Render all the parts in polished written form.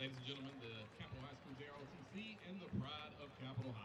Ladies and gentlemen, the Capital High School JROTC and the pride of Capital High.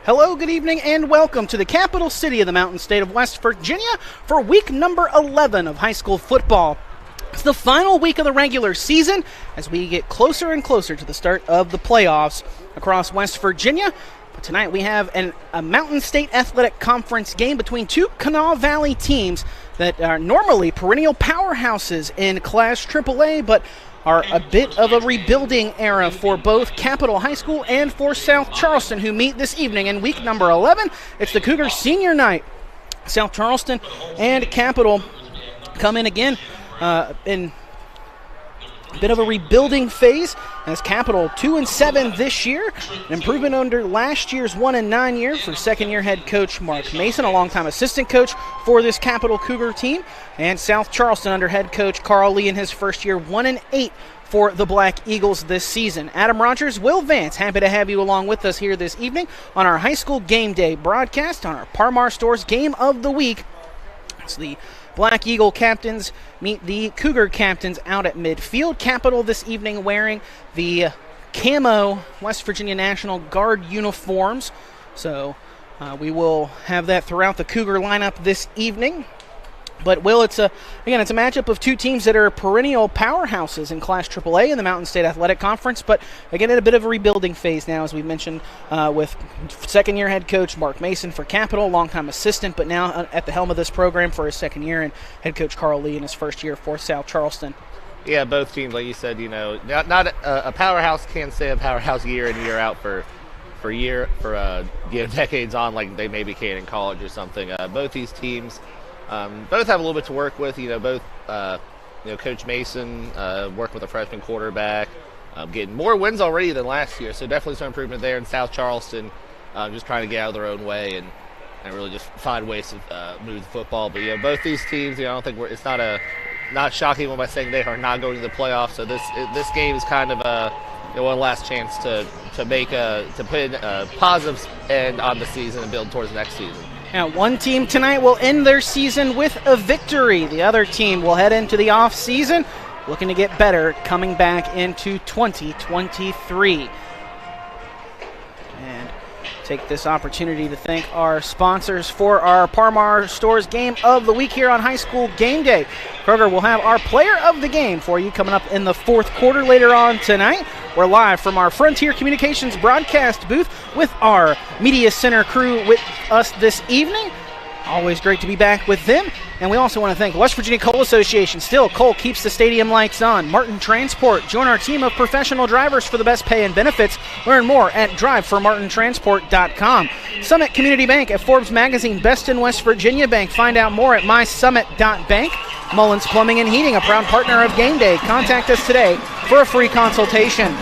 Hello, good evening, and welcome to the capital city of the Mountain State of West Virginia for week number 11 of high school football. It's the final week of the regular season as we get closer and closer to the start of the playoffs across West Virginia. But tonight we have a Mountain State Athletic Conference game between two Kanawha Valley teams that are normally perennial powerhouses in Class AAA, but are a bit of a rebuilding era for both Capital High School and for South Charleston, who meet this evening in week number 11. It's the Cougar Senior Night. South Charleston and Capital come in again in a bit of a rebuilding phase as Capital 2-7 this year, an improvement under last year's 1-9 year for second-year head coach Mark Mason, a longtime assistant coach for this Capital Cougar team, and South Charleston under head coach Carl Lee in his first year, 1-8 for the Black Eagles this season. Adam Rogers, Will Vance, happy to have you along with us here this evening on our high school game day broadcast on our Parmar Stores Game of the Week. It's the Black Eagle captains meet the Cougar captains out at midfield. Capital this evening wearing the camo West Virginia National Guard uniforms. We will have that throughout the Cougar lineup this evening. But, Will, it's a matchup of two teams that are perennial powerhouses in Class AAA in the Mountain State Athletic Conference, but again in a bit of a rebuilding phase now, as we mentioned, with second-year head coach Mark Mason for Capital, longtime assistant, but now at the helm of this program for his second year, and head coach Carl Lee in his first year for South Charleston. Yeah, both teams, like you said, not a powerhouse can't stay a powerhouse year in year out for decades on, like they maybe can in college or something. Both these teams. Both have a little bit to work with. Coach Mason worked with a freshman quarterback, getting more wins already than last year, so definitely some improvement there. In South Charleston, just trying to get out of their own way and really just find ways to move the football. But both these teams, I don't think it's not shocking when by saying they are not going to the playoffs. So this game is kind of one last chance to put in a positive end on the season and build towards the next season. Now, one team tonight will end their season with a victory. The other team will head into the off season looking to get better, coming back into 2023. And take this opportunity to thank our sponsors for our Parmar Stores Game of the Week here on High School Game Day. Kroger will have our player of the game for you coming up in the fourth quarter later on tonight. We're live from our Frontier Communications broadcast booth with our Media Center crew with us this evening. Always great to be back with them. And we also want to thank West Virginia Coal Association. Still, coal keeps the stadium lights on. Martin Transport. Join our team of professional drivers for the best pay and benefits. Learn more at driveformartintransport.com. Summit Community Bank, at Forbes Magazine Best in West Virginia Bank. Find out more at mysummit.bank. Mullins Plumbing and Heating, a proud partner of Game Day. Contact us today for a free consultation.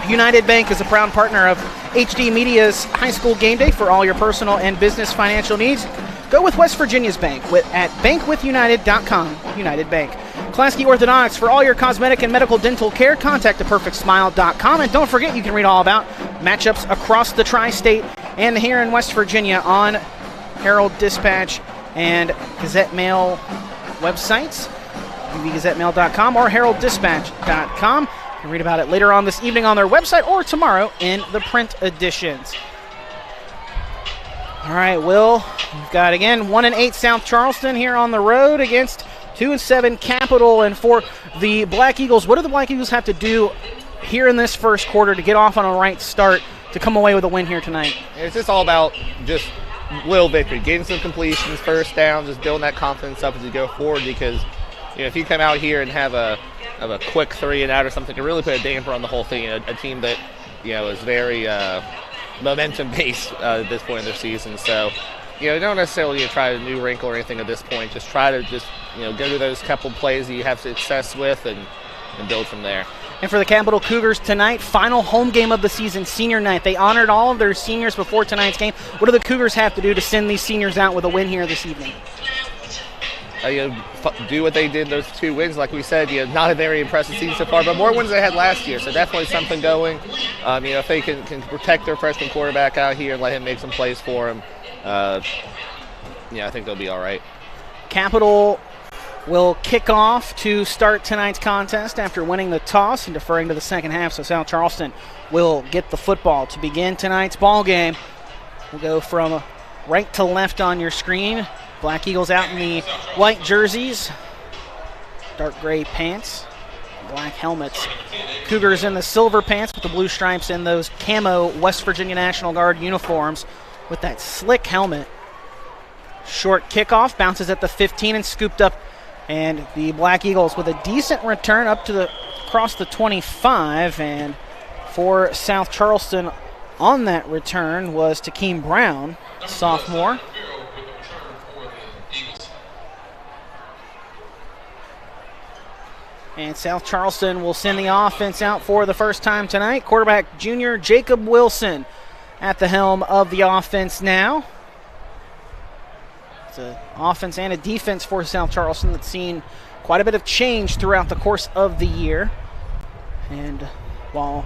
United Bank is a proud partner of HD Media's High School Game Day for all your personal and business financial needs. Go with West Virginia's bank at bankwithunited.com. United Bank. Klasky Orthodontics for all your cosmetic and medical dental care. Contact theperfectsmile.com. And don't forget, you can read all about matchups across the tri-state and here in West Virginia on Herald Dispatch and Gazette Mail websites, gazettemail.com or heralddispatch.com. You can read about it later on this evening on their website or tomorrow in the print editions. All right, Will, we've got, again, 1-8 South Charleston here on the road against 2-7 Capital. And for the Black Eagles, what do the Black Eagles have to do here in this first quarter to get off on a right start to come away with a win here tonight? It's just all about just little victory, getting some completions, first down, just building that confidence up as you go forward, because if you come out here and have a quick 3 and out or something, to really put a damper on the whole thing. A team that is very momentum based at this point in their season. So you don't necessarily try a new wrinkle or anything at this point. Just try to go to those couple plays that you have success with and build from there. And for the Capital Cougars tonight, final home game of the season, senior night. They honored all of their seniors before tonight's game. What do the Cougars have to do to send these seniors out with a win here this evening? Do what they did, those 2 wins. Like we said, not a very impressive season so far, but more wins they had last year, so definitely something going. If they can protect their freshman quarterback out here and let him make some plays for him, I think they'll be all right. Capital will kick off to start tonight's contest after winning the toss and deferring to the second half, so South Charleston will get the football to begin tonight's ball game. We'll go from right to left on your screen. Black Eagles out in the white jerseys, dark gray pants, black helmets. Cougars in the silver pants with the blue stripes and those camo West Virginia National Guard uniforms with that slick helmet. Short kickoff, bounces at the 15 and scooped up. And the Black Eagles with a decent return up to across the 25. And for South Charleston on that return was Takeem Brown, sophomore. And South Charleston will send the offense out for the first time tonight. Quarterback junior Jacob Wilson at the helm of the offense now. It's an offense and a defense for South Charleston that's seen quite a bit of change throughout the course of the year. And while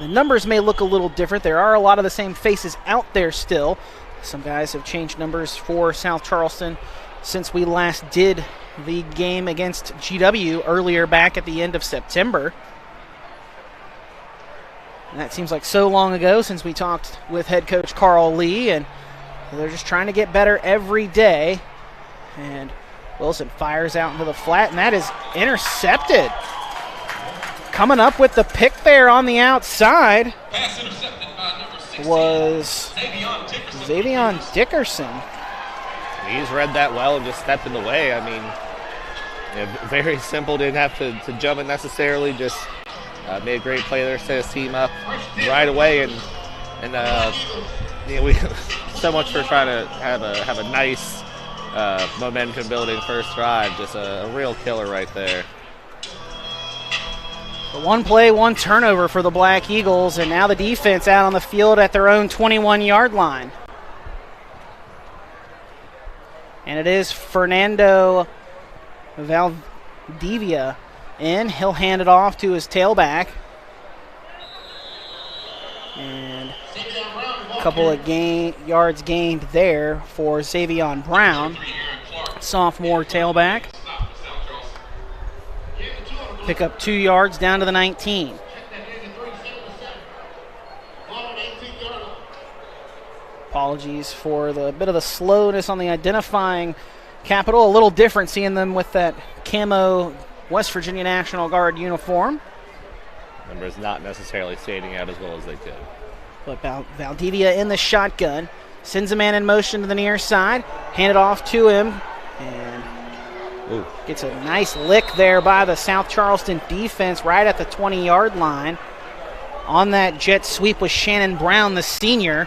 the numbers may look a little different, there are a lot of the same faces out there still. Some guys have changed numbers for South Charleston since we last did the game against GW earlier back at the end of September. And that seems like so long ago since we talked with head coach Carl Lee, and they're just trying to get better every day. And Wilson fires out into the flat, and that is intercepted. Coming up with the pick there on the outside was Xavion Dickerson. He's read that well and just stepped in the way. I mean, very simple. Didn't have to jump it necessarily. Just made a great play there, set his team up right away, and we so much for trying to have a nice momentum building first drive. Just a real killer right there. The one play, one turnover for the Black Eagles, and now the defense out on the field at their own 21-yard line. And it is Fernando Valdivia in. He'll hand it off to his tailback. And a couple of yards gained there for Xavion Brown, sophomore tailback. Pick up 2 yards down to the 19. Apologies for the bit of the slowness on the identifying Capital. A little different seeing them with that camo West Virginia National Guard uniform. Numbers not necessarily standing out as well as they could. But Valdivia in the shotgun. Sends a man in motion to the near side. Hand it off to him. And gets a nice lick there by the South Charleston defense right at the 20-yard line. On that jet sweep was Shannon Brown, the senior.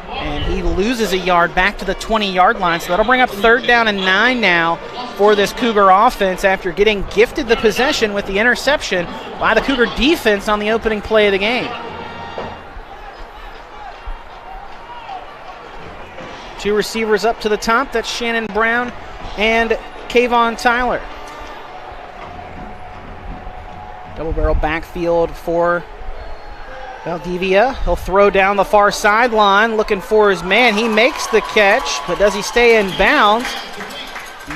And he loses a yard back to the 20-yard line. So that'll bring up 3rd down and 9 now for this Cougar offense after getting gifted the possession with the interception by the Cougar defense on the opening play of the game. 2 receivers up to the top. That's Shannon Brown and Kayvon Tyler. Double barrel backfield for Valdivia. He'll throw down the far sideline looking for his man. He makes the catch, but does he stay in bounds?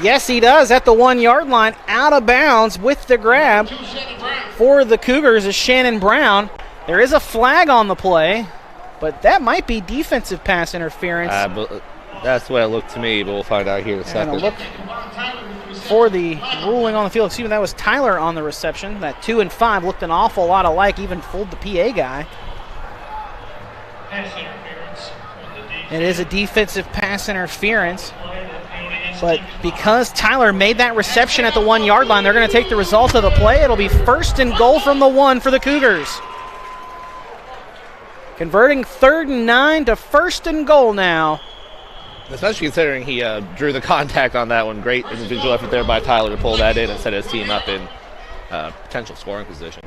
Yes, he does at the 1-yard line, out of bounds with the grab for the Cougars is Shannon Brown. There is a flag on the play, but that might be defensive pass interference. That's the way it looked to me, but we'll find out here in a second. Look for the ruling on the field. Excuse me, that was Tyler on the reception. That 2 and 5 looked an awful lot alike, even fooled the PA guy. It is a defensive pass interference. But because Tyler made that reception at the 1 yard line, they're going to take the result of the play. It'll be 1st and goal from the 1 for the Cougars. Converting 3rd and 9 to 1st and goal now. Especially considering he drew the contact on that one. Great individual effort there by Tyler to pull that in and set his team up in potential scoring position.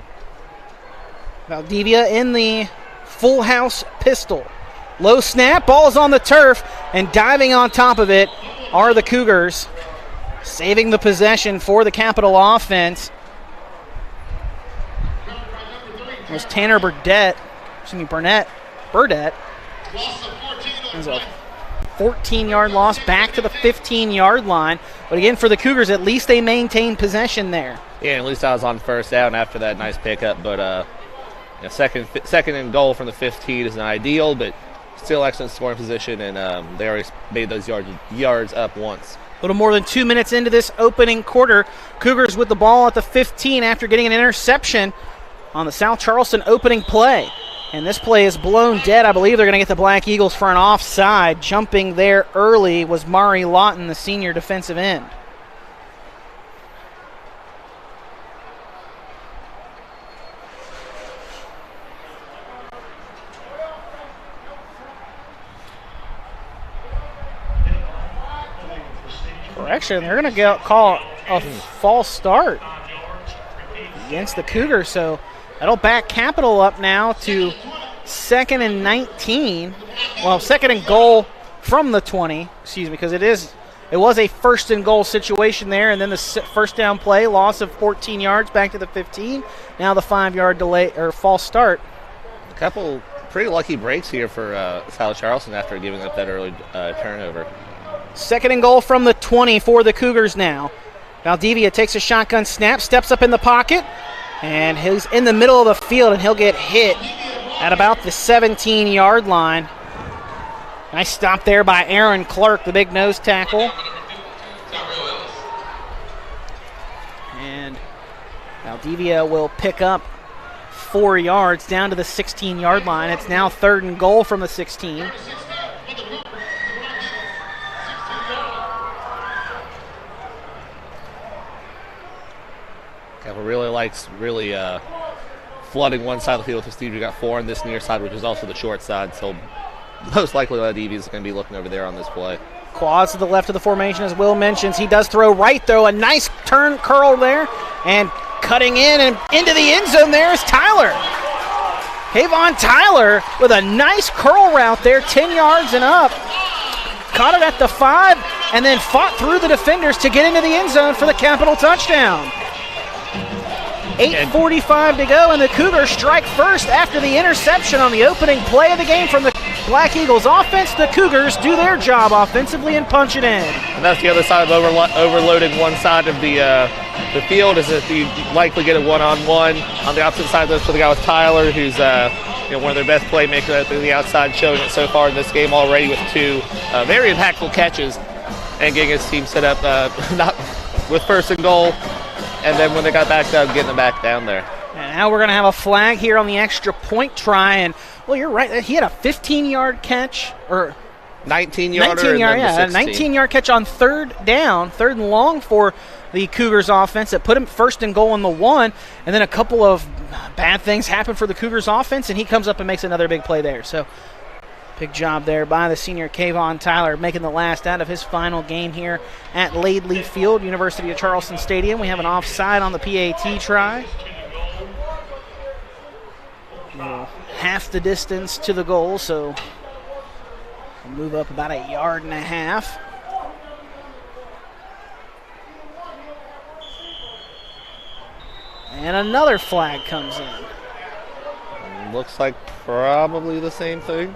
Valdivia in the full house pistol. Low snap, ball's on the turf, and diving on top of it are the Cougars, saving the possession for the Capital offense. It was Tanner Burdett. It was a 14-yard loss back to the 15-yard line. But again, for the Cougars, at least they maintain possession there. Yeah, at least I was on 1st down after that nice pickup. But second and goal from the 15 isn't ideal, but still excellent scoring position, and they already made those yards up once. A little more than 2 minutes into this opening quarter, Cougars with the ball at the 15 after getting an interception on the South Charleston opening play. And this play is blown dead. I believe they're going to get the Black Eagles for an offside. Jumping there early was Mari Lawton, the senior defensive end. Correction, they're going to call a false start against the Cougars, so that'll back Capital up now to 2nd and 19. Well, 2nd and goal from the 20, excuse me, because it was a 1st and goal situation there, and then the 1st down play, loss of 14 yards back to the 15. Now the 5-yard delay or false start. A couple pretty lucky breaks here for South Charleston after giving up that early turnover. 2nd and goal from the 20 for the Cougars now. Valdivia takes a shotgun snap, steps up in the pocket, and he's in the middle of the field, and he'll get hit at about the 17-yard line. Nice stop there by Aaron Clark, the big nose tackle. And Valdivia will pick up 4 yards down to the 16-yard line. It's now 3rd and goal from the 16. Capital really likes flooding one side of the field with Steve. We got 4 on this near side, which is also the short side. So most likely Valdivia is going to be looking over there on this play. Quads to the left of the formation, as Will mentions. He does throw right, though. A nice turn curl there. And cutting in and into the end zone there is Tyler. Kayvon Tyler with a nice curl route there, 10 yards and up. Caught it at the 5 and then fought through the defenders to get into the end zone for the Capital touchdown. 8:45 to go, and the Cougars strike first after the interception on the opening play of the game from the Black Eagles offense. The Cougars do their job offensively and punch it in. And that's the other side of overloading one side of the field, is that you likely get a one-on-one. On the opposite side, that's for the guy with Tyler, who's one of their best playmakers through the outside, showing it so far in this game already with 2 very impactful catches and getting his team set up not with 1st and goal. And then when they got back up, getting them back down there. And now we're going to have a flag here on the extra point try. And, well, you're right. He had a 15-yard catch. Or 19-yarder. 19-yard, yeah. A 19-yard catch on 3rd down, 3rd and long for the Cougars offense that put him 1st and goal on the 1. And then a couple of bad things happen for the Cougars offense, and he comes up and makes another big play there. So big job there by the senior Kayvon Tyler, making the last out of his final game here at Laidley Field, University of Charleston Stadium. We have an offside on the PAT try. Half the distance to the goal, so we'll move up about 1.5 yards. And another flag comes in. Looks like probably the same thing.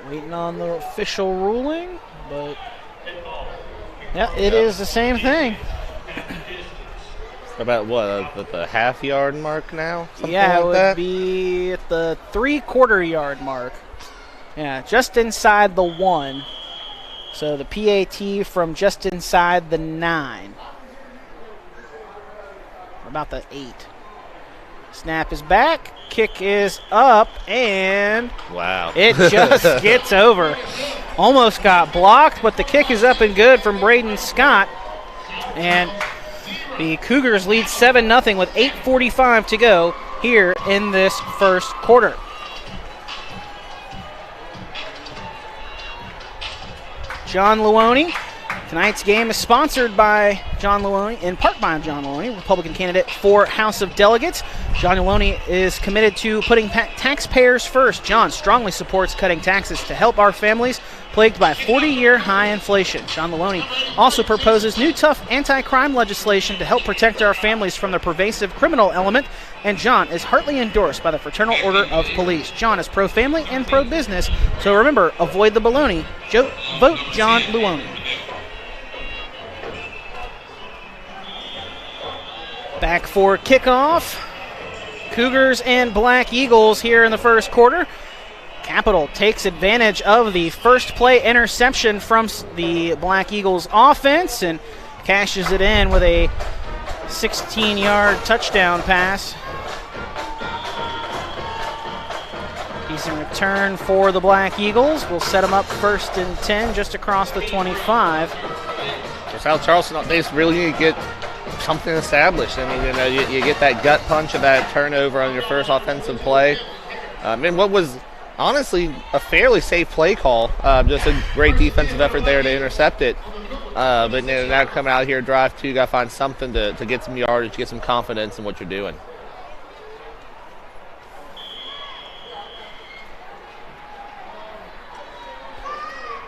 Waiting on the official ruling, but yeah, it is the same thing. About what, at the half-yard mark now? Something yeah, like it would that? be at the 3/4-yard mark. Yeah, just inside the 1. So the PAT from just inside the 9. About the 8. Snap is back. Kick is up, and Wow. it just gets over. Almost got blocked, but the kick is up and good from Braden Scott. And the Cougars lead 7-0 with 8:45 to go here in this first quarter. John Luoni. Tonight's game is sponsored by John Luoni, in part by John Luoni, Republican candidate for House of Delegates. John Luoni is committed to putting taxpayers first. John strongly supports cutting taxes to help our families plagued by 40-year high inflation. John Luoni also proposes new tough anti-crime legislation to help protect our families from the pervasive criminal element, and John is heartily endorsed by the Fraternal Order of Police. John is pro-family and pro-business, so remember, avoid the baloney. Vote John Luoni. Back for kickoff. Cougars and Black Eagles here in the first quarter. Capital takes advantage of the first play interception from the Black Eagles offense and cashes it in with a 16-yard touchdown pass. Decent return for the Black Eagles. We'll set them up 1st and 10 just across the 25. So South Charleston, they just really need to get something established. I mean, you know, you get that gut punch of that turnover on your first offensive play. And what was honestly a fairly safe play call, just a great defensive effort there to intercept it. But now coming out here, drive 2, got to find something to get some yardage, get some confidence in what you're doing.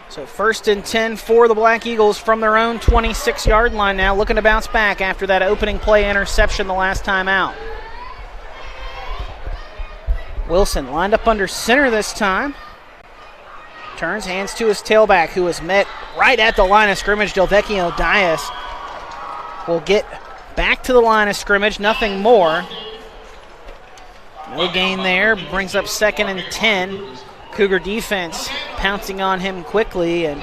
So 1st and 10 for the Black Eagles from their own 26-yard line now, looking to bounce back after that opening play interception the last time out. Wilson lined up under center this time. Turns, hands to his tailback, who is met right at the line of scrimmage. Delvecchio Dias will get back to the line of scrimmage, nothing more. No gain there, brings up 2nd and 10. Cougar defense pouncing on him quickly, and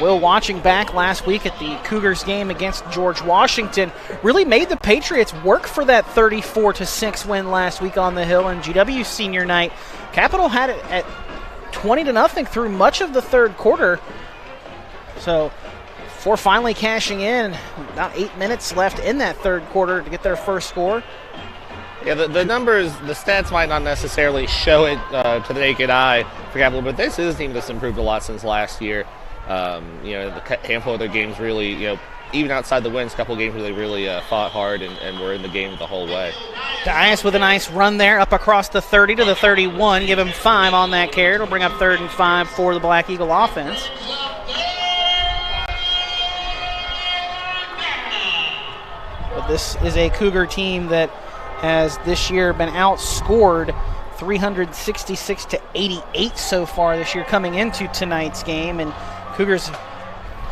Will, watching back last week at the Cougars game against George Washington, really made the Patriots work for that 34-6 win last week on the Hill in GW senior night. Capital had it at 20-0 through much of the third quarter. So before finally cashing in, about 8 minutes left in that third quarter to get their first score. Yeah, the numbers, the stats might not necessarily show it to the naked eye for Capital, but this is a team that's improved a lot since last year. You know, the handful of their games really, you know, even outside the wins, a couple of games where they really fought hard and were in the game the whole way. Dias with a nice run there up across the 30 to the 31. Give him 5 on that carry. It'll bring up 3rd and 5 for the Black Eagle offense. But this is a Cougar team that has this year been outscored 366-88 so far this year coming into tonight's game. And Cougars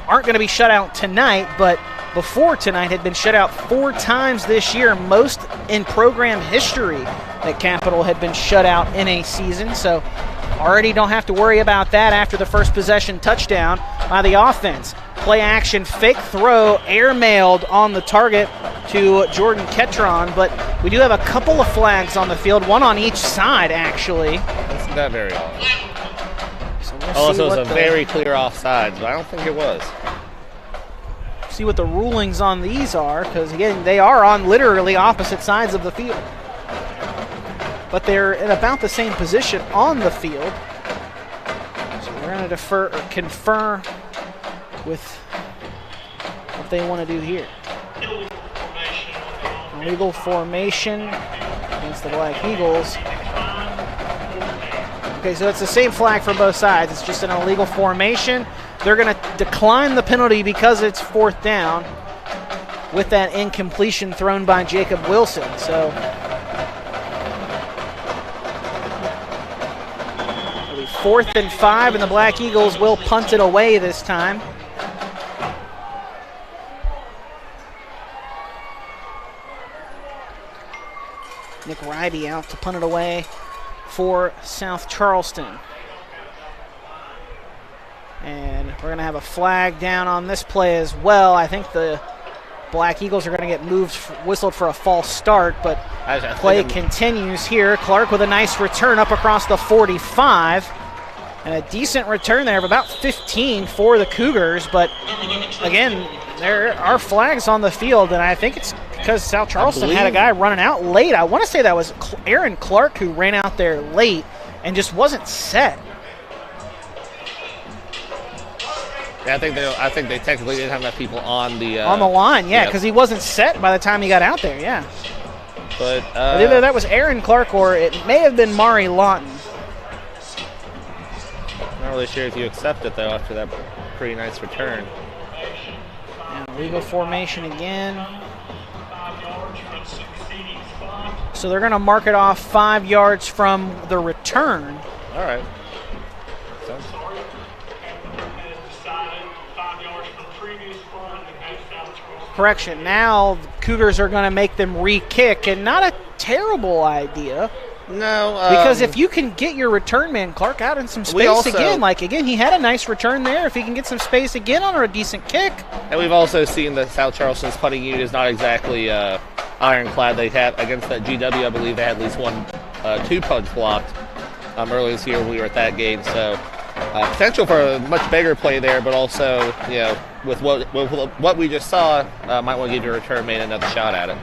aren't going to be shut out tonight, but before tonight had been shut out 4 times this year, most in program history that Capital had been shut out in a season. So already don't have to worry about that after the first possession touchdown by the offense. Play action, fake throw, airmailed on the target to Jordan Ketron, but we do have a couple of flags on the field, one on each side actually. Isn't that very odd? So we'll Also, it was a very clear offside, but I don't think it was. See what the rulings on these are, because again, they are on literally opposite sides of the field. But they're in about the same position on the field. So we're going to confer with what they want to do here. Illegal formation against the Black Eagles. Okay, so it's the same flag for both sides. It's just an illegal formation. They're going to decline the penalty because it's 4th down with that incompletion thrown by Jacob Wilson. So it'll be 4th and 5, and the Black Eagles will punt it away this time. Nick Ribey out to punt it away for South Charleston. And we're going to have a flag down on this play as well. I think the Black Eagles are going to get whistled for a false start, but play continues here. Clark with a nice return up across the 45. And a decent return there of about 15 for the Cougars. But, again, there are flags on the field, and I think it's because South Charleston had a guy running out late. I want to say that was Aaron Clark who ran out there late and just wasn't set. Yeah, I think they technically didn't have enough people on the line, yeah, because he wasn't set by the time he got out there, yeah. But either that was Aaron Clark or it may have been Mari Lawton. Not really sure if you accept it though after that pretty nice return. And legal formation again. So they're going to mark it off 5 yards from the return. All right. Correction, now the Cougars are going to make them re-kick, and not a terrible idea. No. Because if you can get your return man, Clark, out in some space again, he had a nice return there. If he can get some space again on a decent kick. And we've also seen that South Charleston's punting unit is not exactly ironclad. They had, against that GW, I believe they had at least two punts blocked earlier this year when we were at that game. So potential for a much bigger play there, but also, with what we just saw, might want to give your return man another shot at it.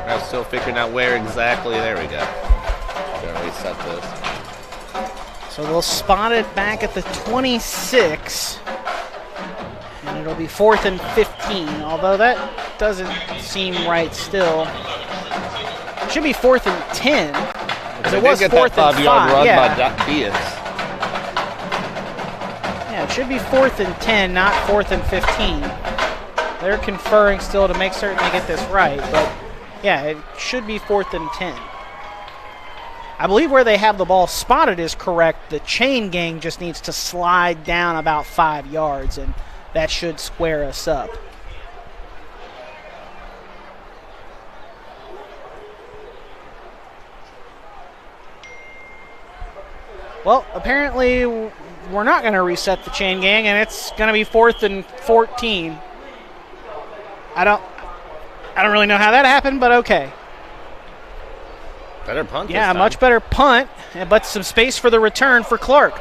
I'm still figuring out where exactly. There we go. I'm going to reset this. So they'll spot it back at the 26. And it'll be 4th and 15, although that doesn't seem right still. It should be 4th and 10, because it was 4th and 5. Run yeah. by Diaz. Yeah, it should be 4th and 10, not 4th and 15. They're conferring still to make certain they get this right, but yeah, it should be 4th and 10. I believe where they have the ball spotted is correct. The chain gang just needs to slide down about 5 yards, and that should square us up. Well, apparently we're not going to reset the chain gang, and it's going to be 4th and 14. I don't really know how that happened, but okay. Better punt. Yeah, much better punt, but some space for the return for Clark.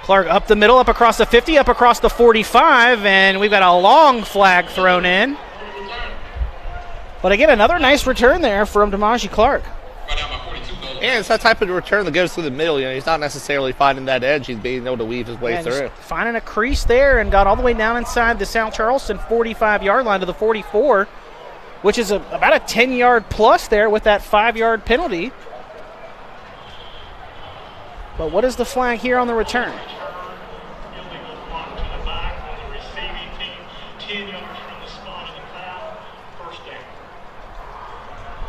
Clark up the middle, up across the 50, up across the 45, and we've got a long flag thrown in. But again, another nice return there from Demaji Clark. Yeah, it's that type of return that goes through the middle. He's not necessarily finding that edge. He's being able to weave his way through. Finding a crease there and got all the way down inside the South Charleston 45-yard line to the 44, which is about a 10-yard plus there with that 5-yard penalty. But what is the flag here on the return?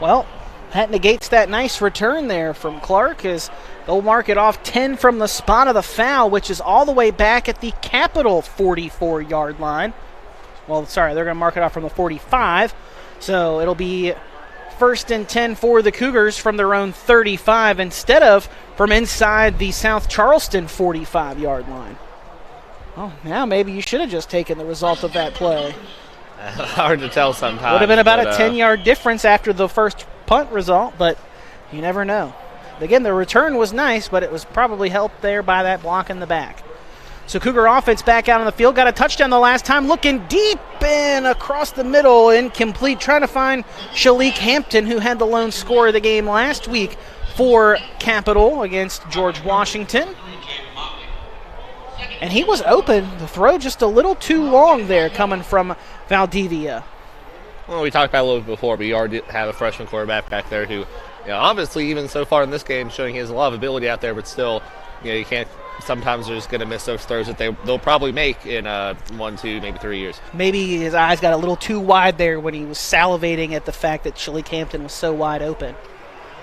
Well, that negates that nice return there from Clark, as they'll mark it off 10 from the spot of the foul, which is all the way back at the Capitol 44-yard line. Well, sorry, they're going to mark it off from the 45. So it'll be 1st and 10 for the Cougars from their own 35 instead of from inside the South Charleston 45-yard line. Well, now maybe you should have just taken the result of that play. Hard to tell sometimes. Would have been about a 10-yard difference after the first punt result, but you never know. Again, the return was nice, but it was probably helped there by that block in the back. So Cougar offense back out on the field. Got a touchdown the last time. Looking deep and across the middle. Incomplete. Trying to find Shalik Hampton, who had the lone score of the game last week for Capital against George Washington. And he was open. The throw just a little too long there coming from Valdivia. Well, we talked about it a little bit before, but you already have a freshman quarterback back there who, obviously even so far in this game showing he has a lot of ability out there, but still, you can't. Sometimes they're just going to miss those throws that they'll probably make in 1, 2, maybe 3 years. Maybe his eyes got a little too wide there when he was salivating at the fact that Shalik Hampton was so wide open.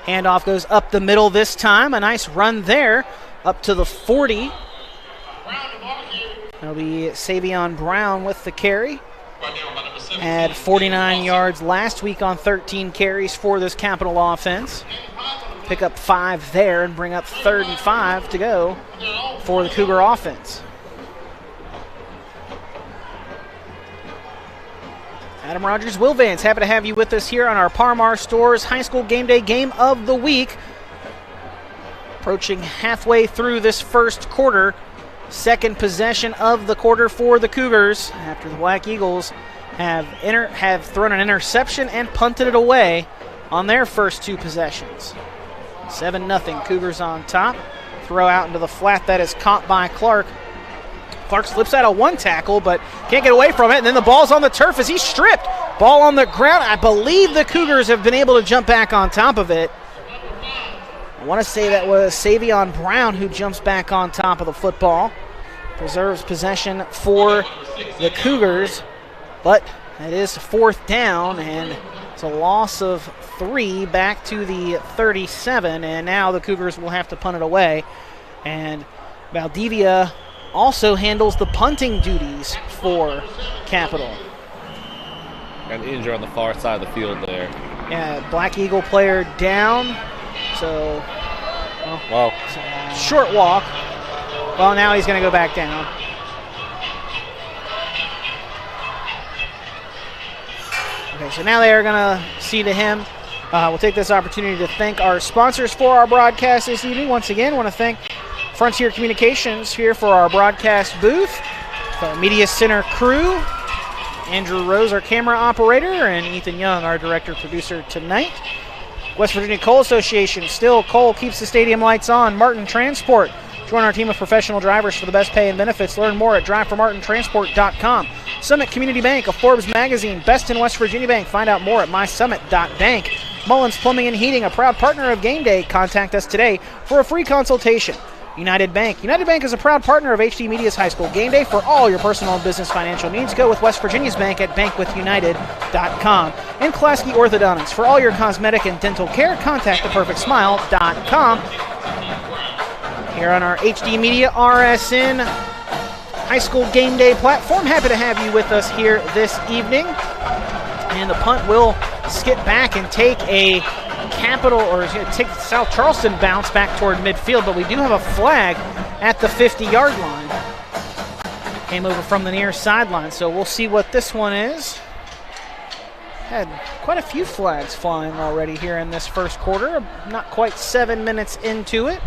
Handoff goes up the middle this time. A nice run there up to the 40. That'll be Savion Brown with the carry. Had 49 yards last week on 13 carries for this Capital offense. Pick up 5 there and bring up 3rd and 5 to go for the Cougar offense. Adam Rogers, Will Vance, happy to have you with us here on our Parmar Stores High School Game Day Game of the Week. Approaching halfway through this first quarter. Second possession of the quarter for the Cougars after the Black Eagles have thrown an interception and punted it away on their first 2 possessions. 7-0, Cougars on top. Throw out into the flat that is caught by Clark. Clark slips out of 1 tackle, but can't get away from it, and then the ball's on the turf as he's stripped. Ball on the ground. I believe the Cougars have been able to jump back on top of it. I want to say that was Savion Brown who jumps back on top of the football. Preserves possession for the Cougars, but it is 4th down, and it's a loss of 3 back to the 37, and now the Cougars will have to punt it away. And Valdivia also handles the punting duties for Capital. An injury on the far side of the field there. Yeah, Black Eagle player down. So, short walk. Well, now he's going to go back down. Okay, so now they are going to see to him. We'll take this opportunity to thank our sponsors for our broadcast this evening. Once again, I want to thank Frontier Communications here for our broadcast booth, the Media Center crew, Andrew Rose, our camera operator, and Ethan Young, our director-producer tonight. West Virginia Coal Association, still coal keeps the stadium lights on. Martin Transport, join our team of professional drivers for the best pay and benefits. Learn more at driveformartintransport.com. Summit Community Bank, a Forbes magazine, best in West Virginia bank. Find out more at mysummit.bank. Mullins Plumbing and Heating, a proud partner of Game Day. Contact us today for a free consultation. United Bank. United Bank is a proud partner of HD Media's High School Game Day. For all your personal and business financial needs, go with West Virginia's bank at bankwithunited.com. And Klasky Orthodontics. For all your cosmetic and dental care, contact theperfectsmile.com. Here on our HD Media RSN High School Game Day platform. Happy to have you with us here this evening. And the punt will skip back and take a Capital, or take the South Charleston bounce back toward midfield, but we do have a flag at the 50-yard line. Came over from the near sideline, so we'll see what this one is. Had quite a few flags flying already here in this first quarter. Not quite 7 minutes into it.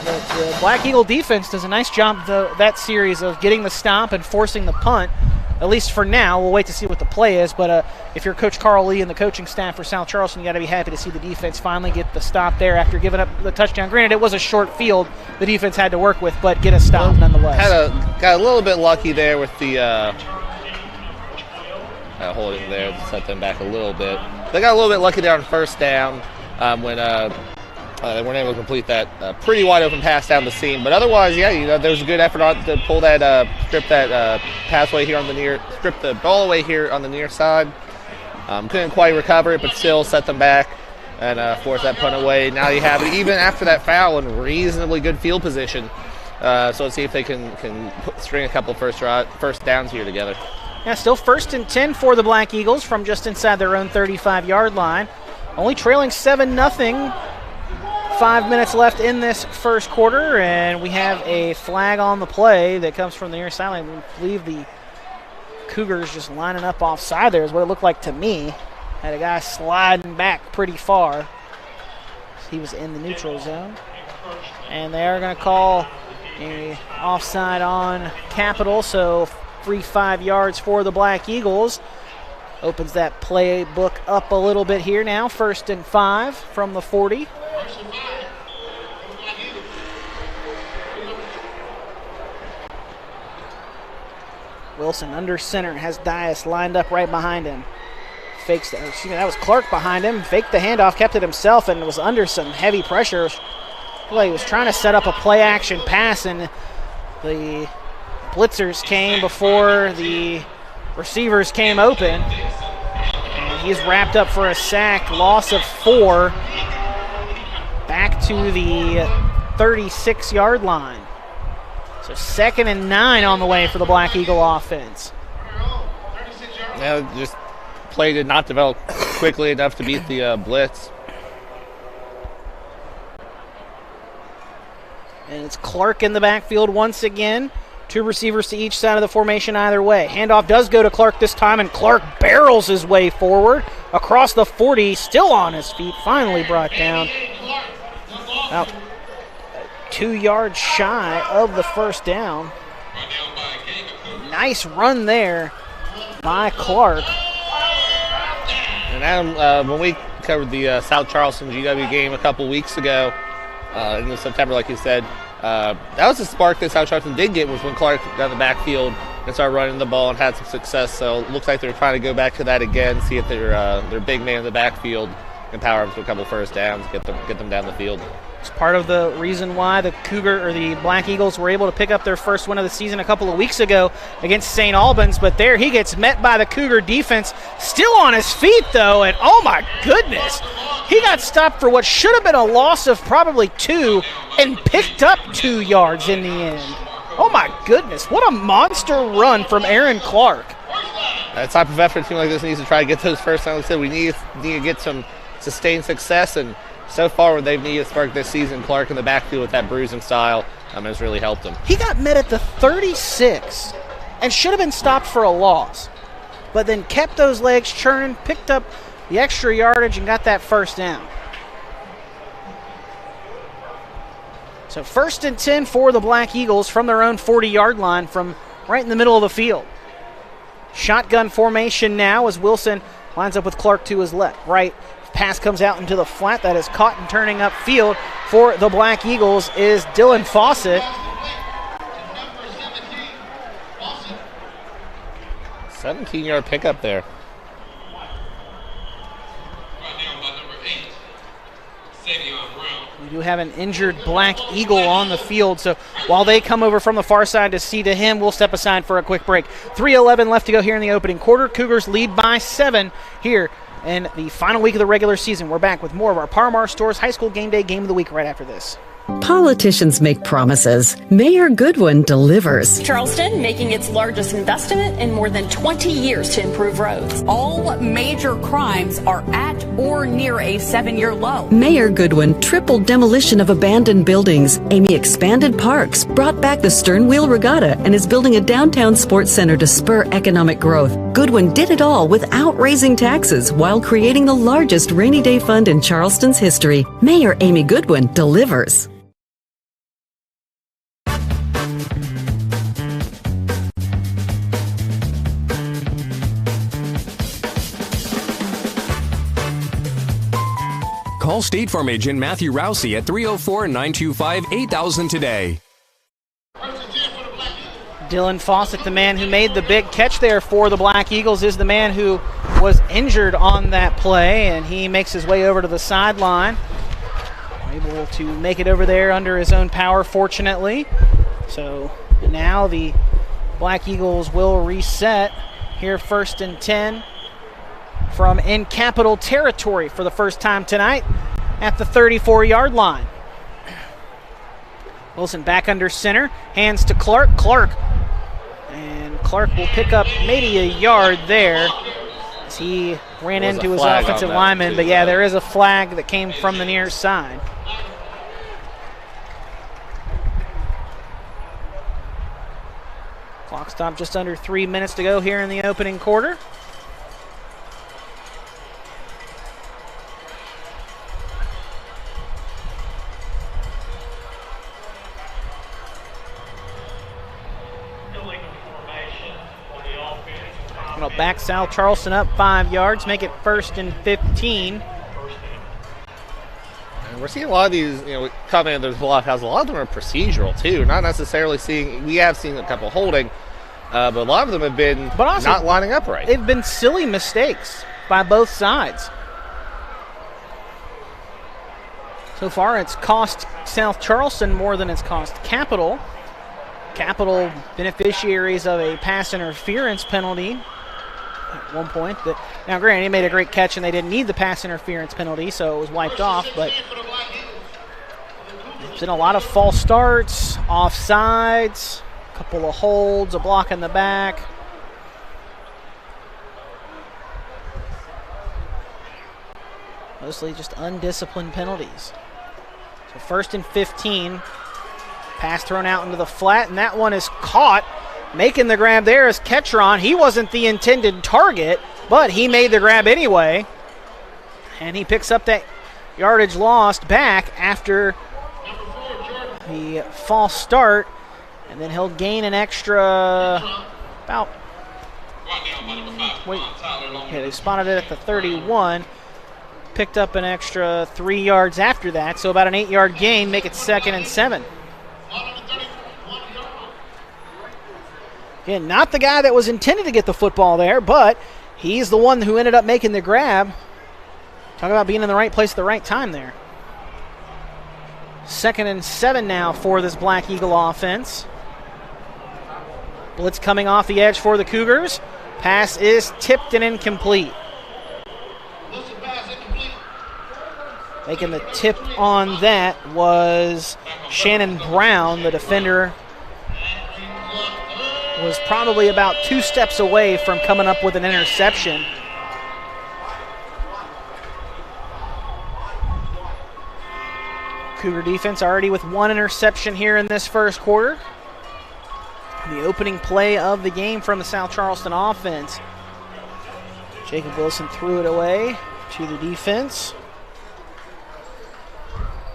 But the Black Eagle defense does a nice job that series of getting the stop and forcing the punt. At least for now. We'll wait to see what the play is, but if you're Coach Carl Lee and the coaching staff for South Charleston, you got to be happy to see the defense finally get the stop there after giving up the touchdown. Granted, it was a short field the defense had to work with, but get a stop nonetheless. Got a little bit lucky there with the holding there to set them back a little bit. They got a little bit lucky there on 1st down when they weren't able to complete that pretty wide open pass down the seam. But otherwise, yeah, there was a good effort to pull that, strip that passway here on the strip the ball away here on the near side. Couldn't quite recover it, but still set them back and force that punt away. Now you have it even after that foul in reasonably good field position. So let's see if they can string a couple of first downs here together. Yeah, still 1st and 10 for the Black Eagles from just inside their own 35-yard line. Only trailing 7-0. 5 minutes left in this first quarter, and we have a flag on the play that comes from the near sideline. We believe the Cougars just lining up offside there is what it looked like to me. Had a guy sliding back pretty far. He was in the neutral zone. And they are going to call a offside on Capital, so free 5 yards for the Black Eagles. Opens that playbook up a little bit here now. 1st and 5 from the 40. Wilson under center, has Dias lined up right behind him. Fakes, that was Clark behind him. Faked the handoff, kept it himself, and was under some heavy pressure. Well, he was trying to set up a play-action pass, and the blitzers came before the receivers came open. He's wrapped up for a sack, loss of 4. Back to the 36-yard line. So 2nd and 9 on the way for the Black Eagle offense. Yeah, just play did not develop quickly enough to beat the blitz. And it's Clark in the backfield once again. 2 receivers to each side of the formation either way. Handoff does go to Clark this time, and Clark barrels his way forward across the 40, still on his feet, finally brought down. About 2 yards shy of the first down. Nice run there by Clark. And Adam, when we covered the South Charleston GW game a couple weeks ago, in September, like you said, that was the spark that South Charleston did get, was when Clark got in the backfield and started running the ball and had some success. So it looks like they're trying to go back to that again, see if their big man in the backfield can power them to a couple first downs, get them down the field. It's part of the reason why the Black Eagles were able to pick up their first win of the season a couple of weeks ago against St. Albans. But there he gets met by the Cougar defense, still on his feet though, and oh my goodness, he got stopped for what should have been a loss of probably 2 and picked up 2 yards in the end. Oh my goodness, what a monster run from Aaron Clark. That type of effort, a team like this needs to try to get those first downs. Like I said, we need to get some sustained success, and so far what they've needed to spark this season, Clark in the backfield with that bruising style has really helped him. He got met at the 36 and should have been stopped for a loss, but then kept those legs churning, picked up the extra yardage, and got that first down. So 1st and 10 for the Black Eagles from their own 40-yard line from right in the middle of the field. Shotgun formation now as Wilson lines up with Clark to his left. Right, pass comes out into the flat. That is caught and turning upfield for the Black Eagles is Dylan Fawcett. 17-yard pickup there. We do have an injured Black Eagle on the field, so while they come over from the far side to see to him, we'll step aside for a quick break. 3:11 left to go here in the opening quarter. Cougars lead by 7 here in the final week of the regular season. We're back with more of our Parmar Stores High School Game Day Game of the Week right after this. Politicians make promises. Mayor Goodwin delivers. Charleston making its largest investment in more than 20 years to improve roads. All major crimes are at or near a 7-year low. Mayor Goodwin tripled demolition of abandoned buildings. Amy expanded parks, brought back the stern wheel regatta, and is building a downtown sports center to spur economic growth. Goodwin did it all without raising taxes while creating the largest rainy day fund in Charleston's history. Mayor Amy Goodwin delivers. Call State Farm agent Matthew Rousey at 304-925-8000 today. Dylan Fawcett, the man who made the big catch there for the Black Eagles, is the man who was injured on that play, and he makes his way over to the sideline. Able to make it over there under his own power, fortunately. So now the Black Eagles will reset here, 1st and 10 from in Capital territory for the first time tonight at the 34-yard line. Wilson back under center, hands to Clark. And Clark will pick up maybe a yard there as he ran into his offensive lineman. But yeah, there is a flag that came from the near side. Clock stop just under 3 minutes to go here in the opening quarter. Back South Charleston up 5 yards, make it 1st and 15. And we're seeing a lot of these, coming in. There's a lot of them are procedural too. Not necessarily we have seen a couple holding, but a lot of them have been also not lining up right. They've been silly mistakes by both sides. So far, it's cost South Charleston more than it's cost Capital. Capital beneficiaries of a pass interference penalty at one point. Now, granted, he made a great catch, and they didn't need the pass interference penalty, so it was wiped off. But there's been a lot of false starts, offsides, a couple of holds, a block in the back. Mostly just undisciplined penalties. So 1st and 15. Pass thrown out into the flat, and that one is caught. Making the grab there is Ketron. He wasn't the intended target, but he made the grab anyway. And he picks up that yardage lost back after the false start. And then he'll gain an extra about, they spotted it at the 31. Picked up an extra 3 yards after that, so about an 8-yard gain, make it 2nd and 7. Again, not the guy that was intended to get the football there, but he's the one who ended up making the grab. Talk about being in the right place at the right time there. 2nd and 7 now for this Black Eagle offense. Blitz coming off the edge for the Cougars. Pass is tipped and incomplete. Making the tip on that was Shannon Brown. The defender was probably about 2 steps away from coming up with an interception. Cougar defense already with 1 interception here in this first quarter. The opening play of the game from the South Charleston offense. Jacob Wilson threw it away to the defense.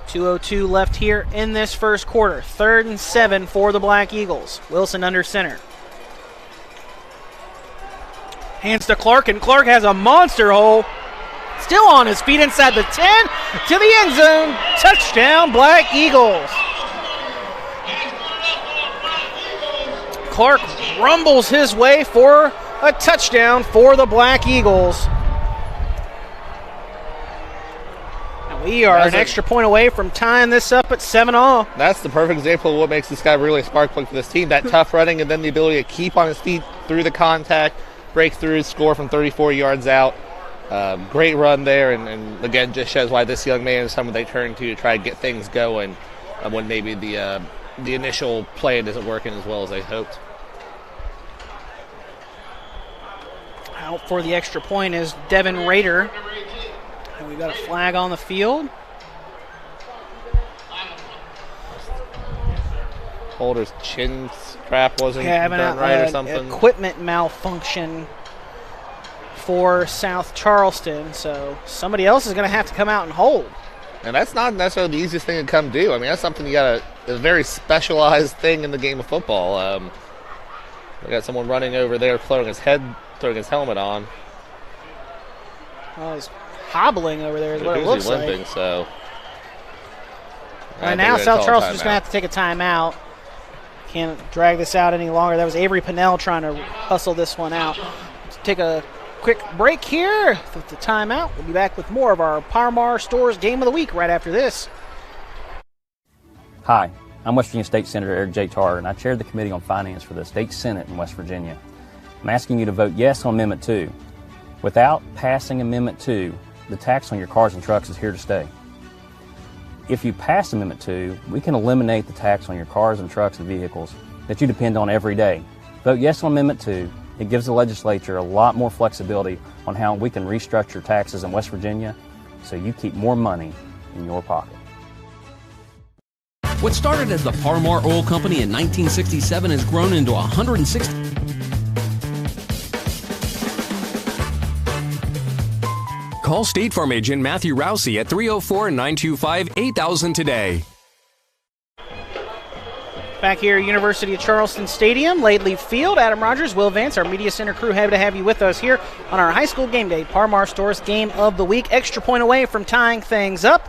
2:02 left here in this first quarter. 3rd and 7 for the Black Eagles. Wilson under center. Hands to Clark, and Clark has a monster hole. Still on his feet inside the 10 to the end zone. Touchdown, Black Eagles. Clark rumbles his way for a touchdown for the Black Eagles. We are an extra point away from tying this up at 7-all. That's the perfect example of what makes this guy really a spark plug for this team. That tough running and then the ability to keep on his feet through the contact, break through, score from 34 yards out. Great run there, and again, just shows why this young man is someone they turn to try to get things going when maybe the initial plan isn't working as well as they hoped. Out for the extra point is Devin Rader. And we've got a flag on the field. Holder's chin strap wasn't done right or something. Equipment malfunction for South Charleston, so somebody else is going to have to come out and hold. And that's not necessarily the easiest thing to come do. I mean, that's something a very specialized thing in the game of football. We got someone running over there, throwing his helmet on. Well, he's hobbling over there is what it looks limping, like. So. Right now, South Charleston's just going to have to take a timeout. Can't drag this out any longer. That was Avery Pinnell trying to hustle this one out. Let's take a quick break here with the timeout. We'll be back with more of our Parmar Stores Game of the Week right after this. Hi, I'm West Virginia State Senator Eric J. Tarr, and I chair the Committee on Finance for the State Senate in West Virginia. I'm asking you to vote yes on Amendment 2. Without passing Amendment 2, the tax on your cars and trucks is here to stay. If you pass Amendment 2, we can eliminate the tax on your cars and trucks and vehicles that you depend on every day. Vote yes on Amendment 2. It gives the legislature a lot more flexibility on how we can restructure taxes in West Virginia so you keep more money in your pocket. What started as the Parmar Oil Company in 1967 has grown into 160. Call State Farm agent Matthew Rousey at 304-925-8000 today. Back here at University of Charleston Stadium, Laidley Field, Adam Rogers, Will Vance, our media center crew, happy to have you with us here on our high school game day, Parmar Stores Game of the Week. Extra point away from tying things up.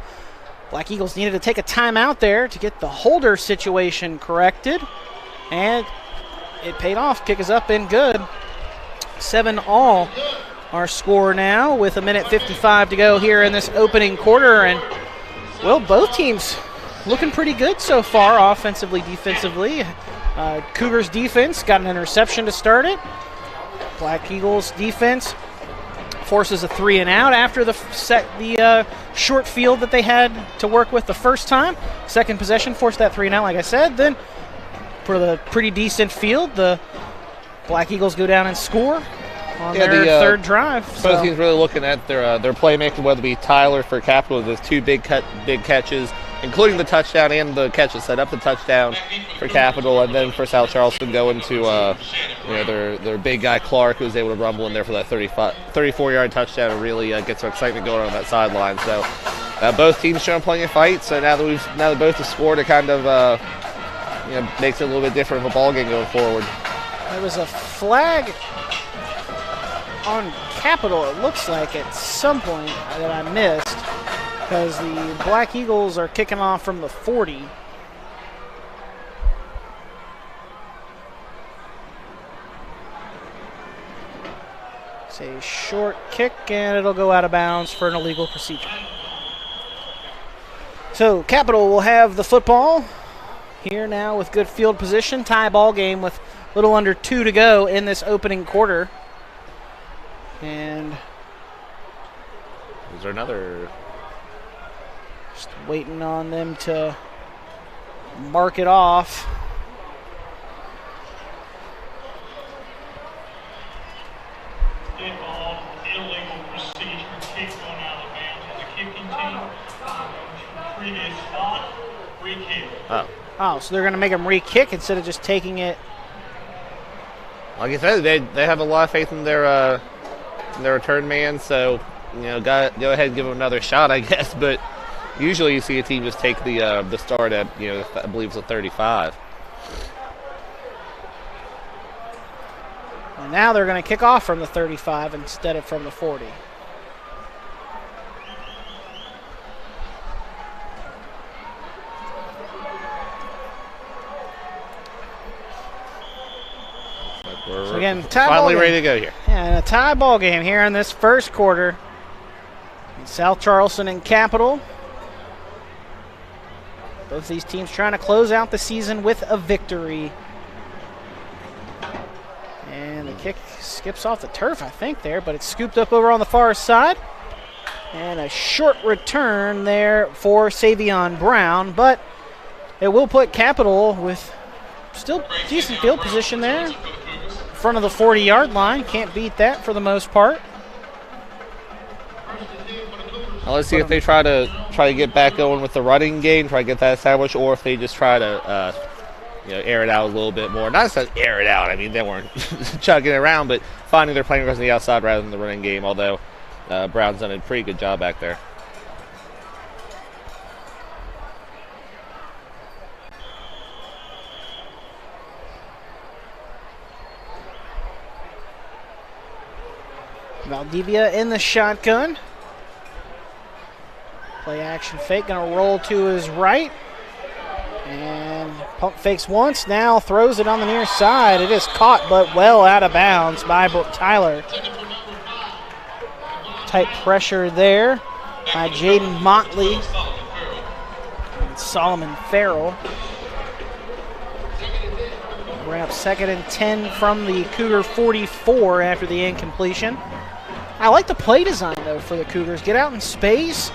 Black Eagles needed to take a timeout there to get the holder situation corrected, and it paid off. Kick is up and good. 7-all. Our score now with 1:55 to go here in this opening quarter. And, well, both teams looking pretty good so far, offensively, defensively. Cougars defense got an interception to start it. Black Eagles defense forces a 3 and out after the short field that they had to work with the first time. Second possession forced that 3 and out, like I said. Then for the pretty decent field, the Black Eagles go down and score on their third drive. Both teams really looking at their playmaking, whether it be Tyler for Capital with his 2 big catches, including the touchdown and the catch that set up the touchdown for Capital, and then for South Charleston going to their big guy Clark, who was able to rumble in there for that 34-yard touchdown and really get some excitement going on that sideline. So both teams showing plenty of fight. So now that both have scored, it kind of makes it a little bit different of a ball game going forward. There was a flag on Capital, it looks like, at some point that I missed, because the Black Eagles are kicking off from the 40. It's a short kick, and it'll go out of bounds for an illegal procedure. So Capital will have the football here now with good field position. Tie ball game with a little under 2 to go in this opening quarter. And is there another? Just waiting on them to mark it off. Illegal procedure, kick going out of bounds on the kicking team. Previous spot, re-kick. Oh, so they're going to make them re-kick instead of just taking it. Like I said, they have a lot of faith in their return man, so go ahead and give them another shot, I guess. But usually you see a team just take the start at I believe it's a 35. And now they're going to kick off from the 35 instead of from the 40. So again, finally ready to go here. Yeah, and a tie ball game here in this first quarter. South Charleston and Capital. Both these teams trying to close out the season with a victory. And the kick skips off the turf, I think, there, but it's scooped up over on the far side. And a short return there for Savion Brown, but it will put Capital with still decent field position there. In front of the 40-yard line. Can't beat that for the most part. Now let's see if they try to get back going with the running game, try to get that established, or if they just try to air it out a little bit more. Not necessarily air it out. I mean, they weren't chugging it around, but finding their playmakers on the outside rather than the running game, although Brown's done a pretty good job back there. Valdivia in the shotgun. Play action fake, gonna roll to his right. And pump fakes once, now throws it on the near side. It is caught, but well out of bounds by Tyler. Tight pressure there by Jaden Motley and Solomon Farrell. We're up 2nd and 10 from the Cougar 44 after the incompletion. I like the play design, though, for the Cougars. Get out in space.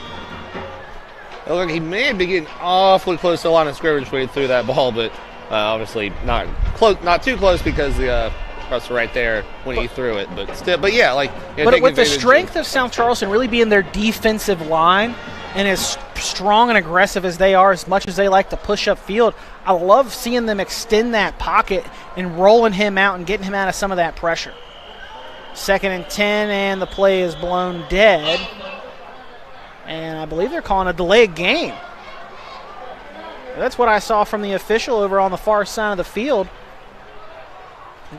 Look, he may have been getting awfully close to the line of scrimmage when he threw that ball, but obviously not too close because the press right there when he threw it. But still, but yeah, like. But with the strength of South Charleston really being their defensive line and as strong and aggressive as they are, as much as they like to push up field, I love seeing them extend that pocket and rolling him out and getting him out of some of that pressure. 2nd and 10, and the play is blown dead. And I believe they're calling a delayed game. That's what I saw from the official over on the far side of the field.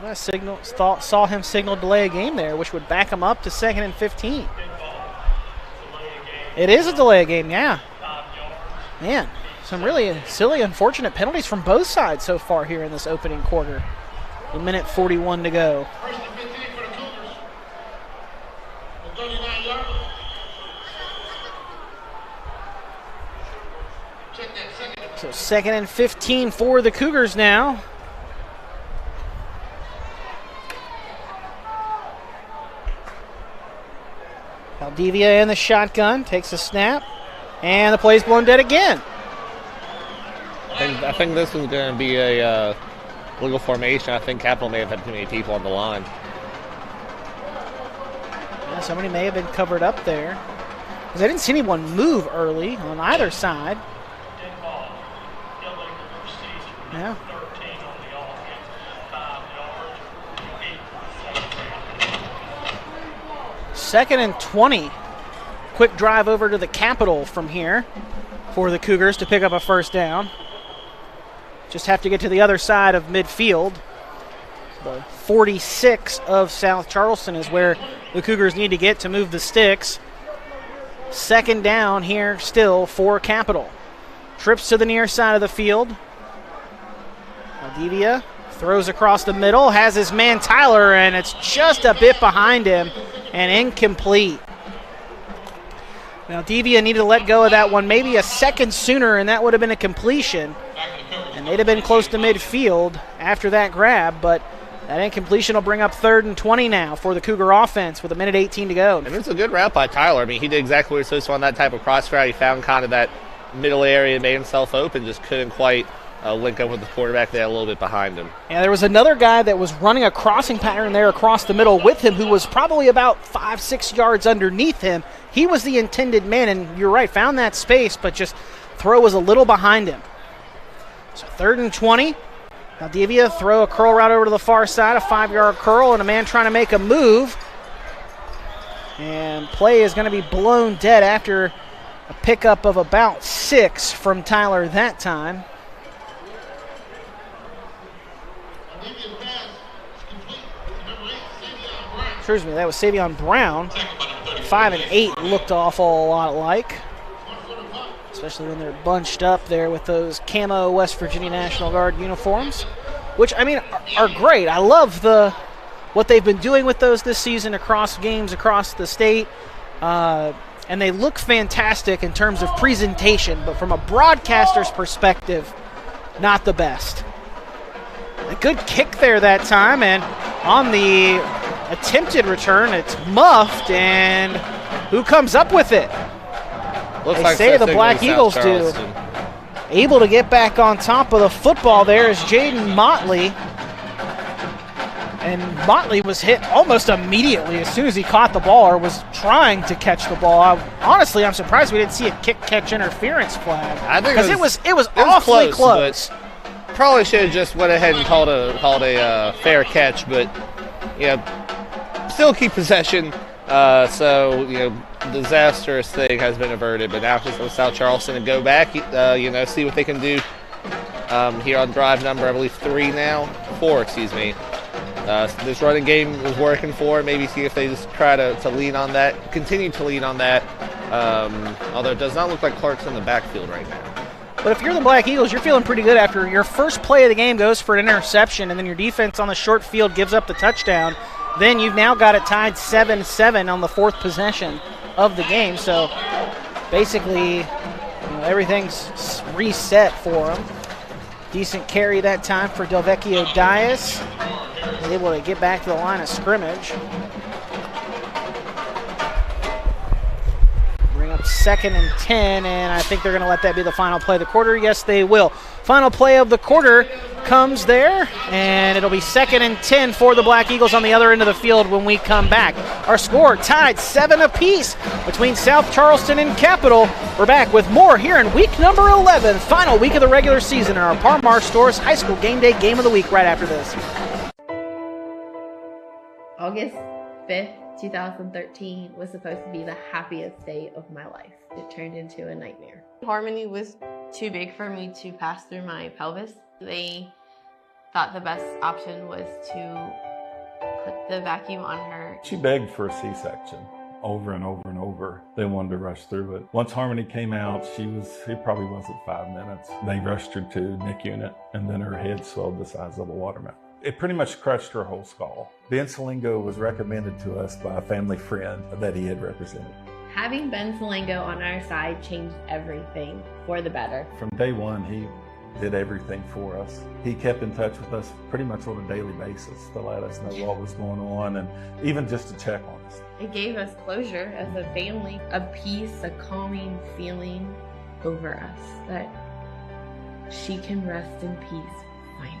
I saw him signal delay a game there, which would back him up to 2nd and 15. It is a delay game, yeah. Man, some really silly, unfortunate penalties from both sides so far here in this opening quarter. 1:41 to go. So 2nd and 15 for the Cougars now. Valdivia in the shotgun, takes a snap, and the play's blown dead again. I think this is going to be a legal formation. I think Capital may have had too many people on the line. Yeah, somebody may have been covered up there, because I didn't see anyone move early on either side. Yeah. Second and 20. Quick drive over to the Capitol from here for the Cougars to pick up a first down. Just have to get to the other side of midfield. The 46 of South Charleston is where the Cougars need to get to move the sticks. Second down here still for Capitol. Trips to the near side of the field. Valdivia throws across the middle, has his man Tyler, and it's just a bit behind him and incomplete. Valdivia needed to let go of that one maybe a second sooner, and that would have been a completion. And they'd have been close to midfield after that grab, but that incompletion will bring up 3rd and 20 now for the Cougar offense with 1:18 to go. And it's a good route by Tyler. I mean, he did exactly what he was supposed to on that type of cross route. He found kind of that middle area, made himself open, just couldn't quite link up with the quarterback there a little bit behind him. Yeah, there was another guy that was running a crossing pattern there across the middle with him who was probably about 5-6 yards underneath him. He was the intended man, and you're right, found that space, but just throw was a little behind him. So 3rd and 20. Valdivia throw a curl route over to the far side, a 5-yard curl, and a man trying to make a move. And play is going to be blown dead after a pickup of about 6 from Tyler that time. Excuse me, that was Savion Brown. 5 and 8 looked awful a lot like, especially when they're bunched up there with those camo West Virginia National Guard uniforms, which, I mean, are great. I love what they've been doing with those this season across games across the state, and they look fantastic in terms of presentation, but from a broadcaster's perspective, not the best. A good kick there that time, and on the attempted return, it's muffed, and who comes up with it? Looks they like say the Black Eagles do. Able to get back on top of the football there is Jaden Motley. And Motley was hit almost immediately as soon as he caught the ball or was trying to catch the ball. Honestly, I'm surprised we didn't see a kick-catch interference flag. Because it was awfully close. Probably should have just went ahead and called a fair catch, but still keep possession. So disastrous thing has been averted, but now it's just with South Charleston and go back, see what they can do here on drive number, I believe 4, excuse me. This running game was working for, maybe see if they just try to lean on that, continue to lean on that, although it does not look like Clark's in the backfield right now. But if you're the Black Eagles, you're feeling pretty good after your first play of the game goes for an interception, and then your defense on the short field gives up the touchdown. Then you've now got it tied 7-7 on the 4th possession of the game. So basically, everything's reset for them. Decent carry that time for Delvecchio Dias. Able to get back to the line of scrimmage. Bring up 2nd and 10, and I think they're going to let that be the final play of the quarter. Yes, they will. Final play of the quarter comes there, and it'll be 2nd and 10 for the Black Eagles on the other end of the field when we come back. Our score tied 7 apiece between South Charleston and Capital. We're back with more here in week number 11, final week of the regular season in our Par-Mar Stores High School Game Day Game of the Week right after this. August 5th, 2013 was supposed to be the happiest day of my life. It turned into a nightmare. Harmony was too big for me to pass through my pelvis. They thought the best option was to put the vacuum on her. She begged for a C-section over and over and over. They wanted to rush through it. Once Harmony came out, it probably wasn't 5 minutes. They rushed her to NIC unit, and then her head swelled the size of a watermelon. It pretty much crushed her whole skull. Ben Salengo was recommended to us by a family friend that he had represented. Having Ben Salengo on our side changed everything for the better. From day one, he did everything for us. He kept in touch with us pretty much on a daily basis to let us know what was going on and even just to check on us. It gave us closure as a family, a peace, a calming feeling over us that she can rest in peace finally.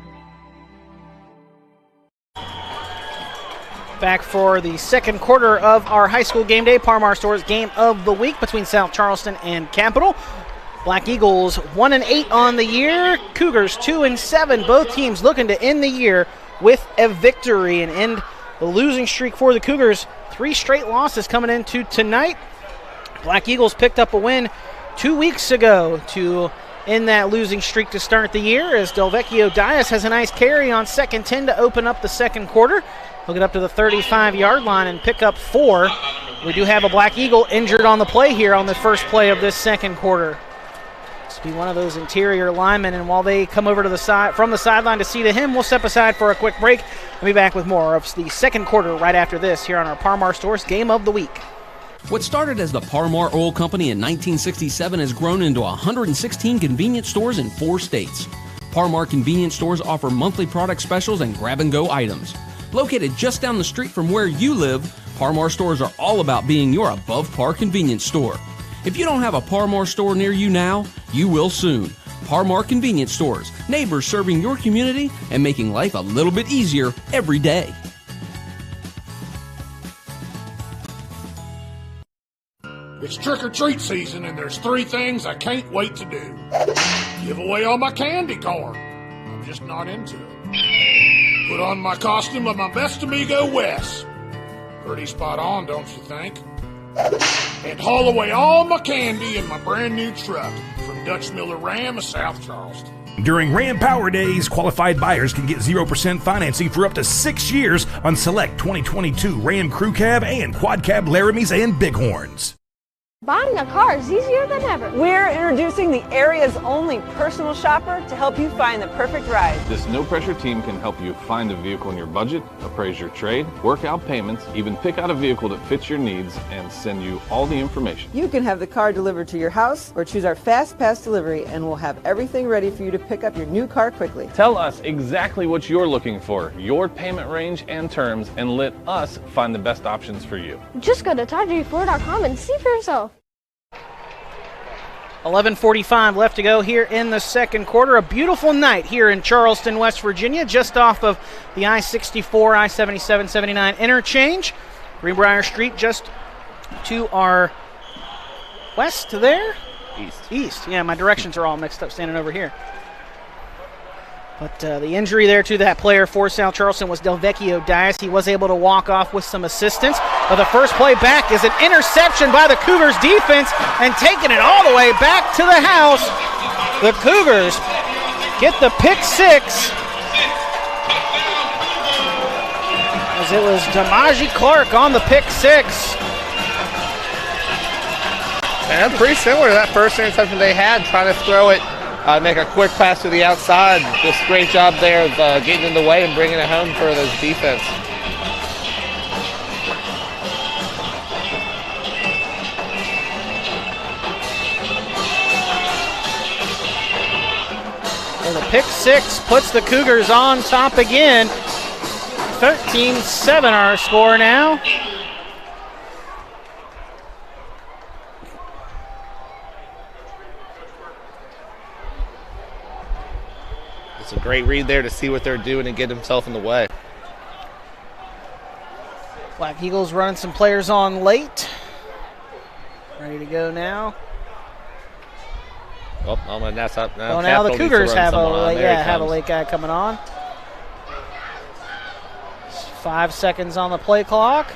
Back for the second quarter of our high school game day, Par-Mar Store's game of the week between South Charleston and Capital. Black Eagles 1-8 on the year, Cougars 2-7. Both teams looking to end the year with a victory and end the losing streak for the Cougars. 3 straight losses coming into tonight. Black Eagles picked up a win 2 weeks ago to end that losing streak to start the year, as Delvecchio Dias has a nice carry on 2nd 10 to open up the second quarter. He'll get up to the 35-yard line and pick up 4. We do have a Black Eagle injured on the play here on the first play of this second quarter. This will be one of those interior linemen, and while they come over to the side from the sideline to see to him, we'll step aside for a quick break. We'll be back with more of the second quarter right after this here on our Par-Mar Store's Game of the Week. What started as the Par-Mar Oil Company in 1967 has grown into 116 convenience stores in 4 states. Par-Mar convenience stores offer monthly product specials and grab-and-go items. Located just down the street from where you live, Par-Mar stores are all about being your above-par convenience store. If you don't have a Par-Mar store near you now, you will soon. Par-Mar convenience stores, neighbors serving your community and making life a little bit easier every day. It's trick-or-treat season, and there's 3 things I can't wait to do. Give away all my candy corn. I'm just not into it. Put on my costume of my best amigo, Wes. Pretty spot on, don't you think? And haul away all my candy in my brand new truck from Dutch Miller Ram of South Charleston. During Ram Power Days, qualified buyers can get 0% financing for up to 6 years on select 2022 Ram Crew Cab and Quad Cab Laramies and Bighorns. Buying a car is easier than ever. We're introducing the area's only personal shopper to help you find the perfect ride. This no-pressure team can help you find a vehicle in your budget, appraise your trade, work out payments, even pick out a vehicle that fits your needs, and send you all the information. You can have the car delivered to your house or choose our Fast Pass delivery, and we'll have everything ready for you to pick up your new car quickly. Tell us exactly what you're looking for, your payment range and terms, and let us find the best options for you. Just go to ToddJFord.com and see for yourself. 11:45 left to go here in the second quarter. A beautiful night here in Charleston, West Virginia, just off of the I-64, I-77, 79 interchange. Greenbrier Street just to our west there? East. Yeah, my directions are all mixed up standing over here. But the injury there to that player for South Charleston was Delvecchio Dias. He was able to walk off with some assistance. But the first play back is an interception by the Cougars defense, and taking it all the way back to the house. The Cougars get the pick 6. As it was Damaji Clark on the pick 6. And pretty similar to that first interception they had, trying to throw it. Make a quick pass to the outside. Just great job there of getting in the way and bringing it home for those defense. And the pick 6 puts the Cougars on top again. 13-7 our score now. It's a great read there to see what they're doing and get himself in the way. Black Eagles running some players on late. Ready to go now. Oh, that's up now. Well, now the Cougars have a late guy coming on. 5 seconds on the play clock.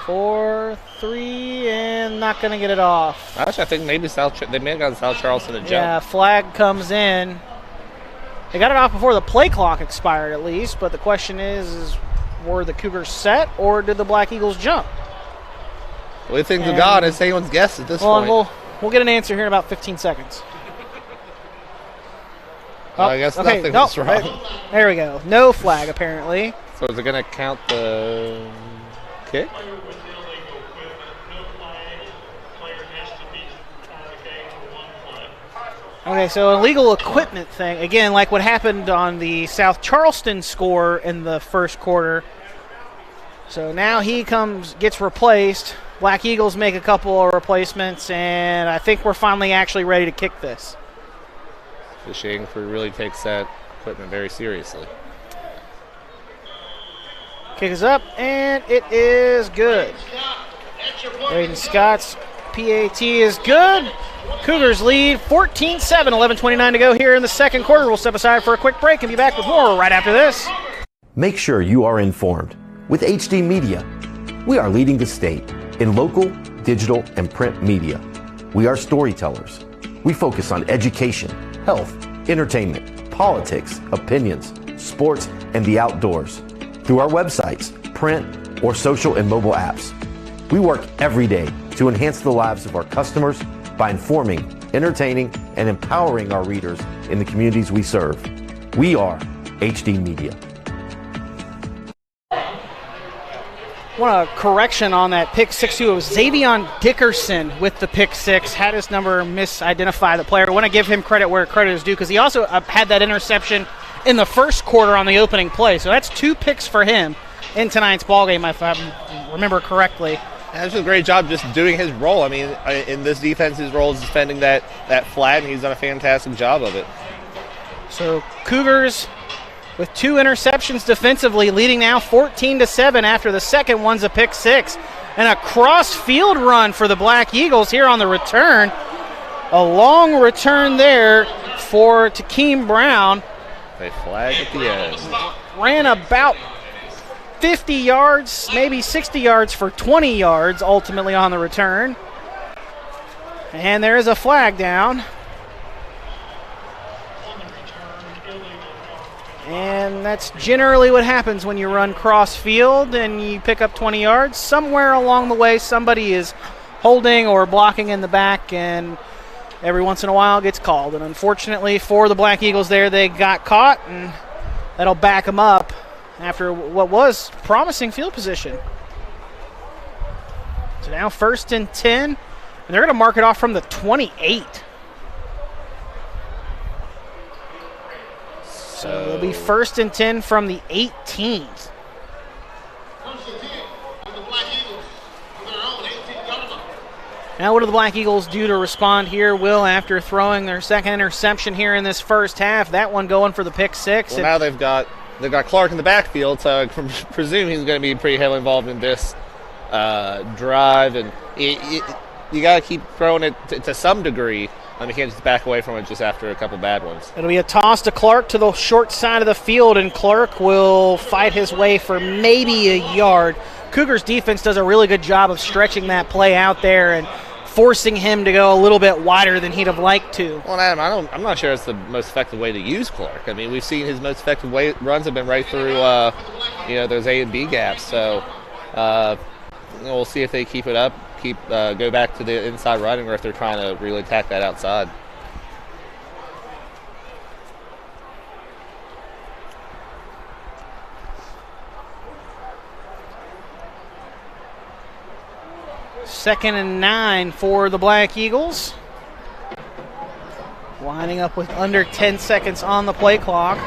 4, 3, and not going to get it off. Actually, I think maybe they may have gotten South Charleston to jump. Yeah, flag comes in. They got it off before the play clock expired at least, but the question is were the Cougars set or did the Black Eagles jump? The way things have gone, it's anyone's guess at this point. We'll get an answer here in about 15 seconds. I guess nothing was wrong. There we go. No flag, apparently. So is it going to count the kick? Okay, so illegal equipment thing. Again, like what happened on the South Charleston score in the first quarter. So now he gets replaced. Black Eagles make a couple of replacements, and I think we're finally actually ready to kick this. The Shangford really takes that equipment very seriously. Kick is up, and it is good. Braden Scott's PAT is good. Cougars lead 14-7, 11:29 to go here in the second quarter. We'll step aside for a quick break and be back with more right after this. Make sure you are informed with HD Media. We are leading the state in local, digital, and print media. We are storytellers. We focus on education, health, entertainment, politics, opinions, sports, and the outdoors. Through our websites, print, or social and mobile apps. We work every day to enhance the lives of our customers by informing, entertaining, and empowering our readers in the communities we serve. We are HD Media. Want a correction on that pick six too. It was Xavion Dickerson with the pick six. Had his number misidentify the player. I want to give him credit where credit is due because he also had that interception in the first quarter on the opening play. So that's 2 picks for him in tonight's ballgame, if I remember correctly. And that's a great job just doing his role. I mean, in this defense, his role is defending that flat, and he's done a fantastic job of it. So Cougars with 2 interceptions defensively, leading now 14-7 after the second one's a pick six. And a cross-field run for the Black Eagles here on the return. A long return there for Takeem Brown. A flag at the end. Ran about 50 yards, maybe 60 yards for 20 yards ultimately on the return. And there is a flag down. And that's generally what happens when you run cross field and you pick up 20 yards. Somewhere along the way, somebody is holding or blocking in the back, and every once in a while gets called. And unfortunately for the Black Eagles there, they got caught, and that'll back them up after what was promising field position. So now 1st and 10, and they're going to mark it off from the 28. So it'll be 1st and 10 from the 18. Now what do the Black Eagles do to respond here, Will, after throwing their second interception here in this first half? That one going for the pick six. Well, now they've got Clark in the backfield, so I presume he's going to be pretty heavily involved in this drive. And you got to keep throwing it to some degree. You can't just back away from it just after a couple bad ones. It'll be a toss to Clark to the short side of the field, and Clark will fight his way for maybe a yard. Cougars defense does a really good job of stretching that play out there and forcing him to go a little bit wider than he'd have liked to. Well, Adam, I'm not sure it's the most effective way to use Clark. I mean, we've seen his most effective runs have been right through, those A and B gaps. So we'll see if they keep it up, go back to the inside running, or if they're trying to really attack that outside. Second and 9 for the Black Eagles. Lining up with under 10 seconds on the play clock.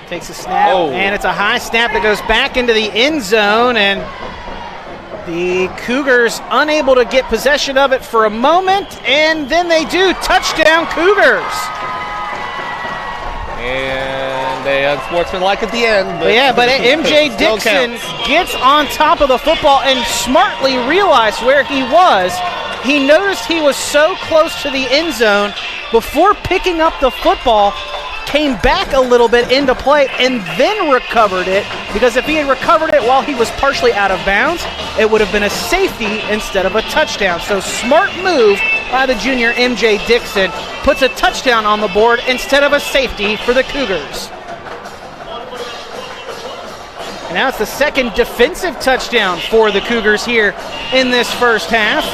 Takes a snap, and it's a high snap that goes back into the end zone, and the Cougars unable to get possession of it for a moment, and then they do. Touchdown, Cougars. And they unsportsmanlike at the end. But MJ Dixon gets on top of the football and smartly realized where he was. He noticed he was so close to the end zone before picking up the football, came back a little bit into play, and then recovered it, because if he had recovered it while he was partially out of bounds, it would have been a safety instead of a touchdown. So smart move by the junior MJ Dixon, puts a touchdown on the board instead of a safety for the Cougars. And now it's the second defensive touchdown for the Cougars here in this first half.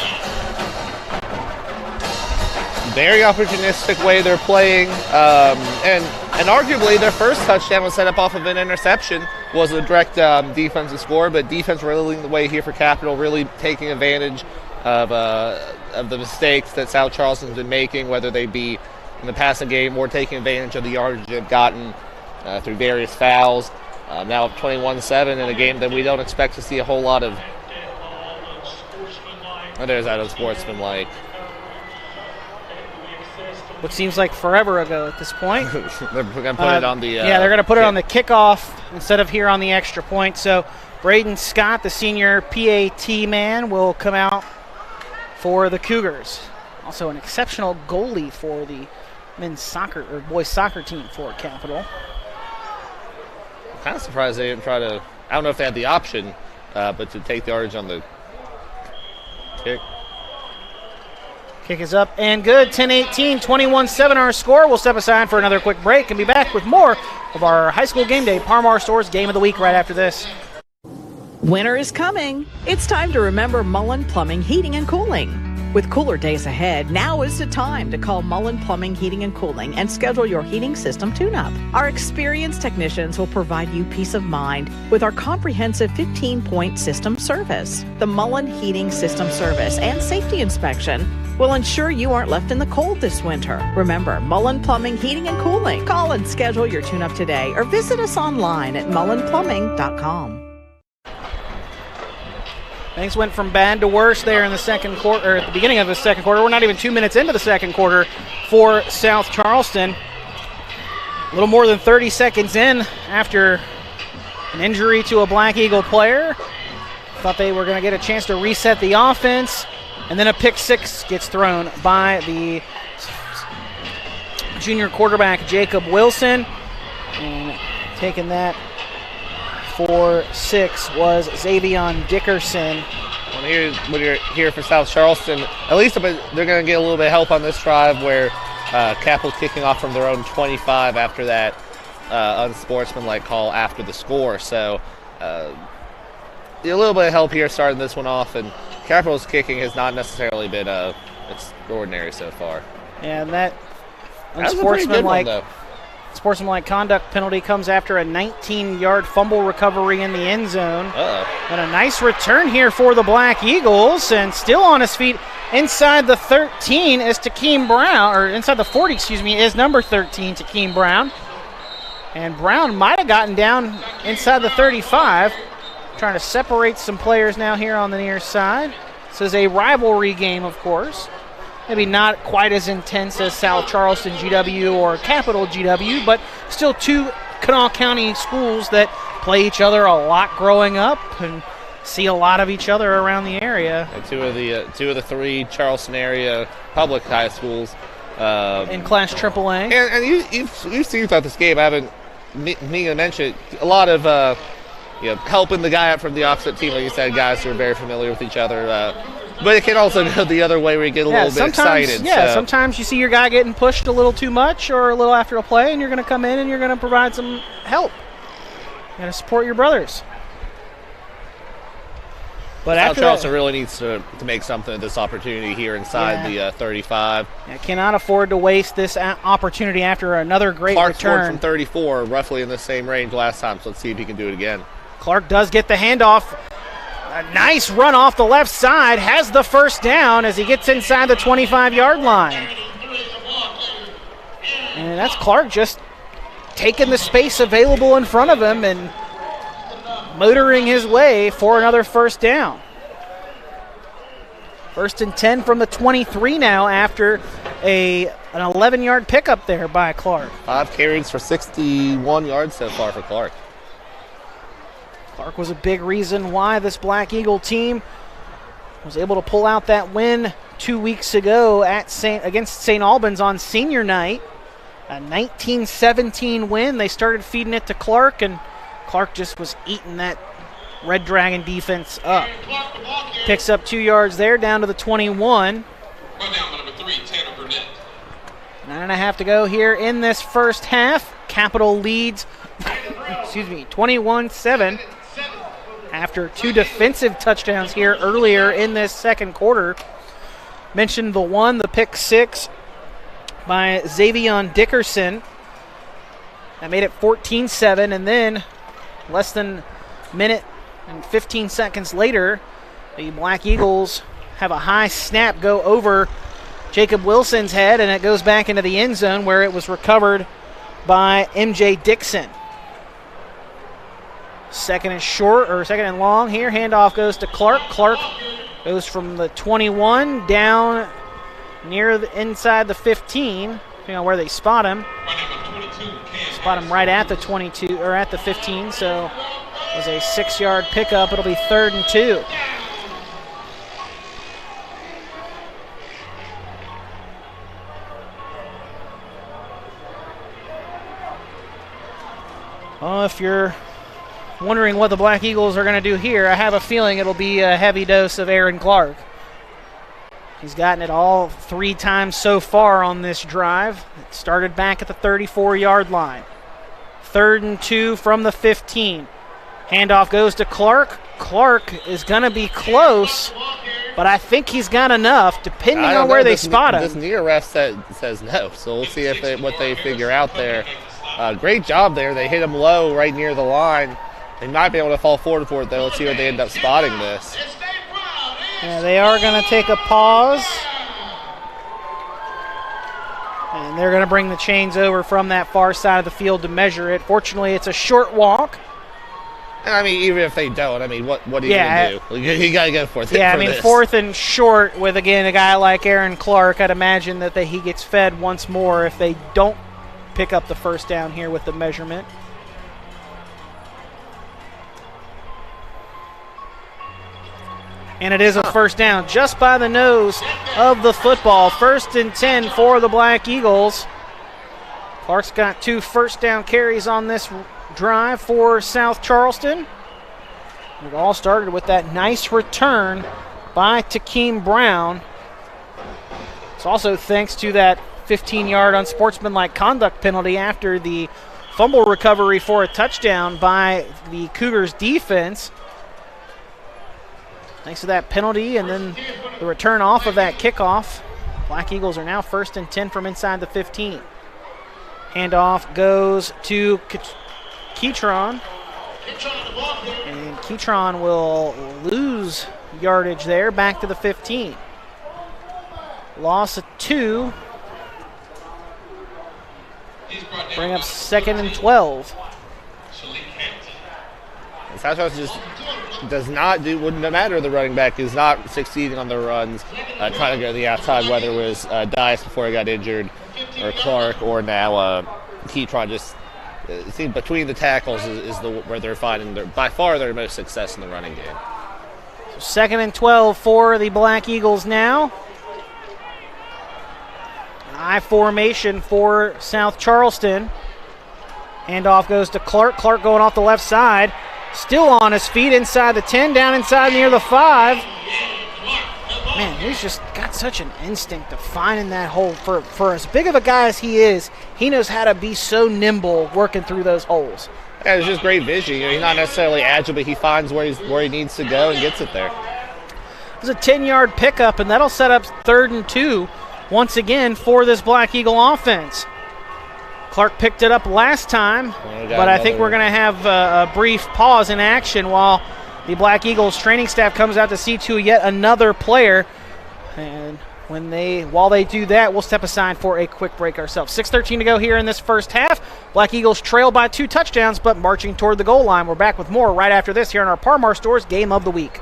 Very opportunistic way they're playing, and arguably their first touchdown was set up off of an interception, was a direct defensive score, but defense really leading the way here for Capital, really taking advantage of the mistakes that South Charleston's been making, whether they be in the passing game, or taking advantage of the yardage they've gotten through various fouls. Now up 21-7 in a game that we don't expect to see a whole lot of. Oh, there's that unsportsmanlike. What seems like forever ago at this point. They're going to put it on the. They're going to put it on the kickoff instead of here on the extra point. So Braden Scott, the senior PAT man, will come out for the Cougars. Also an exceptional goalie for the men's soccer or boys soccer team for Capital. I'm kind of surprised they didn't try to. I don't know if they had the option, but to take the yardage on the kick. Kick is up and good. 10-18, 21-7 our score. We'll step aside for another quick break and be back with more of our high school game day Parmar Stores Game of the Week right after this. Winter is coming. It's time to remember Mullen Plumbing, Heating and Cooling. With cooler days ahead, now is the time to call Mullen Plumbing, Heating and Cooling and schedule your heating system tune-up. Our experienced technicians will provide you peace of mind with our comprehensive 15-point system service. The Mullen Heating System Service and Safety Inspection will ensure you aren't left in the cold this winter. Remember, Mullen Plumbing, Heating and Cooling. Call and schedule your tune-up today or visit us online at mullenplumbing.com. Things went from bad to worse there in the second quarter, or at the beginning of the second quarter. We're not even 2 minutes into the second quarter for South Charleston. A little more than 30 seconds in after an injury to a Black Eagle player. Thought they were going to get a chance to reset the offense. And then a pick six gets thrown by the junior quarterback, Jacob Wilson. And taking that for 6 was Xavion Dickerson. When you're here for South Charleston, at least they're going to get a little bit of help on this drive where Capital's kicking off from their own 25 after that unsportsmanlike call after the score. So a little bit of help here starting this one off, and Capital's kicking has not necessarily been extraordinary so far. Yeah, and that unsportsmanlike conduct penalty comes after a 19-yard fumble recovery in the end zone. And a nice return here for the Black Eagles, and still on his feet inside the 13 is Takeem Brown, or inside the 40, is number 13, Takeem Brown. And Brown might have gotten down inside the 35. Trying to separate some players now here on the near side. This is a rivalry game, of course. Maybe not quite as intense as South Charleston GW or Capital GW, but still two Kanawha County schools that play each other a lot growing up and see a lot of each other around the area. And two of the 3 Charleston area public high schools in Class AAA. And you've seen throughout this game. I haven't meaning to mention a lot of helping the guy up from the opposite team, like you said, guys who are very familiar with each other. But it can also go the other way where you get a little bit excited. Yeah, sometimes you see your guy getting pushed a little too much or a little after a play, and you're going to come in and you're going to provide some help. You got to support your brothers. But South Charleston really needs to make something of this opportunity here inside the 35. Yeah, cannot afford to waste this opportunity after another great Clark return. Scored from 34, roughly in the same range last time, so let's see if he can do it again. Clark does get the handoff. A nice run off the left side, has the first down as he gets inside the 25-yard line. And that's Clark just taking the space available in front of him and motoring his way for another first down. 1st and 10 from the 23 now after an 11-yard pickup there by Clark. 5 carries for 61 yards so far for Clark. Clark was a big reason why this Black Eagle team was able to pull out that win 2 weeks ago against St. Albans on senior night. A 19-17 win. They started feeding it to Clark, and Clark just was eating that Red Dragon defense up. Picks up 2 yards there, down to the 21. 9.5 to go here in this first half. Capital leads, 21-7. After 2 defensive touchdowns here earlier in this second quarter. Mentioned the pick 6 by Xavion Dickerson. That made it 14-7, and then less than a minute and 15 seconds later, the Black Eagles have a high snap go over Jacob Wilson's head, and it goes back into the end zone where it was recovered by MJ Dixon. Second and long here. Handoff goes to Clark. Clark goes from the 21 down near inside the 15, depending on where they spot him. Spot him right at the 22 or at the 15, so it was a 6-yard pickup. It'll be 3rd and 2. Well, if you're wondering what the Black Eagles are going to do here, I have a feeling it'll be a heavy dose of Aaron Clark. He's gotten it all 3 times so far on this drive. It started back at the 34-yard line. 3rd and 2 from the 15. Handoff goes to Clark. Clark is going to be close, but I think he's got enough, depending on where they spot him. This near ref says no, so we'll see what they figure out there. Great job there. They hit him low right near the line. They might be able to fall forward for it, though. Let's see where they end up spotting this. Yeah, they are going to take a pause. And they're going to bring the chains over from that far side of the field to measure it. Fortunately, it's a short walk. And, I mean, even if they don't, I mean, what are you going to do? You got to go for it. Yeah, I mean, 4th and short with, again, a guy like Aaron Clark. I'd imagine that he gets fed once more if they don't pick up the first down here with the measurement. And it is a first down just by the nose of the football. 1st and 10 for the Black Eagles. Clark's got 2 first down carries on this drive for South Charleston. It all started with that nice return by Takeem Brown. It's also thanks to that 15-yard unsportsmanlike conduct penalty after the fumble recovery for a touchdown by the Cougars defense. Thanks to that penalty and then the return off of that kickoff, Black Eagles are now 1st and 10 from inside the 15. Handoff goes to Keytron. And Keytron will lose yardage there back to the 15. Loss of 2. Bring up 2nd and 12. South Charleston just wouldn't matter the running back is not succeeding on the runs, trying to go to the outside, whether it was Dice before he got injured, or Clark, or now Keytron. Just see between the tackles is where they're finding by far their most success in the running game. So 2nd and 12 for the Black Eagles now. I formation for South Charleston. Handoff goes to Clark. Clark going off the left side. Still on his feet inside the 10, down inside near the 5. Man, he's just got such an instinct of finding that hole. For as big of a guy as he is, he knows how to be so nimble working through those holes. Yeah, it's just great vision. He's not necessarily agile, but he finds where he needs to go and gets it there. It's a 10-yard pickup, and that'll set up 3rd and 2 once again for this Black Eagle offense. Clark picked it up last time, but I think we're going to have a brief pause in action while the Black Eagles training staff comes out to see to yet another player. And while they do that, we'll step aside for a quick break ourselves. 6:13 to go here in this first half. Black Eagles trail by 2 touchdowns, but marching toward the goal line. We're back with more right after this here in our Parmar Stores Game of the Week.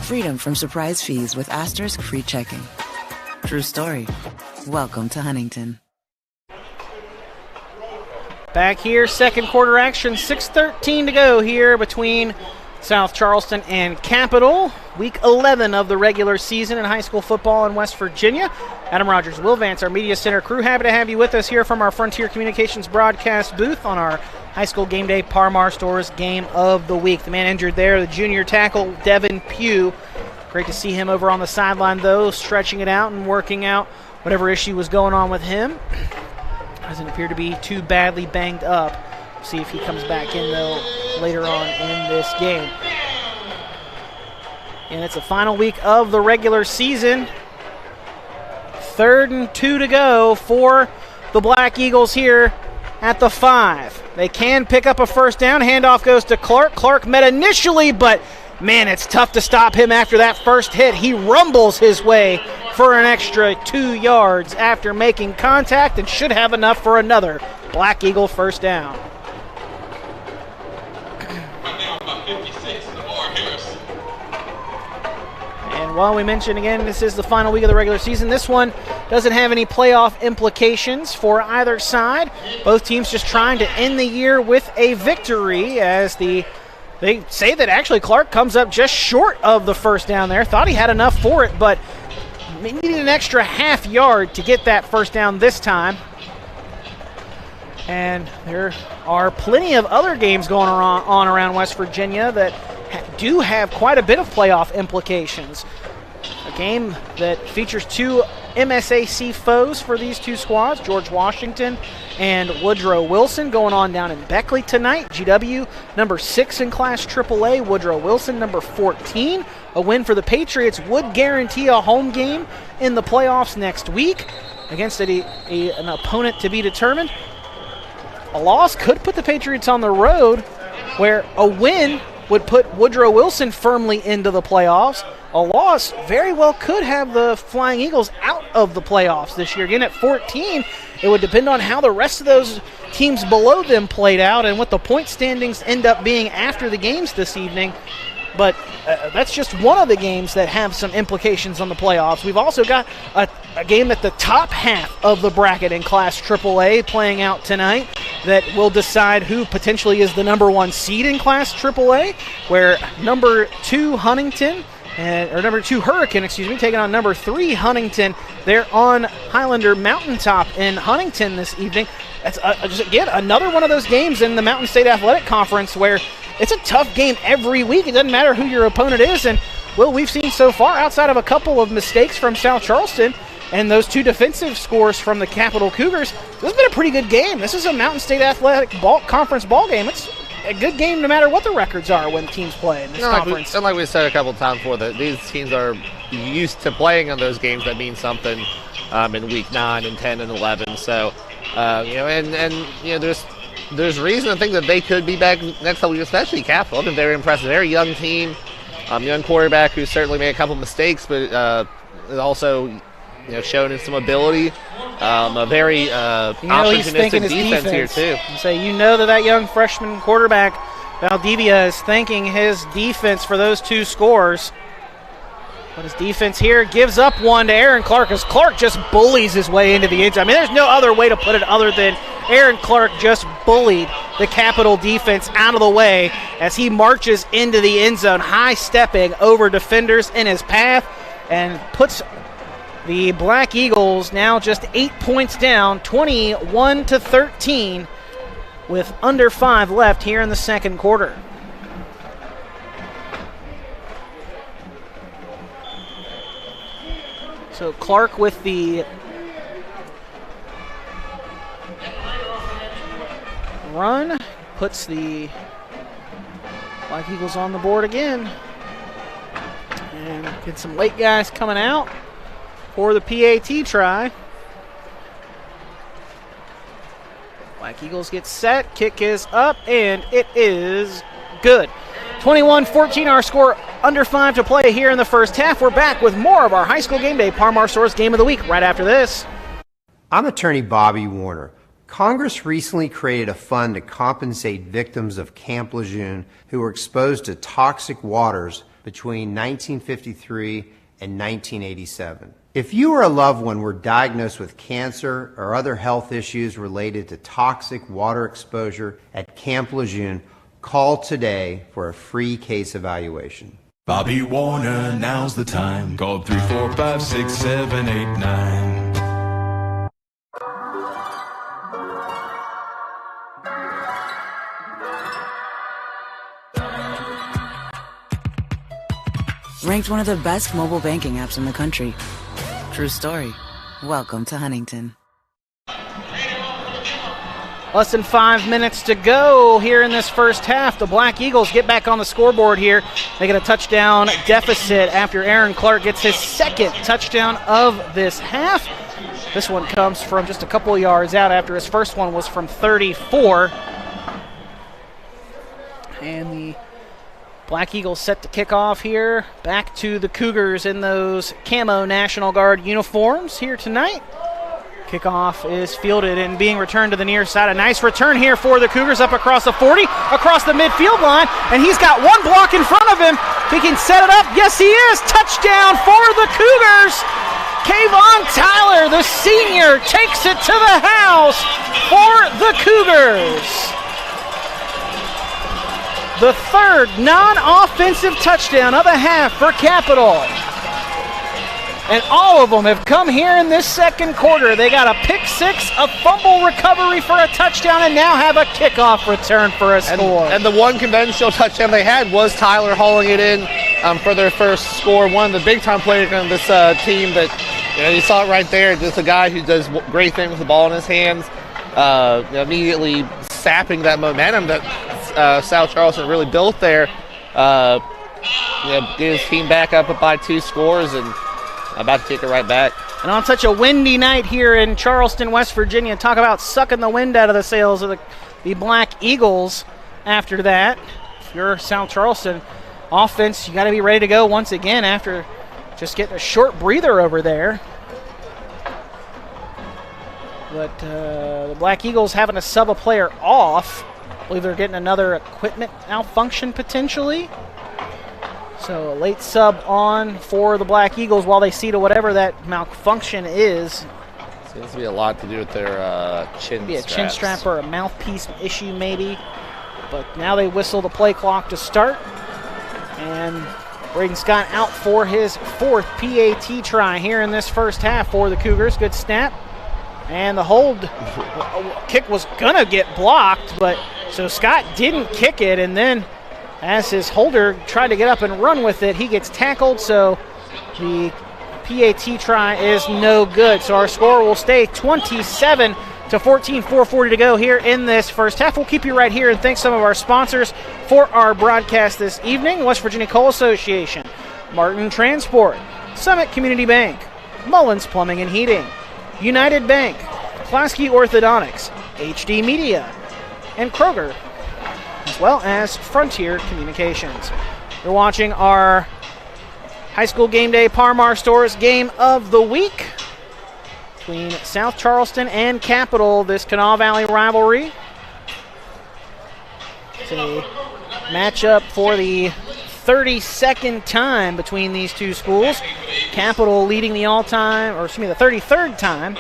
Freedom from surprise fees with Asterisk Free Checking. True story. Welcome to Huntington. Back here, second quarter action, 6:13 to go here between South Charleston and Capital. Week 11 of the regular season in high school football in West Virginia. Adam Rogers, Will Vance, our media center crew. Happy to have you with us here from our Frontier Communications broadcast booth on our high school game day Parmar Stores Game of the Week. The man injured there, the junior tackle, Devin Pugh. Great to see him over on the sideline, though, stretching it out and working out whatever issue was going on with him. Doesn't appear to be too badly banged up. See if he comes back in, though, later on in this game. And it's the final week of the regular season. 3rd and 2 to go for the Black Eagles here at the 5. They can pick up a first down. Handoff goes to Clark. Clark met initially, but man, it's tough to stop him after that first hit. He rumbles his way for an extra 2 yards after making contact and should have enough for another Black Eagle first down. And while we mention again, this is the final week of the regular season, this one doesn't have any playoff implications for either side. Both teams just trying to end the year with a victory, as they say that actually Clark comes up just short of the first down there. Thought he had enough for it, but needed an extra half yard to get that first down this time. And there are plenty of other games going on around West Virginia that do have quite a bit of playoff implications. A game that features 2 MSAC foes for these 2 squads, George Washington and Woodrow Wilson, going on down in Beckley tonight. GW number 6 in Class AAA, Woodrow Wilson number 14. A win for the Patriots would guarantee a home game in the playoffs next week against an opponent to be determined. A loss could put the Patriots on the road, where a win would put Woodrow Wilson firmly into the playoffs. A loss very well could have the Flying Eagles out of the playoffs this year. Again, at 14, it would depend on how the rest of those teams below them played out and what the point standings end up being after the games this evening. But that's just one of the games that have some implications on the playoffs. We've also got a game at the top half of the bracket in Class AAA playing out tonight that will decide who potentially is the number 1 seed in Class AAA, where number 2 Huntington, or number 2 Hurricane, taking on number 3 Huntington. They're on Highlander Mountaintop in Huntington this evening. That's, again, another one of those games in the Mountain State Athletic Conference where it's a tough game every week. It doesn't matter who your opponent is. And, well, we've seen so far, outside of a couple of mistakes from South Charleston and those 2 defensive scores from the Capital Cougars, this has been a pretty good game. This is a Mountain State Athletic Conference ball game. It's a good game no matter what the records are when teams play in this conference. Like we said a couple of times before, that these teams are used to playing on those games that mean something in week 9 and 10 and 11. So, there's reason to think that they could be back next couple years, especially Capital. They've been very impressive. Very young team, young quarterback who's certainly made a couple mistakes, but also shown some ability. A very opportunistic defense here too. So that young freshman quarterback Valdivia is thanking his defense for those 2 scores. But his defense here gives up one to Aaron Clark, as Clark just bullies his way into the end zone. I mean, there's no other way to put it other than Aaron Clark just bullied the Capital defense out of the way as he marches into the end zone, high-stepping over defenders in his path, and puts the Black Eagles now just 8 points down, 21-13, with under 5 left here in the second quarter. So Clark with the run puts the Black Eagles on the board again. And get some late guys coming out for the PAT try. Black Eagles get set, kick is up, and it is good. 21-14 our score, under 5 to play here in the first half. We're back with more of our High School Game Day Par-Mar Source Game of the Week right after this. I'm attorney Bobby Warner. Congress recently created a fund to compensate victims of Camp Lejeune who were exposed to toxic waters between 1953 and 1987. If you or a loved one were diagnosed with cancer or other health issues related to toxic water exposure at Camp Lejeune, call today for a free case evaluation. Bobby Warner, now's the time. Call 345-6789. Ranked one of the best mobile banking apps in the country. True story. Welcome to Huntington. Less than 5 minutes to go here in this first half. The Black Eagles get back on the scoreboard here. They get a touchdown deficit after Aaron Clark gets his second touchdown of this half. This one comes from just a couple of yards out after his first one was from 34. And the Black Eagles set to kick off here. Back to the Cougars in those camo National Guard uniforms here tonight. Kickoff is fielded and being returned to the near side. A nice return here for the Cougars up across the 40, across the midfield line, and he's got one block in front of him. He can set it up. Yes, he is. Touchdown for the Cougars. Kayvon Tyler, the senior, takes it to the house for the Cougars. The third non-offensive touchdown of the half for Capital. And all of them have come here in this second quarter. They got a pick six, a fumble recovery for a touchdown, and now have a kickoff return for a score. And the one conventional touchdown they had was Tyler hauling it in for their first score. One of the big-time players on this team that, you saw it right there. Just a guy who does great things with the ball in his hands, immediately sapping that momentum that South Charleston really built there. Get his team back up by 2 scores and about to kick it right back. And on such a windy night here in Charleston, West Virginia, talk about sucking the wind out of the sails of the Black Eagles after that. If you're South Charleston offense, you got to be ready to go once again after just getting a short breather over there. But the Black Eagles having to sub a player off. I believe they're getting another equipment malfunction potentially. So a late sub on for the Black Eagles while they see to whatever that malfunction is. Seems to be a lot to do with their chin straps. Maybe a chin strap or a mouthpiece issue maybe. But now they whistle the play clock to start. And Braden Scott out for his 4th PAT try here in this first half for the Cougars. Good snap. And the hold kick was going to get blocked, but so Scott didn't kick it, and then as his holder tried to get up and run with it, he gets tackled, so the PAT try is no good. So our score will stay 27-14, 4:40 to go here in this first half. We'll keep you right here and thank some of our sponsors for our broadcast this evening. West Virginia Coal Association, Martin Transport, Summit Community Bank, Mullins Plumbing and Heating, United Bank, Klasky Orthodontics, HD Media, and Kroger, as well as Frontier Communications. You're watching our High School Game Day Parmar Stores Game of the Week between South Charleston and Capital, this Kanawha Valley rivalry. It's a matchup for the 32nd time between these two schools. Capital leading the all-time, or excuse me, the 33rd time.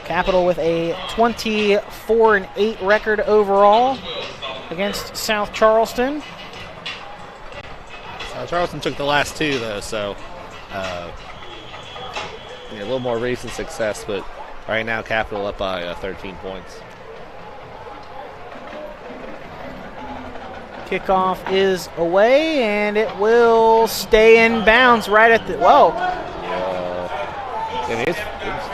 Capital with a 24-8 record overall against South Charleston. South Charleston took the last 2, though, so a little more recent success, but right now Capital up by 13 points. Kickoff is away, and it will stay in bounds right at the,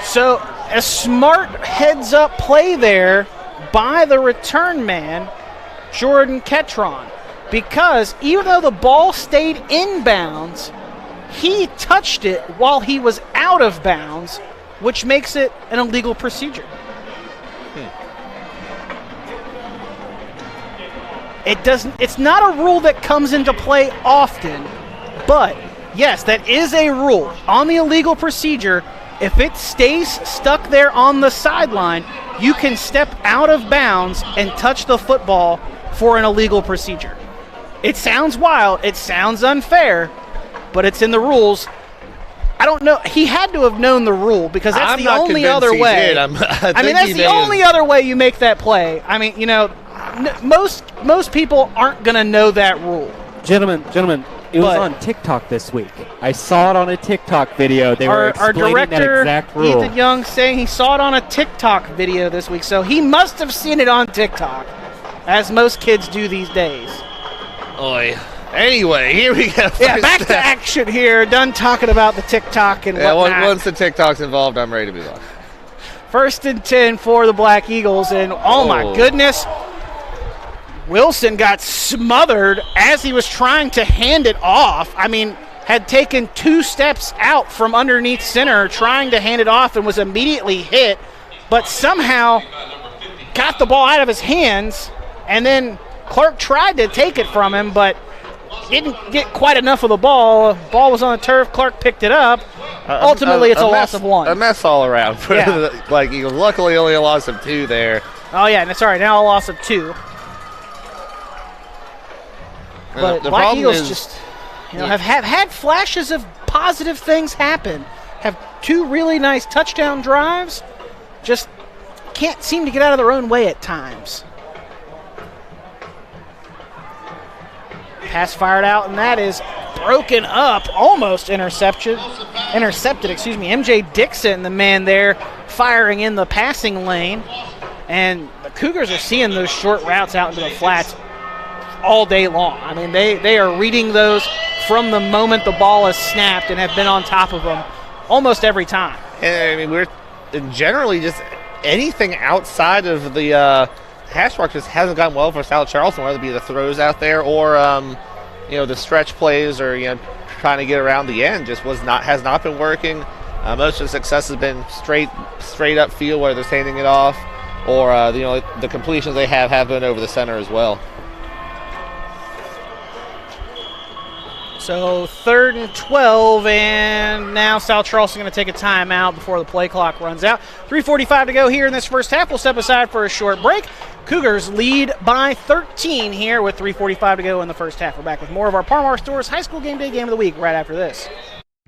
So a smart heads-up play there by the return man, Jordan Ketron, because even though the ball stayed in bounds, he touched it while he was out of bounds, which makes it an illegal procedure. It's not a rule that comes into play often, but yes, that is a rule on the illegal procedure. If it stays stuck there on the sideline, you can step out of bounds and touch the football for an illegal procedure. It sounds wild, it sounds unfair, but it's in the rules. I don't know. He had to have known the rule because that's the only other way. That's the only other way you make that play. I mean, most people aren't going to know that rule. Gentlemen, it was on TikTok this week. I saw it on a TikTok video. They were explaining our director, that exact rule. Ethan Young, saying he saw it on a TikTok video this week, so he must have seen it on TikTok, as most kids do these days. Oy. Anyway, here we go. Yeah, back to action here. Done talking about the TikTok and whatnot. Once the TikTok's involved, I'm ready to move on. 1st and 10 for the Black Eagles, and oh my goodness, Wilson got smothered as he was trying to hand it off. I mean, had taken 2 steps out from underneath center trying to hand it off and was immediately hit, but somehow got the ball out of his hands, and then Clark tried to take it from him, but didn't get quite enough of the ball. Ball was on the turf. Clark picked it up. Ultimately, it's a loss of 1. A mess all around for the Black Eagles. Luckily, only a loss of 2 there. Oh, yeah, and sorry, now a loss of 2. But Black Eagles just have had flashes of positive things happen. Have 2 really nice touchdown drives. Just can't seem to get out of their own way at times. Pass fired out, and that is broken up, almost intercepted. MJ Dixon, the man there, firing in the passing lane. And the Cougars are seeing those short routes out into the flats all day long. I mean, they are reading those from the moment the ball is snapped and have been on top of them almost every time. And I mean, we're generally just anything outside of the hash mark just hasn't gone well for South Charleston, whether it be the throws out there or the stretch plays or trying to get around the end just has not been working. Most of the success has been straight up field where they're handing it off, or the completions they have been over the center as well. So 3rd and 12, and now South Charleston going to take a timeout before the play clock runs out. 3:45 to go here in this first half. We'll step aside for a short break. Cougars lead by 13 here with 3:45 to go in the first half. We're back with more of our Parmar Stores High School Game Day Game of the Week right after this.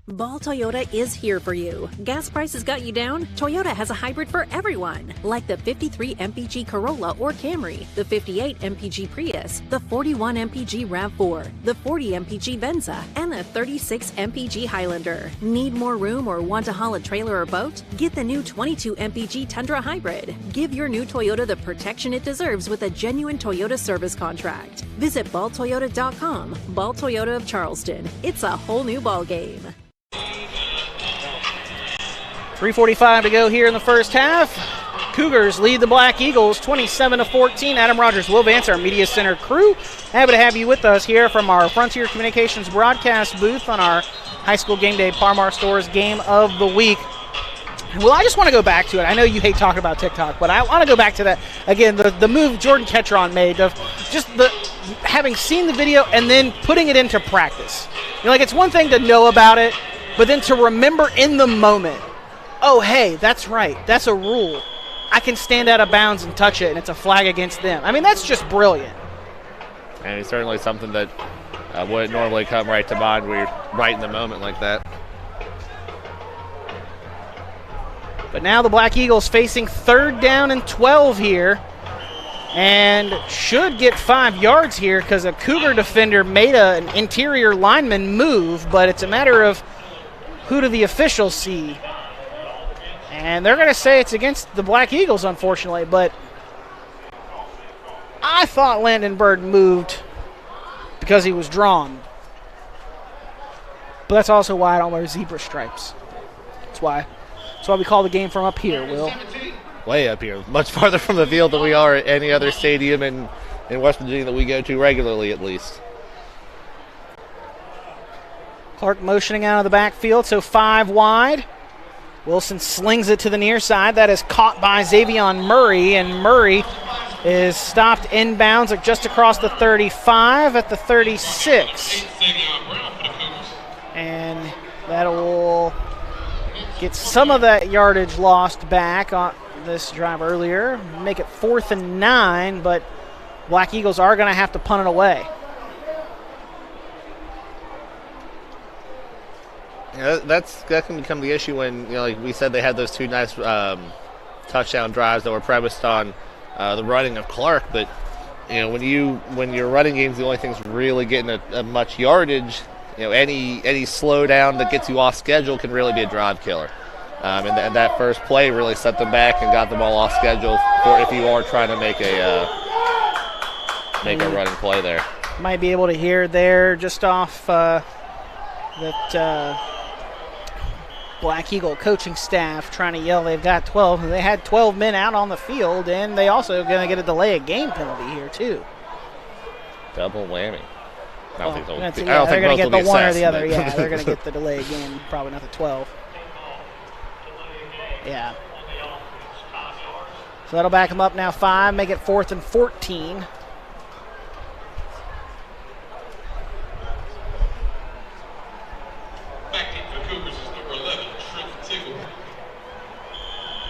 Ball Toyota is here for you. Gas prices got you down? Toyota has a hybrid for everyone, like the 53 MPG Corolla or Camry, the 58 MPG Prius, the 41 MPG RAV4, the 40 MPG Venza, and the 36 MPG Highlander. Need more room or want to haul a trailer or boat? Get the new 22 MPG Tundra Hybrid. Give your new Toyota the protection it deserves with a genuine Toyota service contract. Visit balltoyota.com. Ball Toyota of Charleston. It's a whole new ball game. 3:45 to go here in the first half. Cougars lead the Black Eagles 27-14. Adam Rogers, Will Vance, our Media Center crew. Happy to have you with us here from our Frontier Communications broadcast booth on our High School Game Day Parmar Stores Game of the Week. Well, I just want to go back to it. I know you hate talking about TikTok, but I want to go back to that again. The move Jordan Ketron made of just having seen the video and then putting it into practice. It's one thing to know about it, but then to remember in the moment. Oh, hey, that's right. That's a rule. I can stand out of bounds and touch it, and it's a flag against them. I mean, that's just brilliant. And it's certainly something that wouldn't normally come right to mind when you're right in the moment like that. But now the Black Eagles facing 3rd down and 12 here, and should get 5 yards here because a Cougar defender made an interior lineman move, but it's a matter of who do the officials see. And they're going to say it's against the Black Eagles, unfortunately, but I thought Landon Bird moved because he was drawn. But that's also why I don't wear zebra stripes. That's why we call the game from up here, Will. Way up here. Much farther from the field than we are at any other stadium in West Virginia that we go to regularly, at least. Clark motioning out of the backfield, so 5 wide. Wilson slings it to the near side. That is caught by Xavion Murray, and Murray is stopped inbounds just across the 35 at the 36. And that will get some of that yardage lost back on this drive earlier. Make it 4th and 9, but Black Eagles are going to have to punt it away. Yeah, that can become the issue when, like we said, they had those 2 nice touchdown drives that were premised on the running of Clark. But when your running game's the only thing's really getting a much yardage, any slowdown that gets you off schedule can really be a drive killer. And that first play really set them back and got them all off schedule for if you are trying to make a running play there. Might be able to hear there just off that Black Eagle coaching staff trying to yell they've got 12. They had 12 men out on the field, and they also going to get a delay of game penalty here too. Double whammy. I don't think they'll they're going to get the one or the other. Yeah, they're going to get the delay of game, probably not the 12. Yeah. So that'll back them up now 5, make it 4th and 14.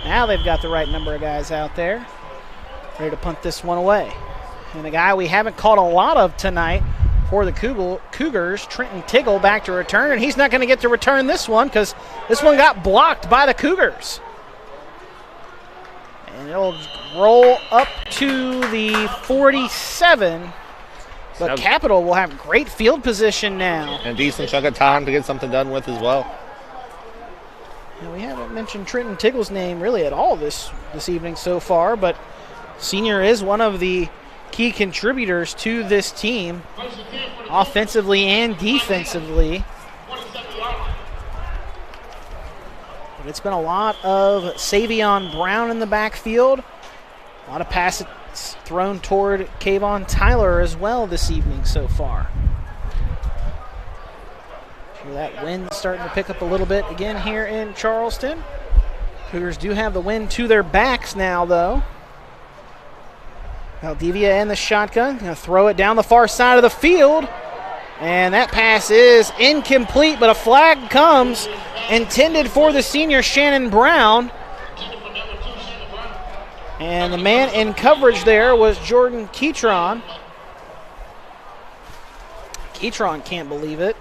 Now they've got the right number of guys out there, ready to punt this one away. And the guy we haven't caught a lot of tonight for the Cougars, Trenton Tiggle, back to return, and he's not going to get to return this one because this one got blocked by the Cougars. And it'll roll up to the 47, but Capital will have great field position now. And decent chunk of time to get something done with as well. Now, we haven't mentioned Trenton Tiggle's name really at all this evening so far, but senior is one of the key contributors to this team, offensively and defensively. But it's been a lot of Savion Brown in the backfield, a lot of passes thrown toward Kayvon Tyler as well this evening so far. That wind starting to pick up a little bit again here in Charleston. Cougars do have the wind to their backs now, though. Valdivia in the shotgun. Going to throw it down the far side of the field. And that pass is incomplete, but a flag comes intended for the senior Shannon Brown. And the man in coverage there was Jordan Keytron. Keytron can't believe it.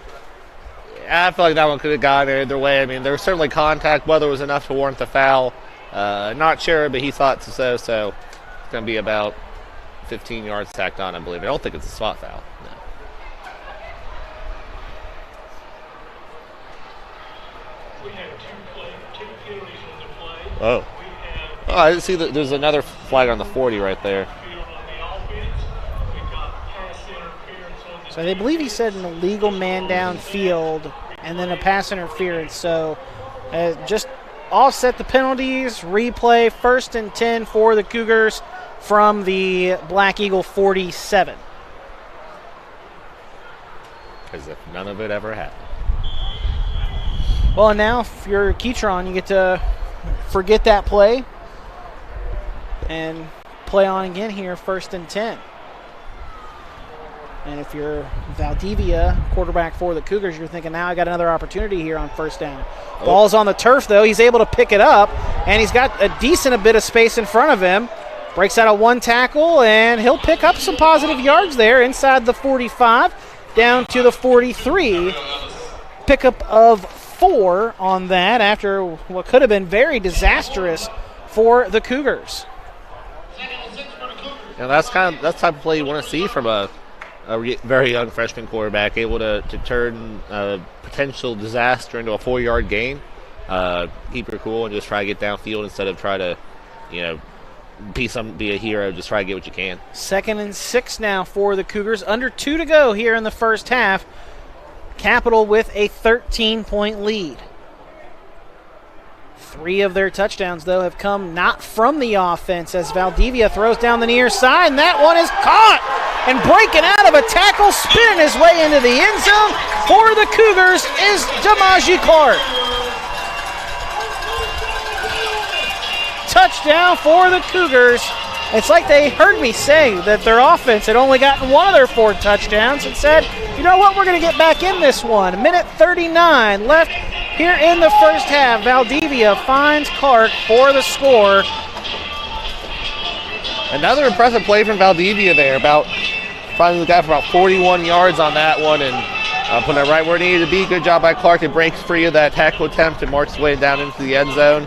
I feel like that one could have gone either way. I mean, there was certainly contact. Whether it was enough to warrant the foul, not sure, but he thought so. So it's going to be about 15 yards tacked on, I believe. I don't think it's a spot foul. No. We had two penalties on the play. Oh. I didn't see that. There's another flag on the 40 right there. So they believe he said an illegal man downfield and then a pass interference. So just offset the penalties, replay, 1st and 10 for the Cougars from the Black Eagle 47. As if none of it ever happened. Well, and now if you're Keytron, you get to forget that play and play on again here, 1st and 10. And if you're Valdivia, quarterback for the Cougars, you're thinking, now I got another opportunity here on 1st down. Ball's on the turf, though. He's able to pick it up, and he's got a decent bit of space in front of him. Breaks out of one tackle, and he'll pick up some positive yards there inside the 45, down to the 43. Pickup of 4 on that after what could have been very disastrous for the Cougars. And that's the type of play you want to see from a very young freshman quarterback, able to turn a potential disaster into a 4-yard gain. Keep your cool and just try to get downfield instead of try to, be a hero. Just try to get what you can. 2nd and 6 now for the Cougars. Under 2 to go here in the first half. Capital with a 13-point lead. 3 of their touchdowns, though, have come not from the offense as Valdivia throws down the near side, and that one is caught. And breaking out of a tackle, spinning his way into the end zone for the Cougars is Damaji Clark. Touchdown for the Cougars. It's like they heard me say that their offense had only gotten 1 of their 4 touchdowns and said, you know what, we're going to get back in this one. 1:39 left here in the first half. Valdivia finds Clark for the score. Another impressive play from Valdivia there. Finally got for about 41 yards on that one and putting it right where it needed to be. Good job by Clark. It breaks free of that tackle attempt and marks his way down into the end zone.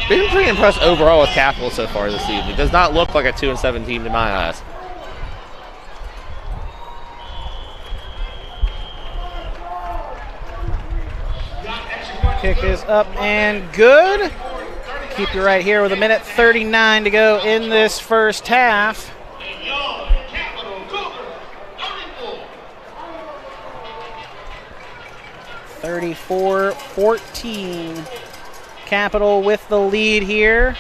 Been pretty impressed overall with Capital so far this season. It does not look like a 2-7 team to my eyes. Kick is up and good. Keep you right here with 1:39 to go in this first half. 34-14. Capital with the lead here.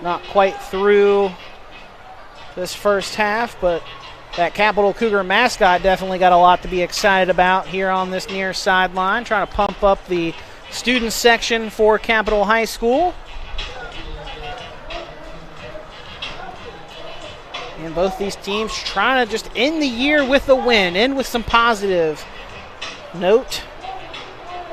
Not quite through this first half, but that Capital Cougar mascot definitely got a lot to be excited about here on this near sideline, trying to pump up the student section for Capital High School. And both these teams trying to just end the year with a win, end with some positive note.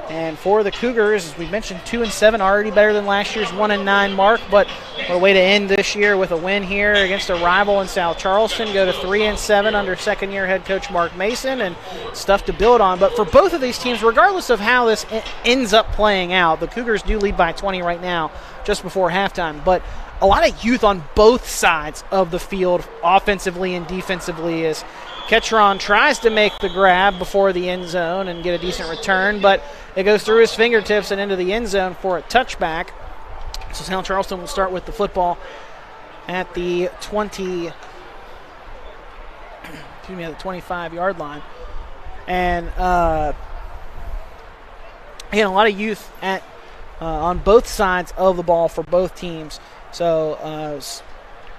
And for the Cougars, as we mentioned, 2-7, already better than last year's 1-9 mark. But what a way to end this year with a win here against a rival in South Charleston. Go to 3-7 under second-year head coach Mark Mason, and stuff to build on. But for both of these teams, regardless of how this ends up playing out, the Cougars do lead by 20 right now, just before halftime. But a lot of youth on both sides of the field, offensively and defensively, as Ketron tries to make the grab before the end zone and get a decent return, but it goes through his fingertips and into the end zone for a touchback. So South Charleston will start with the football at the 25-yard line. And again, a lot of youth on both sides of the ball for both teams. So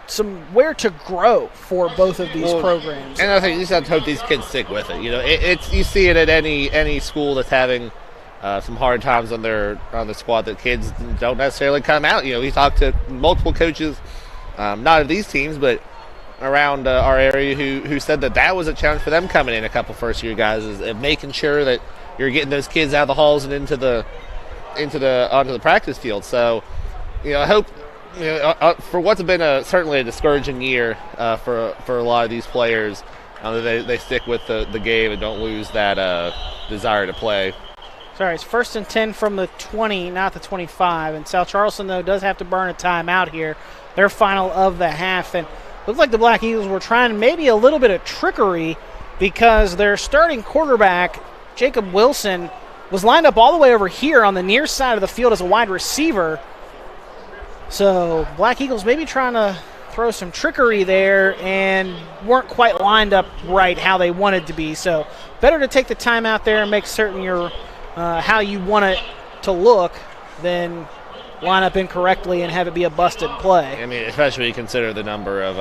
somewhere to grow for both of these programs. And I think you just have to hope these kids stick with it. You know, it's you see it at any school that's having some hard times on the squad, that kids don't necessarily come out. You know, we talked to multiple coaches, not of these teams, but around our area, who said that was a challenge for them coming in, a couple first-year guys, is making sure that you're getting those kids out of the halls and onto the practice field. So, you know, I hope, you know, for what's been certainly a discouraging year for a lot of these players, they stick with the game and don't lose that desire to play. Sorry, it's 1st and 10 from the 20, not the 25. And South Charleston, though, does have to burn a timeout here. Their final of the half. And looks like the Black Eagles were trying maybe a little bit of trickery, because their starting quarterback, Jacob Wilson, was lined up all the way over here on the near side of the field as a wide receiver. So Black Eagles maybe trying to throw some trickery there and weren't quite lined up right how they wanted to be. So better to take the time out there and make certain you're how you want it to look than line up incorrectly and have it be a busted play. I mean, especially when you consider the number of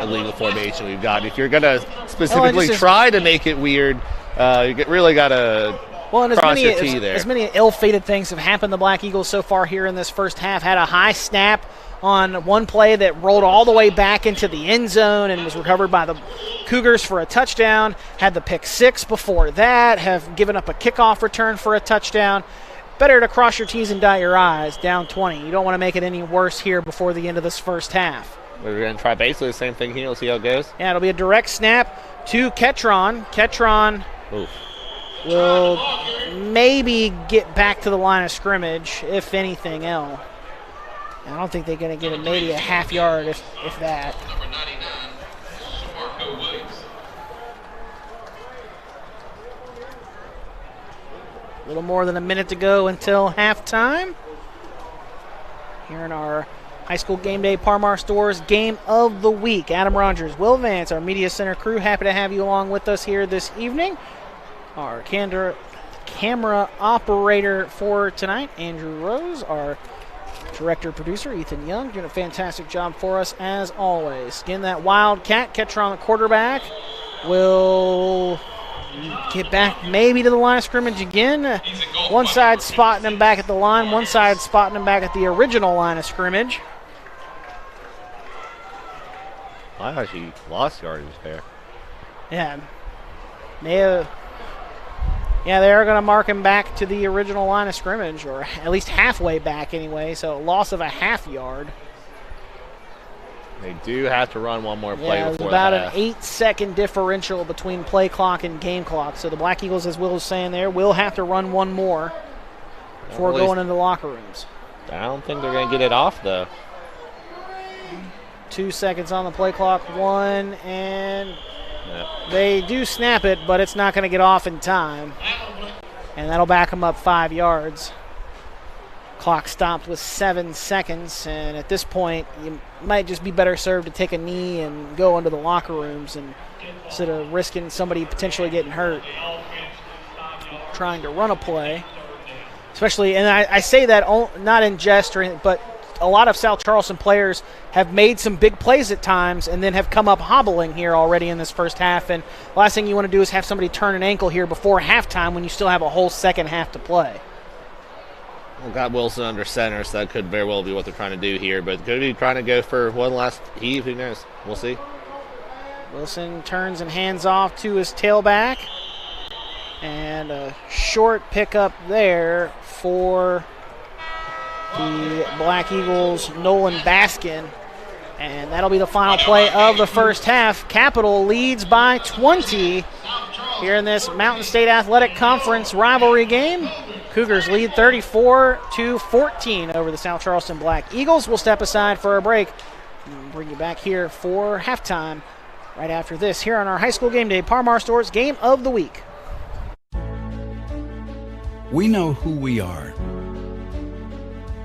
illegal formation we've got. If you're going to specifically try to make it weird, you really got to cross your T there. As many ill-fated things have happened to the Black Eagles so far here in this first half. Had a high snap on one play that rolled all the way back into the end zone and was recovered by the Cougars for a touchdown. Had the pick six before that. Have given up a kickoff return for a touchdown. Better to cross your T's and dot your I's, down 20. You don't want to make it any worse here before the end of this first half. We're going to try basically the same thing here. We'll see how it goes. Yeah, it'll be a direct snap to Ketron. Ketron will maybe get back to the line of scrimmage, if anything else. I don't think they're going to get it, maybe a half yard, if that. A little more than a minute to go until halftime. Here in our High School Game Day Parmar Stores Game of the Week. Adam Rogers, Will Vance, our Media Center crew, happy to have you along with us here this evening. Our camera operator for tonight, Andrew Rose, our director-producer, Ethan Young, doing a fantastic job for us as always. Again, that Wildcat catcher on the quarterback will get back maybe to the line of scrimmage again. One side spotting him back at the line, one side spotting him back at the original line of scrimmage. I actually lost yardage there. Yeah. They are going to mark him back to the original line of scrimmage, or at least halfway back anyway, so a loss of a half yard. They do have to run one more play before about that. An 8-second differential between play clock and game clock. So the Black Eagles, as Will was saying there, will have to run one more before going into the locker rooms. I don't think they're going to get it off, though. 2 seconds on the play clock, one, and they do snap it, but it's not going to get off in time. And that'll back them up 5 yards. Clock stopped with 7 seconds, and at this point, you might just be better served to take a knee and go into the locker rooms instead of risking somebody potentially getting hurt. trying to run a play. Especially, and I say that not in jest or anything, but a lot of South Charleston players have made some big plays at times and then have come up hobbling here already in this first half. And the last thing you want to do is have somebody turn an ankle here before halftime when you still have a whole second half to play. Well, got Wilson under center, so that could very well be what they're trying to do here. But could be trying to go for one last heave. Who knows? We'll see. Wilson turns and hands off to his tailback. And a short pickup there for the Black Eagles, Nolan Baskin. And that'll be the final play of the first half. Capital leads by 20 here in this Mountain State Athletic Conference rivalry game. Cougars lead 34-14 over the South Charleston Black Eagles. We'll step aside for a break and bring you back here for halftime right after this here on our High School Game Day Par Mar Stores Game of the Week. We know who we are,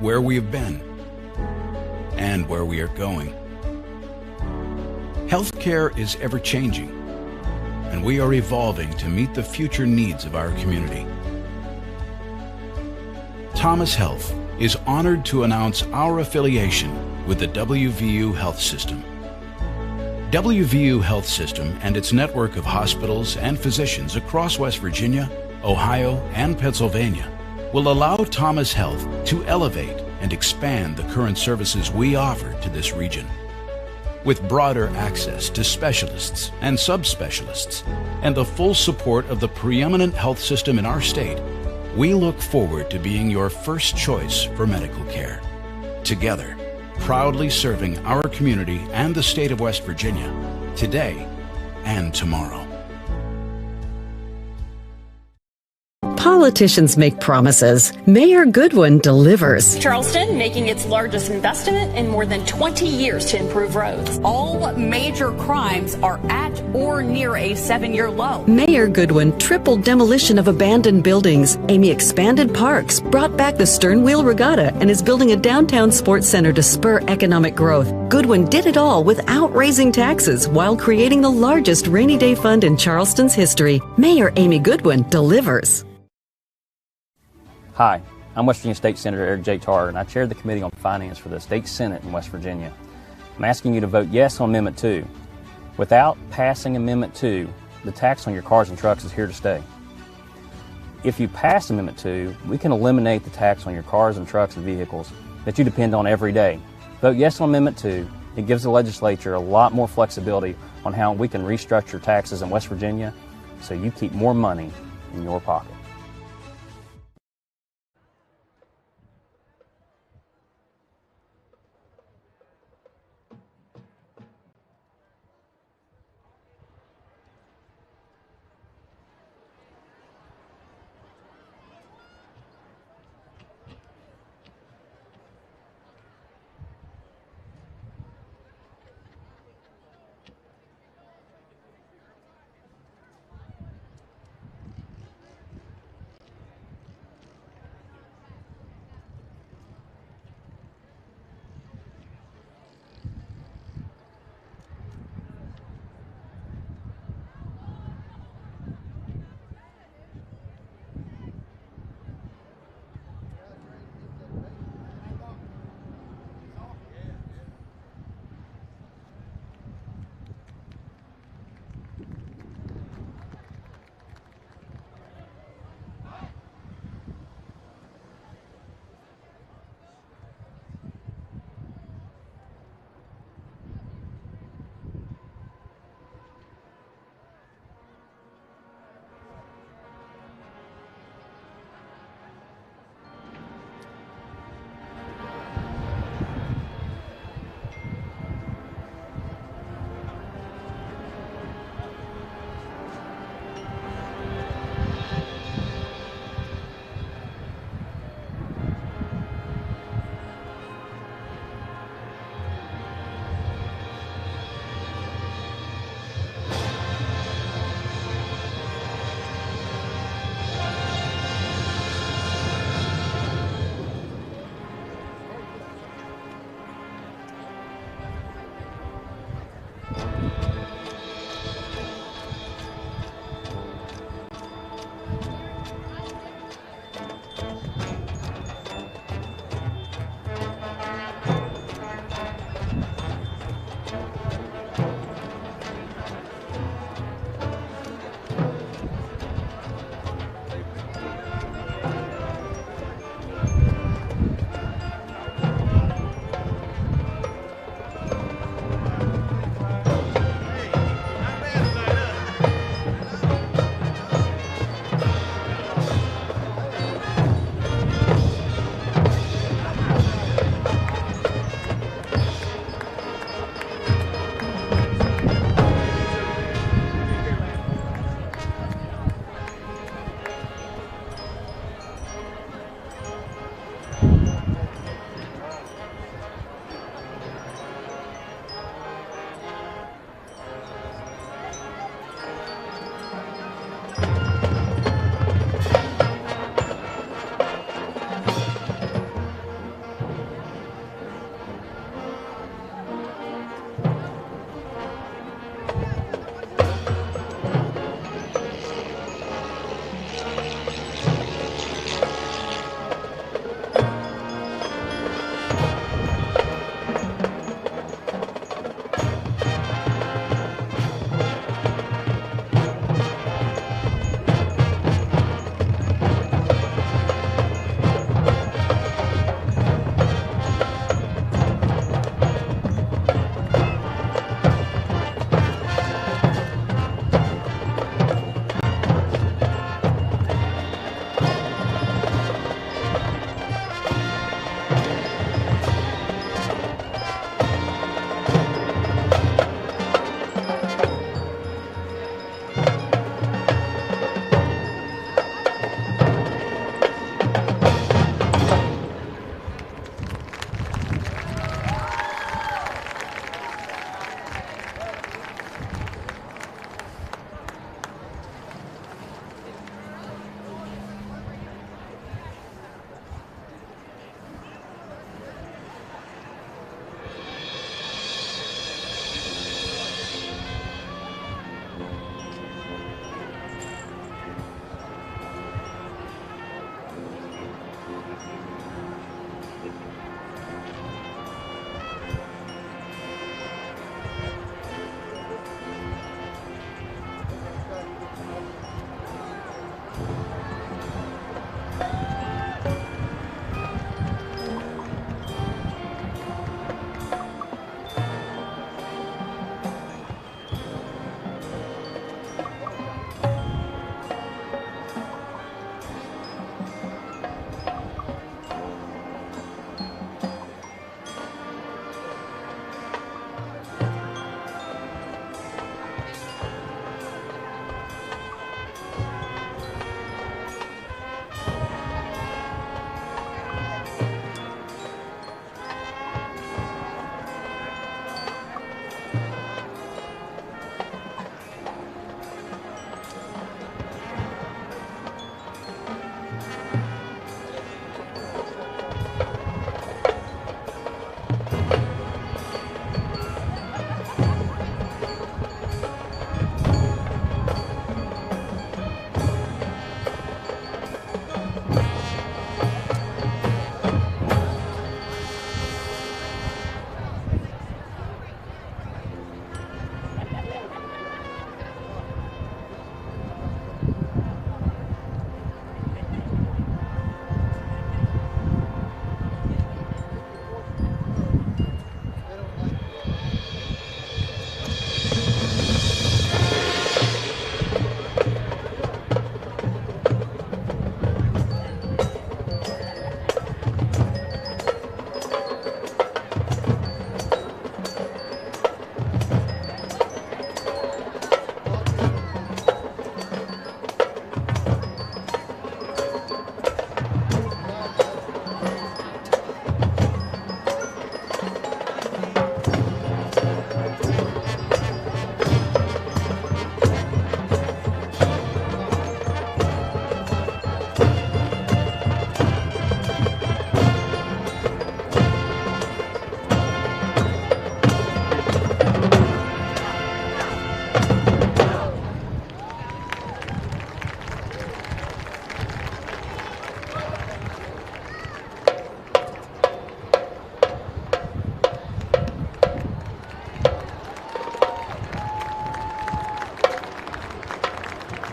where we have been, and where we are going. Healthcare is ever-changing, and we are evolving to meet the future needs of our community. Thomas Health is honored to announce our affiliation with the WVU Health System. WVU Health System and its network of hospitals and physicians across West Virginia, Ohio, and Pennsylvania will allow Thomas Health to elevate and expand the current services we offer to this region. With broader access to specialists and subspecialists and the full support of the preeminent health system in our state, we look forward to being your first choice for medical care. Together, proudly serving our community and the state of West Virginia, today and tomorrow. Politicians make promises. Mayor Goodwin delivers. Charleston making its largest investment in more than 20 years to improve roads. All major crimes are at or near a 7-year low. Mayor Goodwin tripled demolition of abandoned buildings. Amy expanded parks, brought back the Stern Wheel Regatta, and is building a downtown sports center to spur economic growth. Goodwin did it all without raising taxes while creating the largest rainy day fund in Charleston's history. Mayor Amy Goodwin delivers. Hi, I'm West Virginia State Senator Eric J. Tarr, and I chair the Committee on Finance for the State Senate in West Virginia. I'm asking you to vote yes on Amendment 2. Without passing Amendment 2, the tax on your cars and trucks is here to stay. If you pass Amendment 2, we can eliminate the tax on your cars and trucks and vehicles that you depend on every day. Vote yes on Amendment 2. It gives the legislature a lot more flexibility on how we can restructure taxes in West Virginia so you keep more money in your pocket.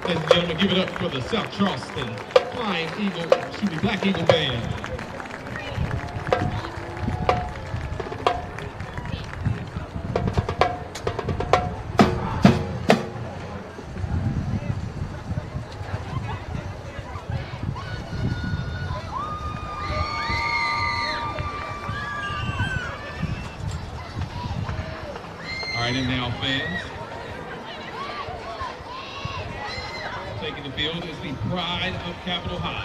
Ladies and gentlemen, give it up for the South Charleston Black Eagle Band. All right, and now fans. Taking the field is the pride of Capitol High.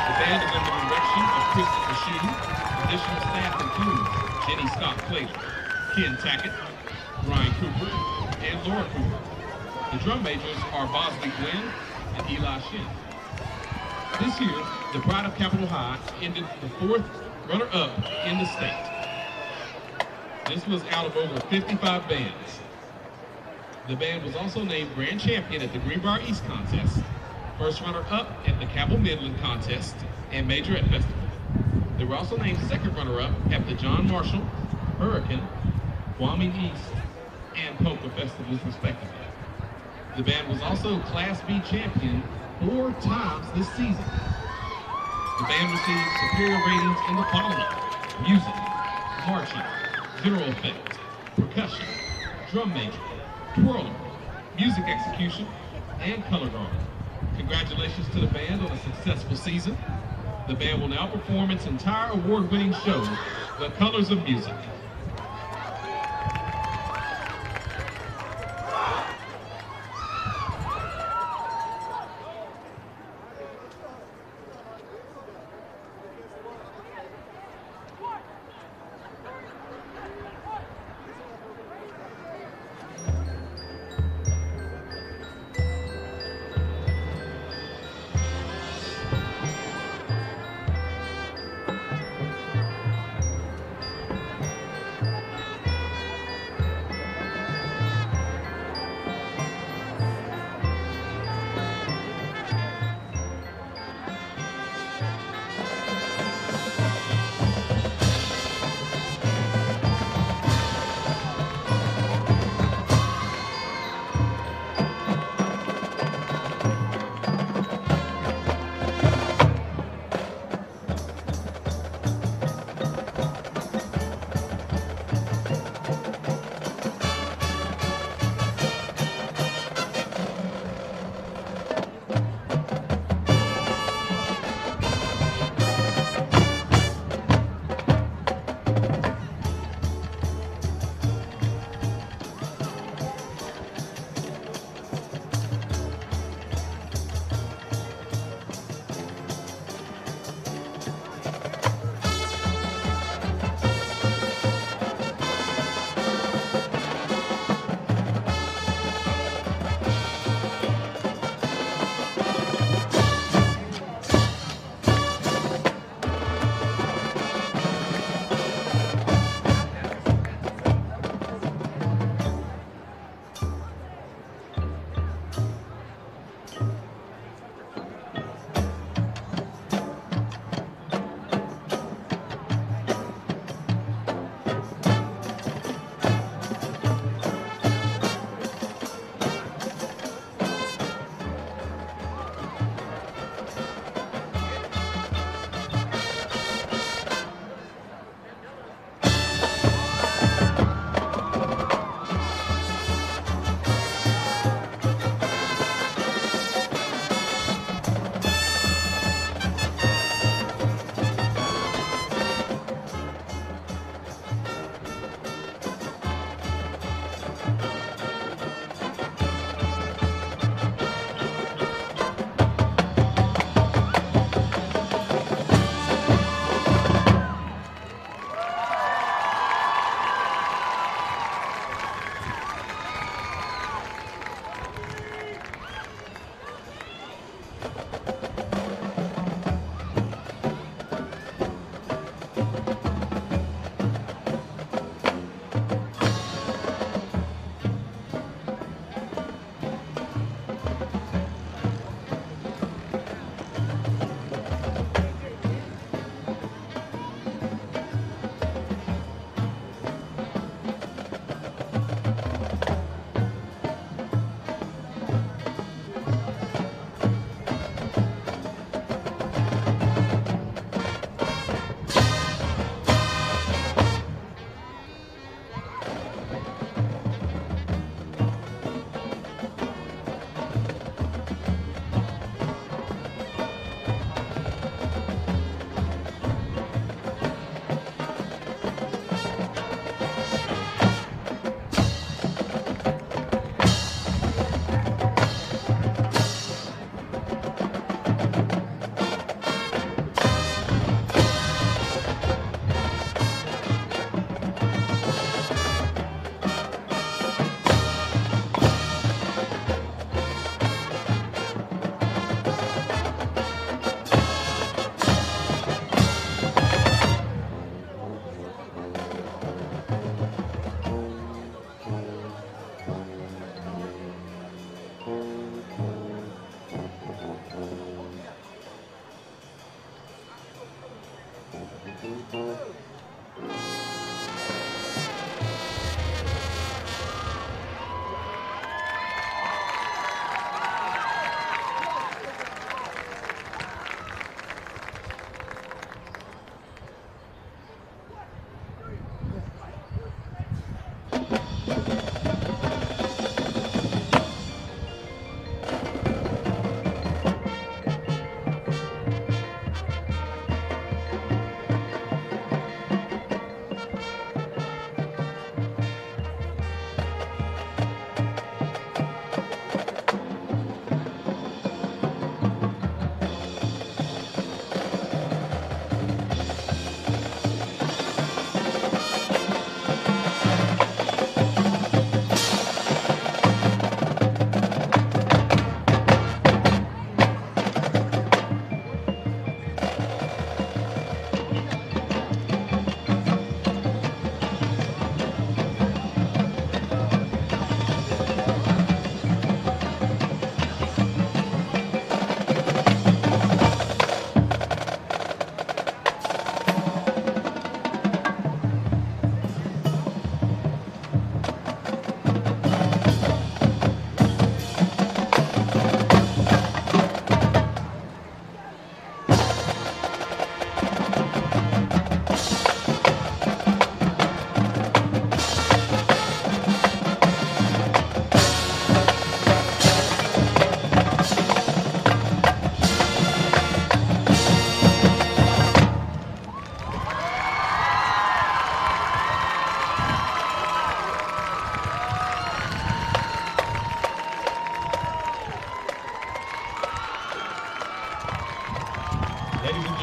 The band is under the direction of Christopher Shue. Additional staff includes Jenny Scott Clayton, Ken Tackett, Ryan Cooper, and Laura Cooper. The drum majors are Bosley Glenn and Eli Shin. This year, the pride of Capitol High ended the 4th runner-up in the state. This was out of over 55 bands. The band was also named grand champion at the Greenbrier East contest, first runner-up at the Cabell Midland contest, and major at festival. They were also named second runner-up at the John Marshall, Hurricane, Wyoming East, and Polka festivals, respectively. The band was also Class B champion 4 times this season. The band received superior ratings in the following: music, marching, general effect, percussion, drum major, twirler, music execution, and color guard. Congratulations to the band on a successful season. The band will now perform its entire award-winning show, The Colors of Music.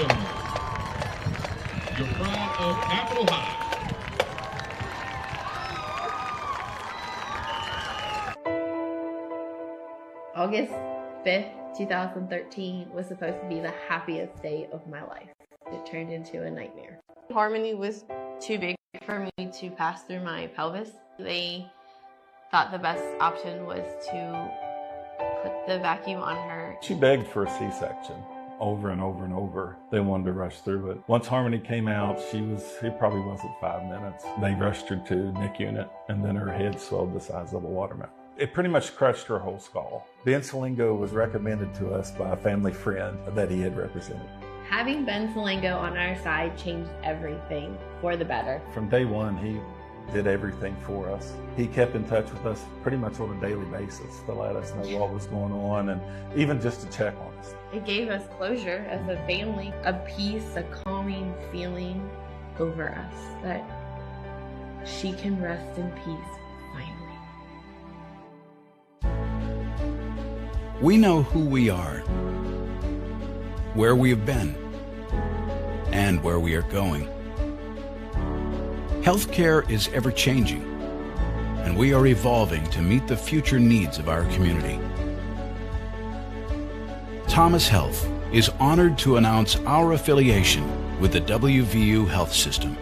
gentlemen, your pride of Capitol High. August 5th, 2013 was supposed to be the happiest day of my life. It turned into a nightmare. Harmony was too big for me to pass through my pelvis. They thought the best option was to put the vacuum on her. She begged for a C-section over and over and over. They wanted to rush through it. Once Harmony came out, it probably wasn't 5 minutes. They rushed her to NIC unit, and then her head swelled the size of a watermelon. It pretty much crushed her whole skull. Ben Salingo was recommended to us by a family friend that he had represented. Having Ben Salingo on our side changed everything for the better. From day one, he did everything for us. He kept in touch with us pretty much on a daily basis to let us know what was going on and even just to check on us. It gave us closure as a family, a peace, a calming feeling over us that she can rest in peace finally. We know who we are, where we have been, and where we are going. Healthcare is ever-changing, and we are evolving to meet the future needs of our community. Thomas Health is honored to announce our affiliation with the WVU Health System.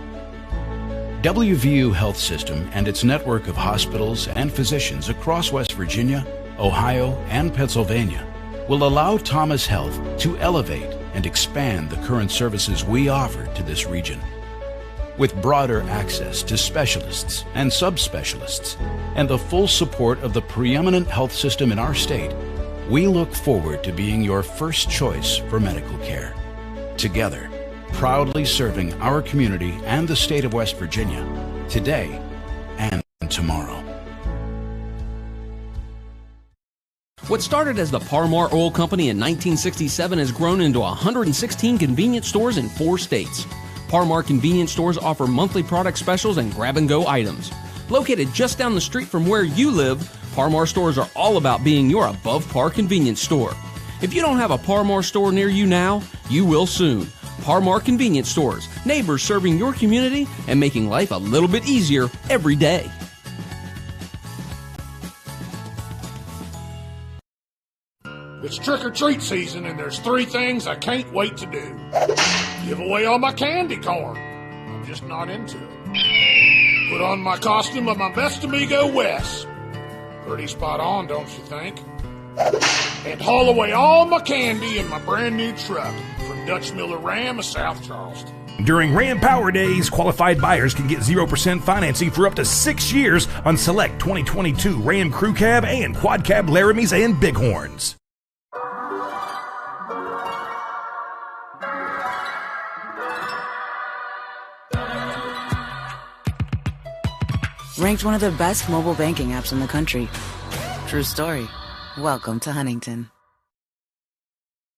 WVU Health System and its network of hospitals and physicians across West Virginia, Ohio, and Pennsylvania will allow Thomas Health to elevate and expand the current services we offer to this region. With broader access to specialists and subspecialists and the full support of the preeminent health system in our state, we look forward to being your first choice for medical care. Together, proudly serving our community and the state of West Virginia, today and tomorrow. What started as the Parmar Oil Company in 1967 has grown into 116 convenience stores in 4 states. Parmar convenience stores offer monthly product specials and grab-and-go items. Located just down the street from where you live, Parmar stores are all about being your above-par convenience store. If you don't have a Parmar store near you now, you will soon. Parmar convenience stores, neighbors serving your community and making life a little bit easier every day. It's trick-or-treat season, and there's 3 things I can't wait to do. Give away all my candy corn. I'm just not into it. Put on my costume of my best amigo, Wes. Pretty spot on, don't you think? And haul away all my candy in my brand new truck from Dutch Miller Ram of South Charleston. During Ram Power Days, qualified buyers can get 0% financing for up to 6 years on select 2022 Ram Crew Cab and Quad Cab Laramies and Bighorns. Ranked one of the best mobile banking apps in the country. True story. Welcome to Huntington.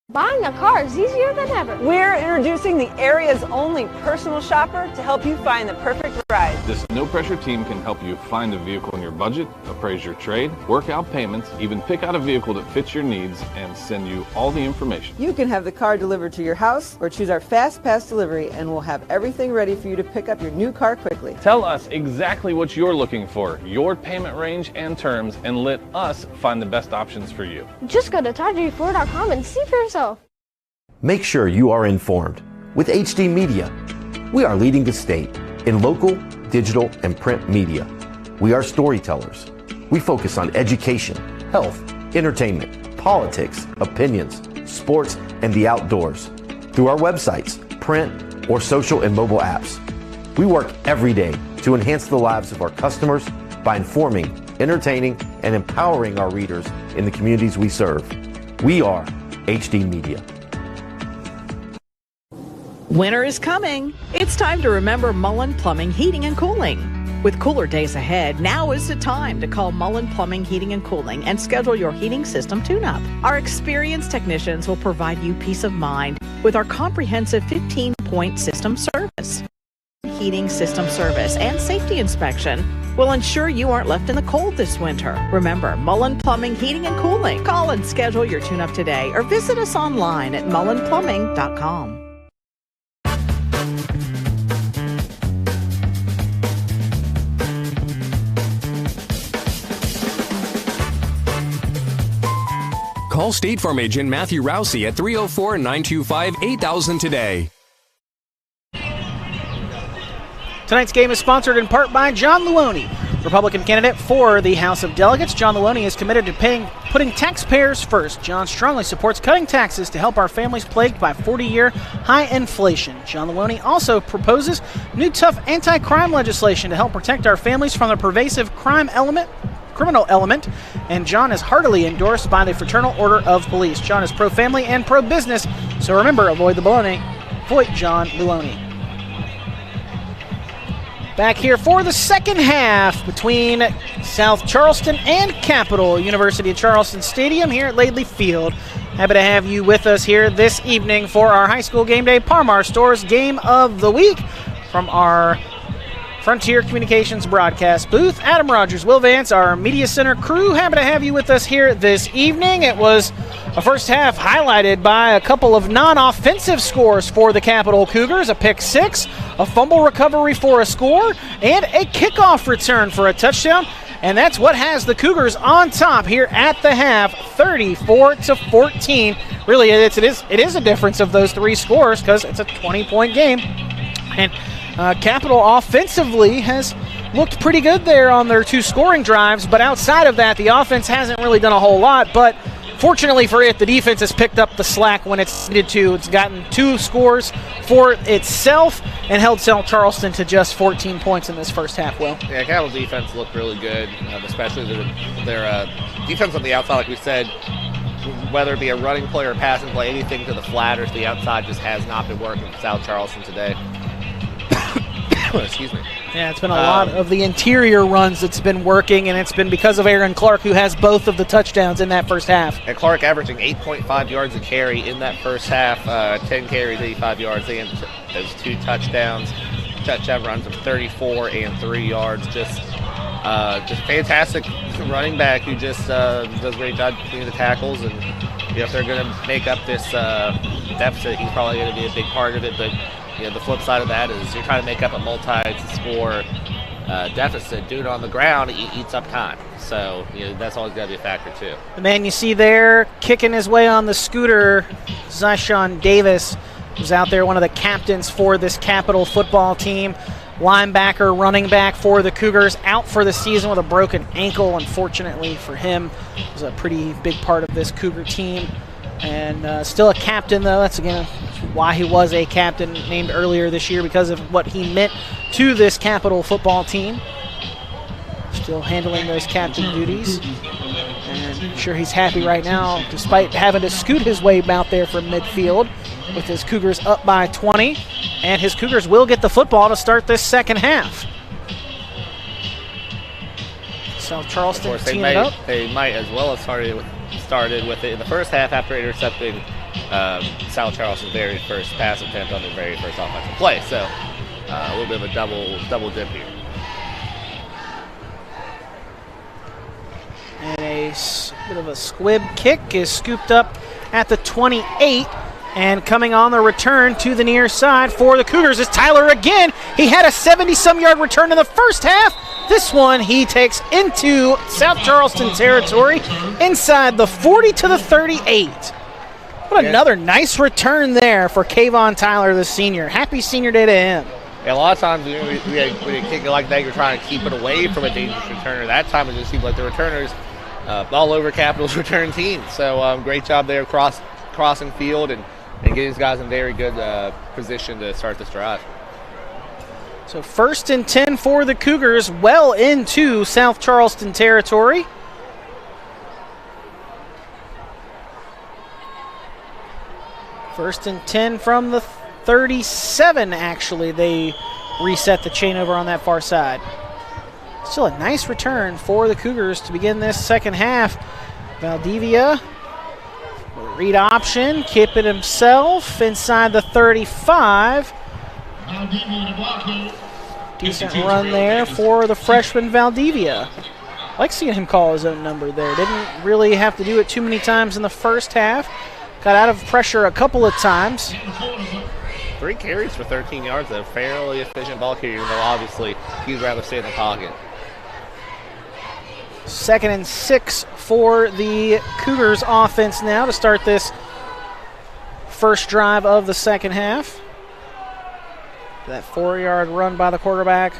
Buying a car is easier than ever. We're introducing the area's only personal shopper to help you find the perfect ride. This no-pressure team can help you find a vehicle in your budget, appraise your trade, work out payments, even pick out a vehicle that fits your needs, and send you all the information. You can have the car delivered to your house or choose our Fast Pass delivery and we'll have everything ready for you to pick up your new car quickly. Tell us exactly what you're looking for, your payment range and terms, and let us find the best options for you. Just go to ToddJFord.com and see for yourself. Make sure you are informed with HD Media. We are leading the state in local, digital, and print media. We are storytellers. We focus on education, health, entertainment, politics, opinions, sports, and the outdoors through our websites, print, or social and mobile apps. We work every day to enhance the lives of our customers by informing, entertaining, and empowering our readers in the communities we serve. We are HD Media. Winter is coming. It's time to remember Mullen Plumbing, Heating and Cooling. With cooler days ahead, now is the time to call Mullen Plumbing, Heating and Cooling and schedule your heating system tune-up. Our experienced technicians will provide you peace of mind with our comprehensive 15-point system service. Heating system service and safety inspection will ensure you aren't left in the cold this winter. Remember, Mullen Plumbing, Heating and Cooling. Call and schedule your tune-up today or visit us online at mullenplumbing.com. Call State Farm agent Matthew Rousey at 304-925-8000 today. Tonight's game is sponsored in part by John Luoni, Republican candidate for the House of Delegates. John Luoni is committed to putting taxpayers first. John strongly supports cutting taxes to help our families plagued by 40-year high inflation. John Luoni also proposes new tough anti-crime legislation to help protect our families from the pervasive criminal element, and John is heartily endorsed by the Fraternal Order of Police. John is pro-family and pro-business, so remember, avoid the baloney. Vote John Luoni. Back here for the second half between South Charleston and Capital. University of Charleston Stadium here at Laidley Field. Happy to have you with us here this evening for our high school game day Parmar Stores Game of the Week from our Frontier Communications broadcast booth. Adam Rogers, Will Vance, our media center crew. Happy to have you with us here this evening. It was a first half highlighted by a couple of non-offensive scores for the Capital Cougars, a pick six, a fumble recovery for a score, and a kickoff return for a touchdown. And that's what has the Cougars on top here at the half, 34-14. Really, it is a difference of those three scores because it's a 20-point game. And Capital offensively has looked pretty good there on their two scoring drives, but outside of that, the offense hasn't really done a whole lot. But fortunately for it, the defense has picked up the slack when it's needed to. It's gotten two scores for itself and held South Charleston to just 14 points in this first half, Will. Yeah, Capital's defense looked really good, especially their defense on the outside, like we said, whether it be a running play or a passing play, anything to the flat or to the outside just has not been working for South Charleston today. Excuse me. Yeah, it's been a lot of the interior runs that's been working, and it's been because of Aaron Clark, who has both of the touchdowns in that first half. And Clark averaging 8.5 yards a carry in that first half, 10 carries, 85 yards, and those two touchdowns. Touchdown runs of 34 and 3 yards. Just fantastic running back who just does a great job between the tackles. And if they're going to make up this deficit, he's probably going to be a big part of it. But the flip side of that is you're trying to make up a multi-score deficit. Doing it on the ground, it eats up time. So that's always got to be a factor too. The man you see there kicking his way on the scooter, Zyshawn Davis, who's out there, one of the captains for this Capital football team. Linebacker, running back for the Cougars, out for the season with a broken ankle. Unfortunately for him, was a pretty big part of this Cougar team. And still a captain, though. That's, again, why he was a captain named earlier this year, because of what he meant to this Capital football team. Still handling those captain duties. And I'm sure he's happy right now, despite having to scoot his way out there from midfield with his Cougars up by 20. And his Cougars will get the football to start this second half. South Charleston teeing it up. They might as well have started with it in the first half after intercepting South Charleston's very first pass attempt on their very first offensive play. So a little bit of a double dip here. And a bit of a squib kick is scooped up at the 28. And coming on the return to the near side for the Cougars is Tyler again. He had a 70-some yard return in the first half. This one he takes into South Charleston territory inside the 40 to the 38. What another nice return there for Kayvon Tyler, the senior. Happy senior day to him. Yeah, a lot of times when you kick it like that, you're trying to keep it away from a dangerous returner. That time it just seemed like the returners all over Capital's return team. So great job there crossing field and getting these guys in very good position to start this drive. So 1st and 10 for the Cougars, well into South Charleston territory. First and 10 from the 37, actually. They reset the chain over on that far side. Still a nice return for the Cougars to begin this second half. Valdivia, read option, keep it himself inside the 35. Decent run there for the freshman Valdivia. I like seeing him call his own number there. Didn't really have to do it too many times in the first half. Got out of pressure a couple of times. 3 carries for 13 yards. A fairly efficient ball carrier, though obviously he'd rather stay in the pocket. 2nd and 6 for the Cougars offense now to start this first drive of the second half. That 4-yard run by the quarterback.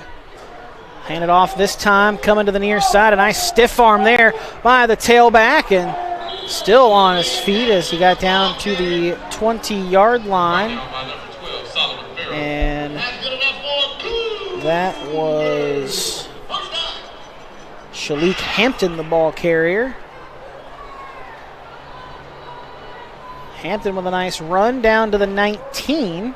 Hand it off this time, coming to the near side. A nice stiff arm there by the tailback, and still on his feet as he got down to the 20-yard line. And that was Shalik Hampton, the ball carrier. Hampton with a nice run down to the 19.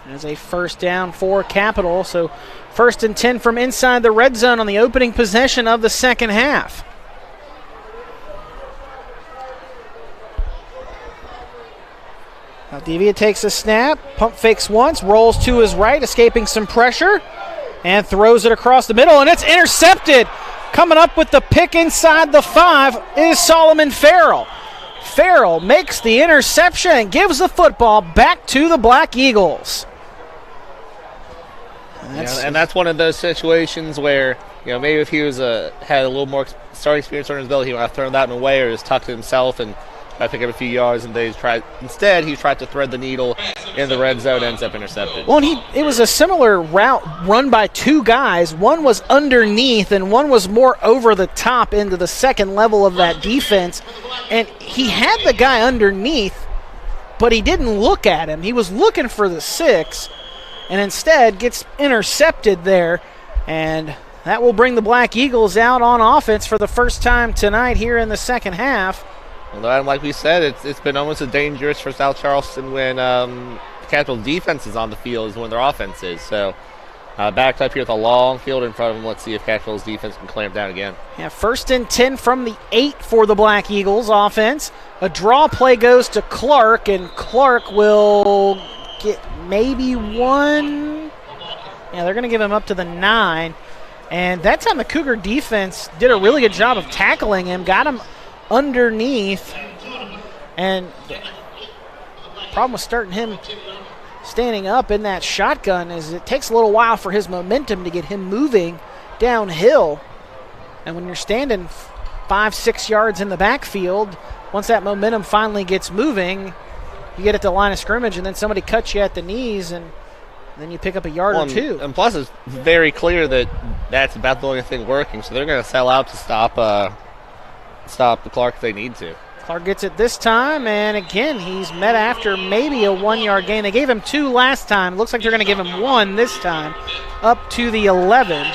There's a first down for Capital. So 1st and 10 from inside the red zone on the opening possession of the second half. Valdivia takes a snap, pump fakes once, rolls to his right, escaping some pressure, and throws it across the middle, and it's intercepted. Coming up with the pick inside the 5 is Solomon Farrell. Farrell makes the interception and gives the football back to the Black Eagles. And that's one of those situations where, maybe if he was had a little more starting experience under his belt, he would have thrown that one away or just tucked it himself and pick up a few yards. And instead, he tried to thread the needle in the red zone, ends up intercepted. Well, it was a similar route run by 2 guys. One was underneath, and one was more over the top into the second level of that defense. And he had the guy underneath, but he didn't look at him. He was looking for the 6. And instead gets intercepted there, and that will bring the Black Eagles out on offense for the first time tonight here in the second half. Well, like we said, it's been almost as dangerous for South Charleston when Capital defense is on the field as when their offense is. So backed up here with a long field in front of them. Let's see if Capital's defense can clamp down again. Yeah, 1st and 10 from the 8 for the Black Eagles offense. A draw play goes to Clark, and Clark will get maybe 1. Yeah, they're going to give him up to the 9. And that time the Cougar defense did a really good job of tackling him, got him underneath. And the problem with starting him standing up in that shotgun is it takes a little while for his momentum to get him moving downhill. And when you're standing 5-6 yards in the backfield, once that momentum finally gets moving, you get at the line of scrimmage, and then somebody cuts you at the knees, and then you pick up a yard or 2. And plus, it's very clear that that's about the only thing working, so they're going to sell out to stop the Clark if they need to. Clark gets it this time, and again, he's met after maybe a 1-yard gain. They gave him 2 last time. Looks like they're going to give him 1 this time, up to the 11.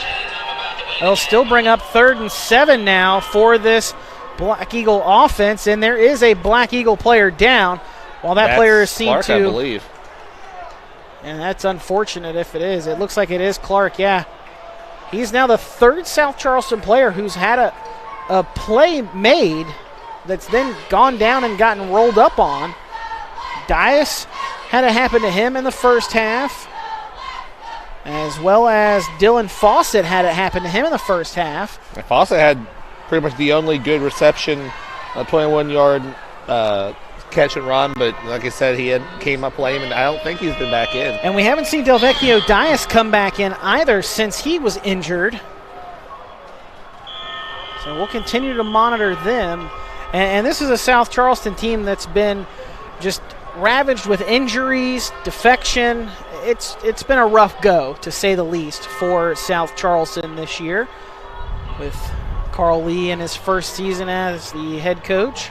They'll still bring up 3rd and 7 now for this Black Eagle offense, and there is a Black Eagle player down. While that player is seen Clark, to, I believe. And that's unfortunate if it is. It looks like it is Clark, yeah. He's now the 3rd South Charleston player who's had a play made that's then gone down and gotten rolled up on. Dias had it happen to him in the first half, as well as Dylan Fawcett had it happen to him in the first half. Fawcett had pretty much the only good reception, a 21-yard catch and run, but like I said, he came up lame, and I don't think he's been back in. And we haven't seen Delvecchio Dias come back in either since he was injured. So we'll continue to monitor them. And this is a South Charleston team that's been just ravaged with injuries, defection. It's been a rough go, to say the least, for South Charleston this year, with Carl Lee in his first season as the head coach.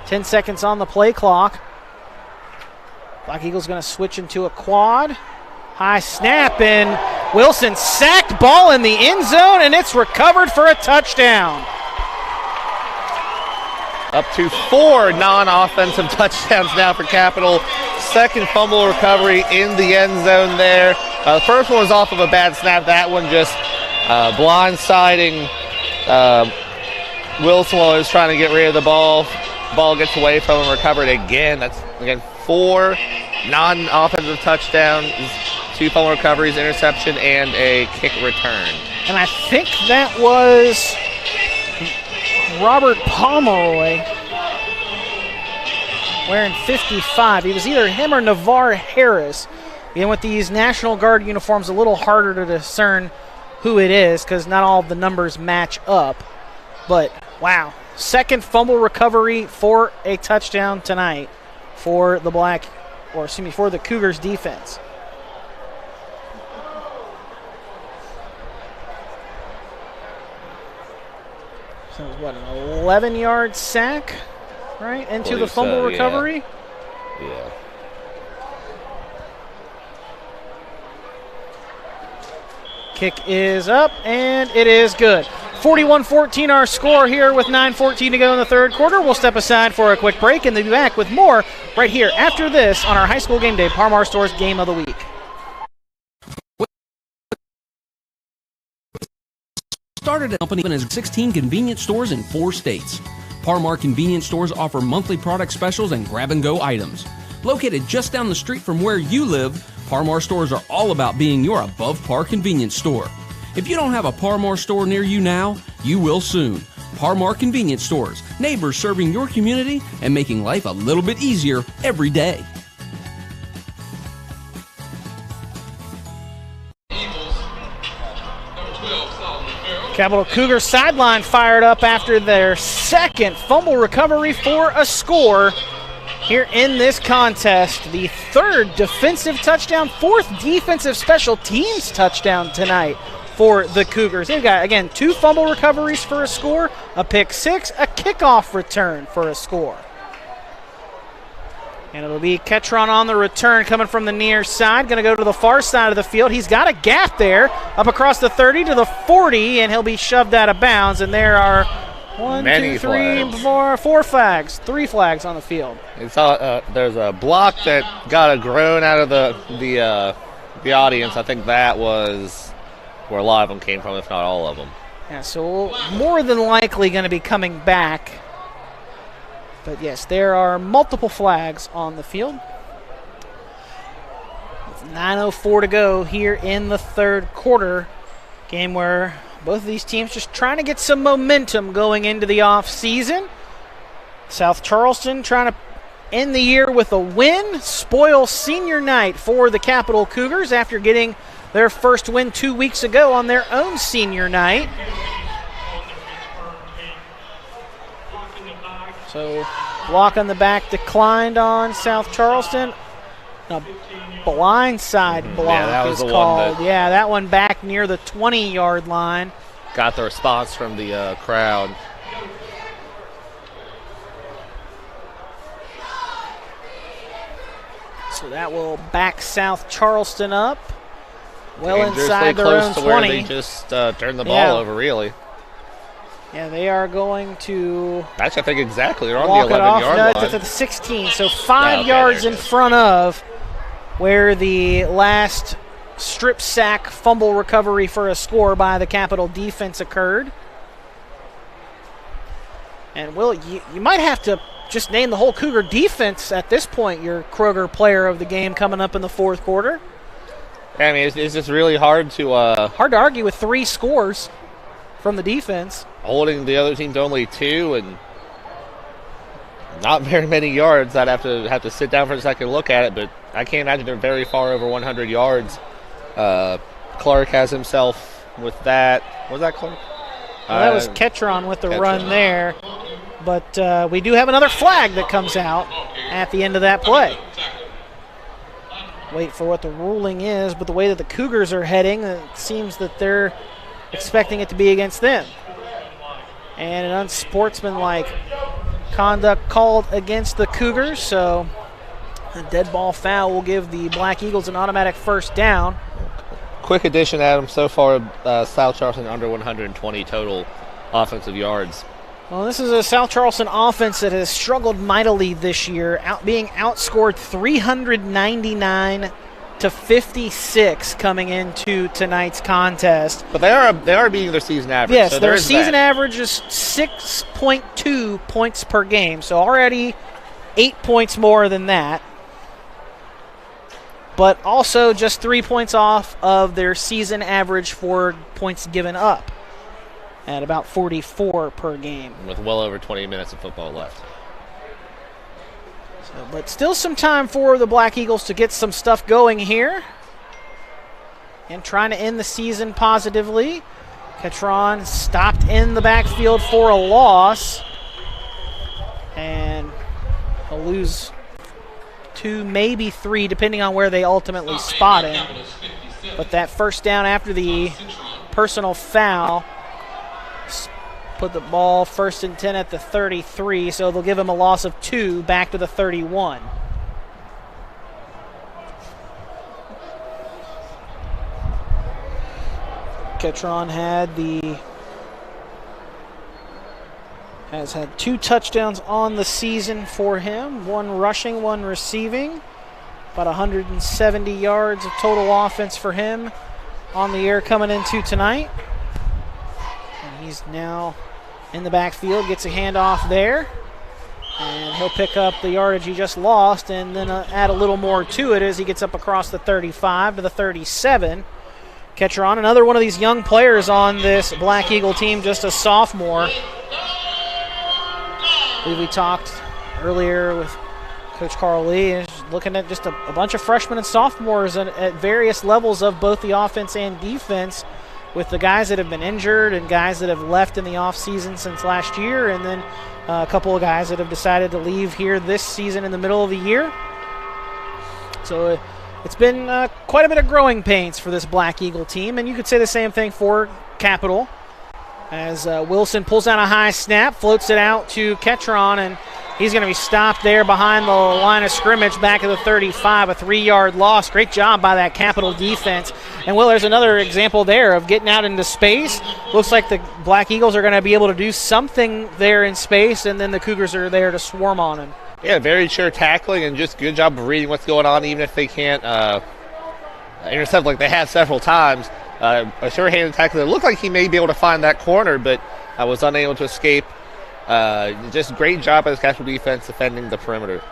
10 seconds on the play clock. Black Eagles going to switch into a quad. High snap, and Wilson sacked, ball in the end zone, and it's recovered for a touchdown. Up to 4 non-offensive touchdowns now for Capital. Second fumble recovery in the end zone there. The first one was off of a bad snap. That one just blindsiding Wilson while he was trying to get rid of the ball. Ball gets away from him, recovered again. That's, again, 4 non-offensive touchdowns, 2 fumble recoveries, interception, and a kick return. And I think that was Robert Pomeroy wearing 55. It was either him or Navarre Harris. And with these National Guard uniforms, a little harder to discern who it is because not all of the numbers match up. But, wow, second fumble recovery for a touchdown tonight for the for the Cougars defense. So it was what, an 11-yard sack, right, into the fumble recovery? Yeah. Kick is up, and it is good. 41-14 our score here with 9:14 to go in the third quarter. We'll step aside for a quick break and then be back with more right here after this on our High School Game Day Par Mar Stores Game of the Week. Started a company that has 16 convenience stores in 4 states. Par Mar convenience stores offer monthly product specials and grab-and-go items. Located just down the street from where you live, Par Mar stores are all about being your above-par convenience store. If you don't have a Par Mar store near you now, you will soon. Par Mar convenience stores, neighbors serving your community and making life a little bit easier every day. Capital Cougars sideline fired up after their second fumble recovery for a score here in this contest. The third defensive touchdown, fourth defensive special teams touchdown tonight for the Cougars. They've got, again, 2 fumble recoveries for a score, a pick 6, a kickoff return for a score. And it'll be Ketron on the return coming from the near side. Going to go to the far side of the field. He's got a gap there up across the 30 to the 40, and he'll be shoved out of bounds. And there are 4 flags, 3 flags on the field. There's a block that got a groan out of the audience. I think that was where a lot of them came from, if not all of them. Yeah, so more than likely going to be coming back. But yes, there are multiple flags on the field. With 9:04 to go here in the third quarter. Game where both of these teams just trying to get some momentum going into the off season. South Charleston trying to end the year with a win, spoil senior night for the Capital Cougars after getting their first win 2 weeks ago on their own senior night. So block on the back declined on South Charleston. A blindside block is called. Yeah, that one back near the 20-yard line. Got the response from the crowd. So that will back South Charleston up. Well Dangerously inside their close own to 20. where they just turned the ball over, really. Yeah, they are going to Actually, I think exactly. They're on walk the it off. 11-yard No, line. it's at the 16, so 5 yards in front of where the last strip sack fumble recovery for a score by the Capital defense occurred. And, Will, you might have to just name the whole Cougar defense at this point your Kroger player of the game coming up in the fourth quarter. I mean, it's just really hard to hard to argue with 3 scores from the defense. Holding the other team to only 2 and not very many yards. I'd have to sit down for a second and look at it, but I can't imagine they're very far over 100 yards. Clark has himself with that. Was that Clark? Well, that was Ketron with the run there. But we do have another flag that comes out at the end of that play. Wait for what the ruling is, but the way that the Cougars are heading, it seems that they're expecting it to be against them. And an unsportsmanlike conduct called against the Cougars, so a dead ball foul will give the Black Eagles an automatic first down. Quick addition, Adam. So far, South Charleston under 120 total offensive yards. Well, this is a South Charleston offense that has struggled mightily this year, being outscored 399 to 56 coming into tonight's contest. But they are beating their season average. Yes, so their season average is 6.2 points per game, so already 8 points more than that. But also just 3 points off of their season average for points given up at about 44 per game. With well over 20 minutes of football left. But still some time for the Black Eagles to get some stuff going here. And trying to end the season positively. Ketron stopped in the backfield for a loss. And he'll lose 2, maybe 3, depending on where they ultimately spot him. But that first down after the personal foul put the ball 1st and 10 at the 33, so they'll give him a loss of 2 back to the 31. Ketron has had 2 touchdowns on the season for him, 1 rushing, 1 receiving. About 170 yards of total offense for him on the air coming into tonight. And he's now in the backfield, gets a handoff there. And he'll pick up the yardage he just lost and then add a little more to it as he gets up across the 35 to the 37. Ketron, another one of these young players on this Black Eagle team, just a sophomore. I believe we talked earlier with Coach Carl Lee is looking at just a bunch of freshmen and sophomores at various levels of both the offense and defense, with the guys that have been injured and guys that have left in the offseason since last year, and then a couple of guys that have decided to leave here this season in the middle of the year. So it's been quite a bit of growing pains for this Black Eagle team, and you could say the same thing for Capital, as Wilson pulls down a high snap, floats it out to Ketron, and he's going to be stopped there behind the line of scrimmage back at the 35, a 3-yard loss. Great job by that Capital defense. And, Will, there's another example there of getting out into space. Looks like the Black Eagles are going to be able to do something there in space, and then the Cougars are there to swarm on him. Yeah, very sure tackling and just good job of reading what's going on, even if they can't intercept like they have several times. A sure-handed tackle. It looked like he may be able to find that corner, but was unable to escape. Just great job by this Capital defense defending the perimeter.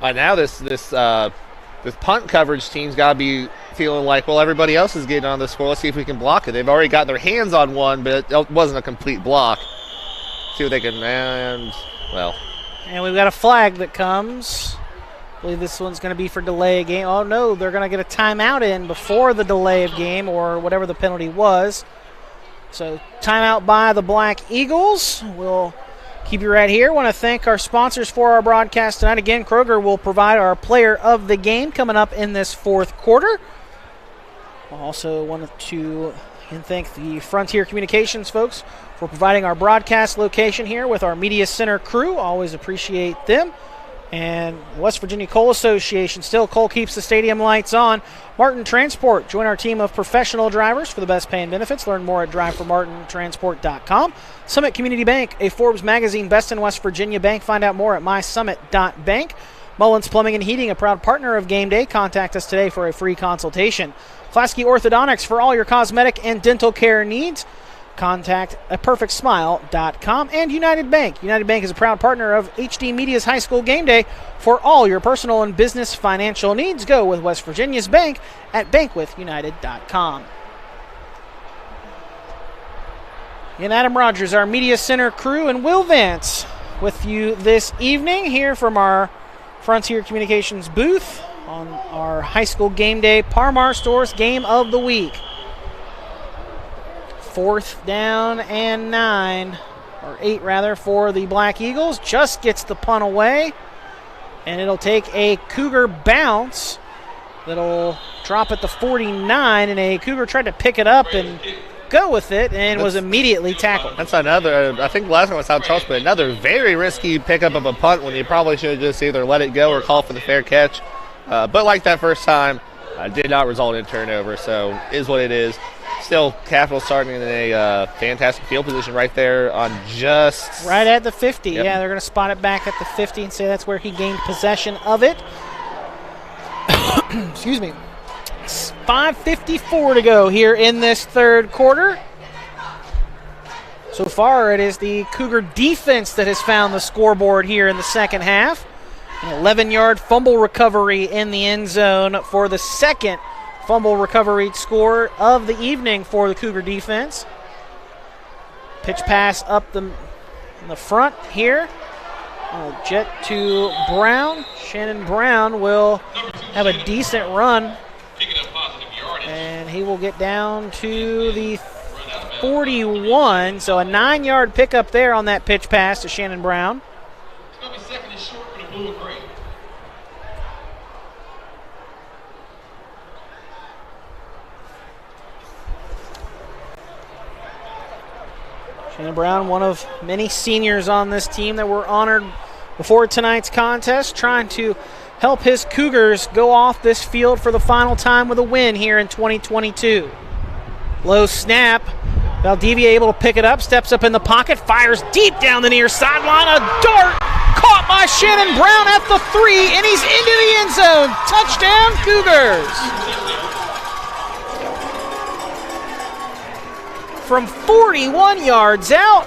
Now this punt coverage team's got to be feeling like, well, everybody else is getting on the score. Let's see if we can block it. They've already got their hands on one, but it wasn't a complete block. See what they can, and we've got a flag that comes. I believe this one's going to be for delay of game. Oh, no, they're going to get a timeout in before the delay of game or whatever the penalty was. So timeout by the Black Eagles. We'll keep you right here. Want to thank our sponsors for our broadcast tonight. Again, Kroger will provide our player of the game coming up in this 4th quarter. Also want to thank the Frontier Communications folks for providing our broadcast location here with our Media Center crew. Always appreciate them. And West Virginia Coal Association. Still, coal keeps the stadium lights on. Martin Transport. Join our team of professional drivers for the best pay and benefits. Learn more at driveformartintransport.com. Summit Community Bank, a Forbes magazine Best in West Virginia bank. Find out more at mysummit.bank. Mullins Plumbing and Heating, a proud partner of Gameday. Contact us today for a free consultation. Klasky Orthodontics for all your cosmetic and dental care needs. Contact aperfectsmile.com. And United Bank. United Bank is a proud partner of HD Media's High School Game Day. For all your personal and business financial needs, go with West Virginia's bank at bankwithunited.com. And Adam Rogers, our Media Center crew, and Will Vance with you this evening here from our Frontier Communications booth on our High School Game Day Parmar Stores Game of the Week. 4th down and 9, or 8 rather, for the Black Eagles. Just gets the punt away, and it'll take a Cougar bounce that'll drop at the 49, and a Cougar tried to pick it up and go with it and was immediately tackled. That's another, I think the last one was South Charleston, but another very risky pickup of a punt when you probably should have just either let it go or call for the fair catch. But like that first time, did not result in a turnover, so is what it is. Still, Capital starting in a fantastic field position right there on just... right at the 50. Yep. Yeah, they're going to spot it back at the 50 and say that's where he gained possession of it. Excuse me. 5:54 to go here in this 3rd quarter. So far, it is the Cougar defense that has found the scoreboard here in the second half. An 11-yard fumble recovery in the end zone for the second fumble recovery score of the evening for the Cougar defense. Pitch pass up the in the front here. Jet to Brown. Shannon Brown will have a decent run, and he will get down to the 41. So a 9-yard pickup there on that pitch pass to Shannon Brown. It's going to be second and short for the blue and gray. Shannon Brown, one of many seniors on this team that were honored before tonight's contest, trying to help his Cougars go off this field for the final time with a win here in 2022. Low snap. Valdivia able to pick it up, steps up in the pocket, fires deep down the near sideline. A dart caught by Shannon Brown at the 3, and he's into the end zone. Touchdown, Cougars. From 41 yards out,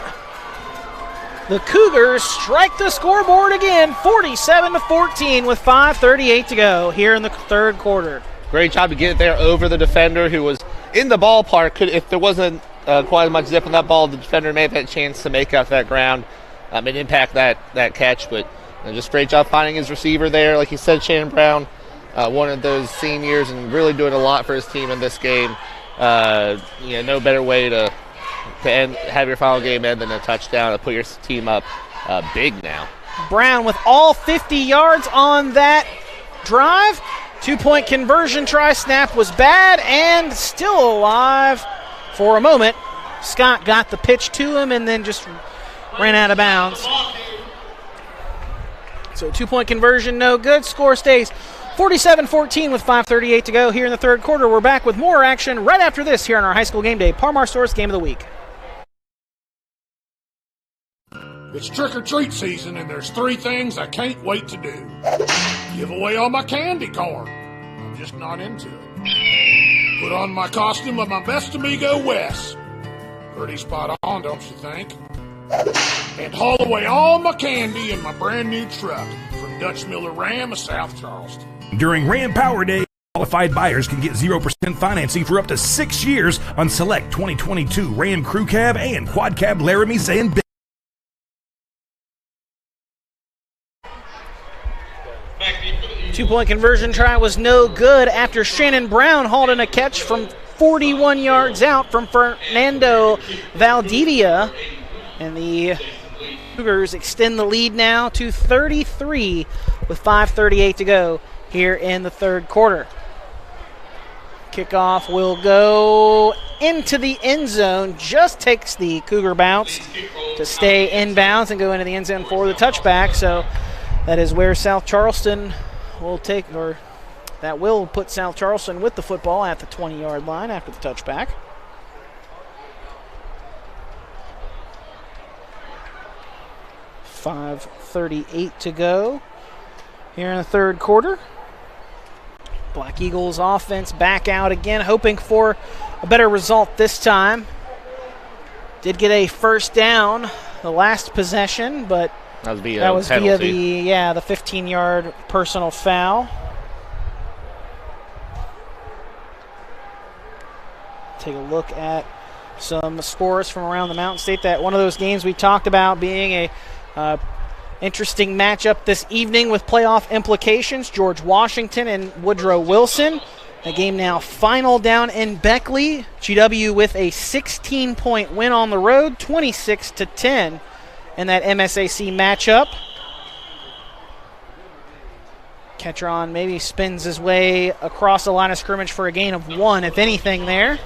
the Cougars strike the scoreboard again, 47-14 with 5:38 to go here in the third quarter. Great job to get it there over the defender who was in the ballpark. If there wasn't quite as much zip on that ball, the defender may have had a chance to make up that ground and impact that catch. But just great job finding his receiver there. Like you said, Shannon Brown, one of those seniors and really doing a lot for his team in this game. No better way to have your final game end than a touchdown to put your team up big now. Brown with all 50 yards on that drive. 2-point conversion try. Snap was bad and still alive for a moment. Scott got the pitch to him and then just ran out of bounds. So 2-point conversion, no good. Score stays 47-14 with 5:38 to go here in the third quarter. We're back with more action right after this here on our High School Game Day Par Mar Stores Game of the Week. It's trick-or-treat season, and there's 3 things I can't wait to do. Give away all my candy corn. I'm just not into it. Put on my costume of my best amigo, Wes. Pretty spot on, don't you think? And haul away all my candy in my brand new truck from Dutch Miller Ram of South Charleston. During Ram Power Day, qualified buyers can get 0% financing for up to 6 years on select 2022 Ram Crew Cab and Quad Cab Laramies and Big. 2-point conversion try was no good after Shannon Brown hauled in a catch from 41 yards out from Fernando Valdivia. And the Cougars extend the lead now to 33 with 5:38 to go here in the third quarter. Kickoff will go into the end zone. Just takes the Cougar bounce to stay inbounds and go into the end zone for the touchback. So that is where South Charleston will take, or that will put South Charleston with the football at the 20-yard line after the touchback. .538 to go here in the third quarter. Black Eagles offense back out again, hoping for a better result this time. Did get a first down the last possession, but that was via the 15-yard personal foul. Take a look at some scores from around the Mountain State. That one of those games we talked about being a interesting matchup this evening with playoff implications. George Washington and Woodrow Wilson. The game now final down in Beckley. GW with a 16-point win on the road, 26-10 in that MSAC matchup. Ketron maybe spins his way across the line of scrimmage for a gain of 1, if anything there.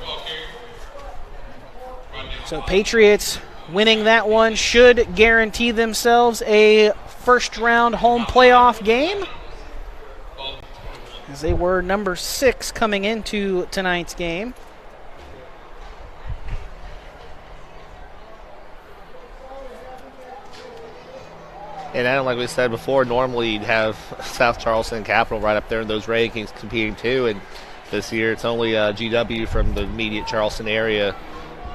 So Patriots winning that one should guarantee themselves a first-round home playoff game, as they were number 6 coming into tonight's game. And then, like we said before, normally you'd have South Charleston and Capital right up there in those rankings competing too. And this year it's only GW from the immediate Charleston area.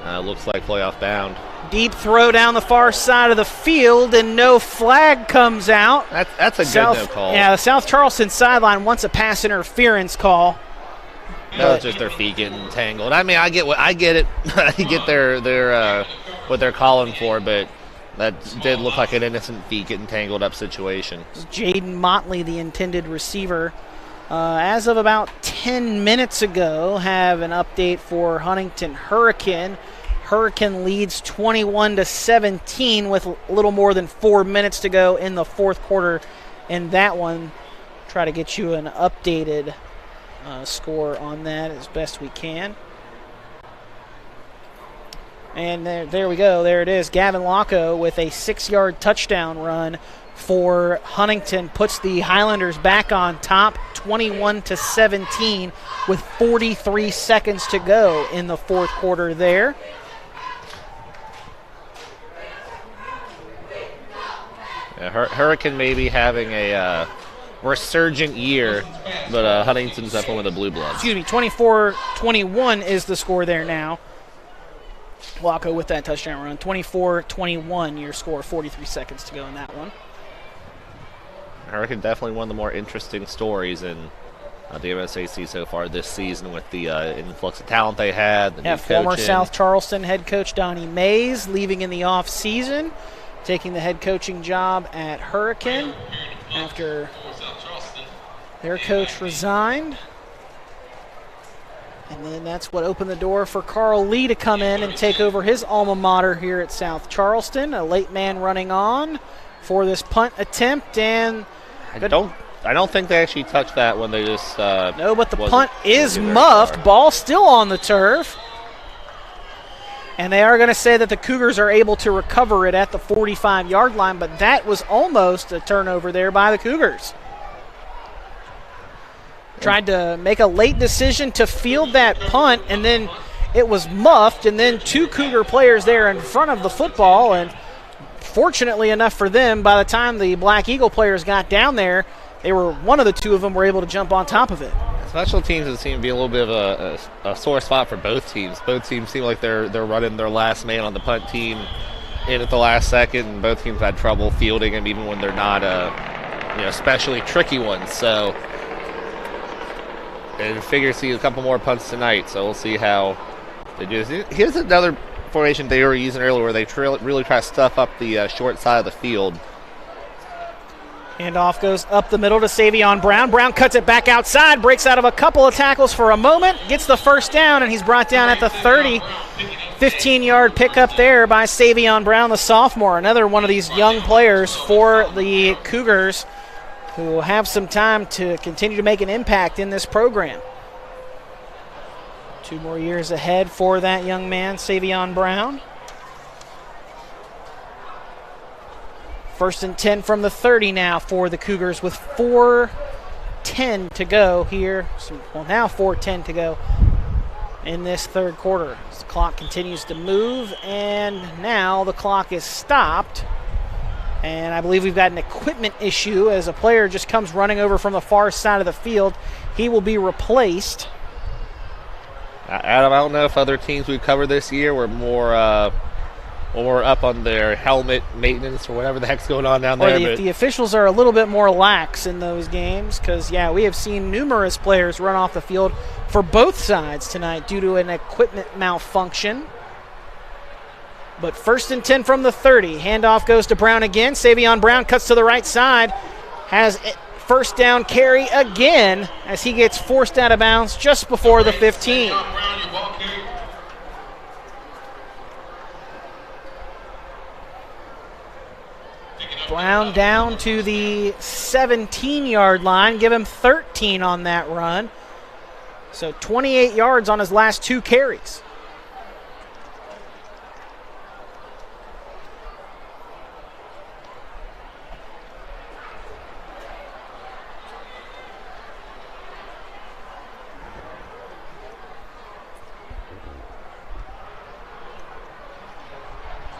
Looks like playoff bound. Deep throw down the far side of the field, and no flag comes out. That's a good no call. Yeah, the South Charleston sideline wants a pass interference call. No, it's just their feet getting tangled. I mean, I get it. I get their what they're calling for, but That did look like an innocent feet getting tangled up situation. Jaden Motley, the intended receiver. As of about 10 minutes ago, have an update for Huntington Hurricane. Hurricane leads 21-17 with a little more than 4 minutes to go in the fourth quarter. In that one, try to get you an updated score on that as best we can. And there we go. There it is. Gavin Locko with a 6-yard touchdown run for Huntington puts the Highlanders back on top, 21-17 with 43 seconds to go in the fourth quarter there. Yeah, Hurricane maybe having a resurgent year, but Huntington's definitely the blue bloods. Excuse me, 24-21 is the score there now. Locko with that touchdown run. 24-21 your score, 43 seconds to go in that one. Hurricane definitely one of the more interesting stories in the MSAC so far this season with the influx of talent they had. The new former coaching. South Charleston head coach Donnie Mays leaving in the offseason, taking the head coaching job at Hurricane after their coach resigned. And then that's what opened the door for Carl Lee to come in and take over his alma mater here at South Charleston. A late man running on for this punt attempt, and I don't think they actually touched that when they just no, but the punt is muffed. Ball still on the turf. And they are going to say that the Cougars are able to recover it at the 45-yard line, but that was almost a turnover there by the Cougars. Tried to make a late decision to field that punt, and then it was muffed, and then two Cougar players there in front of the football, and fortunately enough for them, by the time the Black Eagle players got down there, one of the two of them were able to jump on top of it. Special teams it seemed to be a little bit of a sore spot for both teams. Both teams seem like they're running their last man on the punt team in at the last second, and both teams had trouble fielding them even when they're not especially tricky ones. So and figure see a couple more punts tonight, so we'll see how they do this. Here's another formation they were using earlier where they really try to stuff up the short side of the field. Handoff goes up the middle to Savion Brown. Brown cuts it back outside, breaks out of a couple of tackles for a moment, gets the first down, and he's brought down at the 30. 15-yard pickup there by Savion Brown, the sophomore. Another one of these young players for the Cougars who will have some time to continue to make an impact in this program. 2 more years ahead for that young man, Savion Brown. 1st and 10 from the 30 now for the Cougars with 4:10 to go here. Now 4:10 to go in this third quarter. As the clock continues to move, and now the clock is stopped. And I believe we've got an equipment issue as a player just comes running over from the far side of the field. He will be replaced. Adam, I don't know if other teams we've covered this year were more up on their helmet maintenance or whatever the heck's going on down there. Or the officials are a little bit more lax in those games because, we have seen numerous players run off the field for both sides tonight due to an equipment malfunction. But 1st and 10 from the 30. Handoff goes to Brown again. Savion Brown cuts to the right side. Has first down carry again as he gets forced out of bounds just before the 15. Brown down to the 17-yard line. Give him 13 on that run. So 28 yards on his last 2 carries.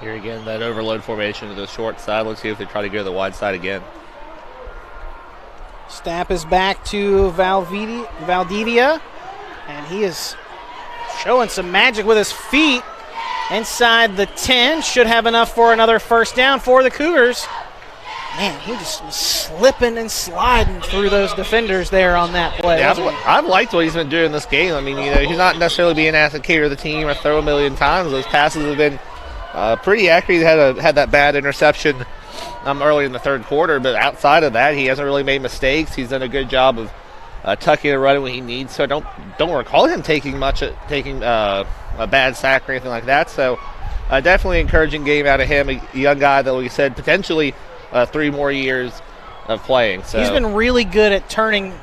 Here again, that overload formation to the short side. Let's see if they try to go to the wide side again. Snap is back to Valdivia, and he is showing some magic with his feet inside the 10. Should have enough for another first down for the Cougars. Man, he just was slipping and sliding through those defenders there on that play. Yeah, I've liked what he's been doing this game. I mean, he's not necessarily being asked to carry the team or throw a million times. Those passes have been pretty accurate. He had that bad interception early in the third quarter, but outside of that, he hasn't really made mistakes. He's done a good job of tucking and running when he needs. So I don't recall him taking a bad sack or anything like that. So definitely encouraging game out of him, a young guy that we said potentially 3 more years of playing. So he's been really good at turning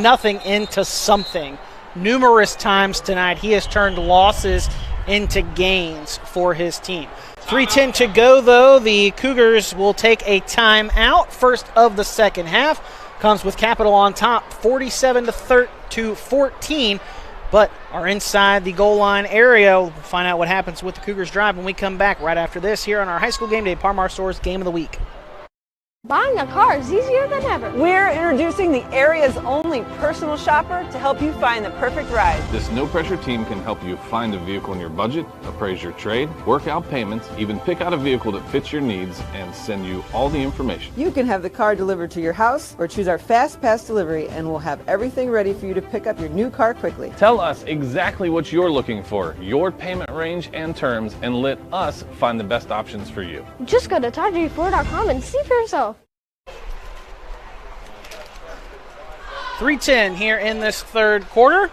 nothing into something. Numerous times tonight, he has turned losses into gains for his team. 3:10 to go, though. The Cougars will take a timeout. First of the second half comes with Capital on top, 47-14, but are inside the goal line area. We'll find out what happens with the Cougars drive when we come back right after this here on our High School Game Day Par-Mar Stores Game of the Week. Buying a car is easier than ever. We're introducing the area's only personal shopper to help you find the perfect ride. This no-pressure team can help you find a vehicle in your budget, appraise your trade, work out payments, even pick out a vehicle that fits your needs, and send you all the information. You can have the car delivered to your house or choose our Fast Pass delivery, and we'll have everything ready for you to pick up your new car quickly. Tell us exactly what you're looking for, your payment range and terms, and let us find the best options for you. Just go to ToddJFord.com and see for yourself. 3:10 here in this third quarter.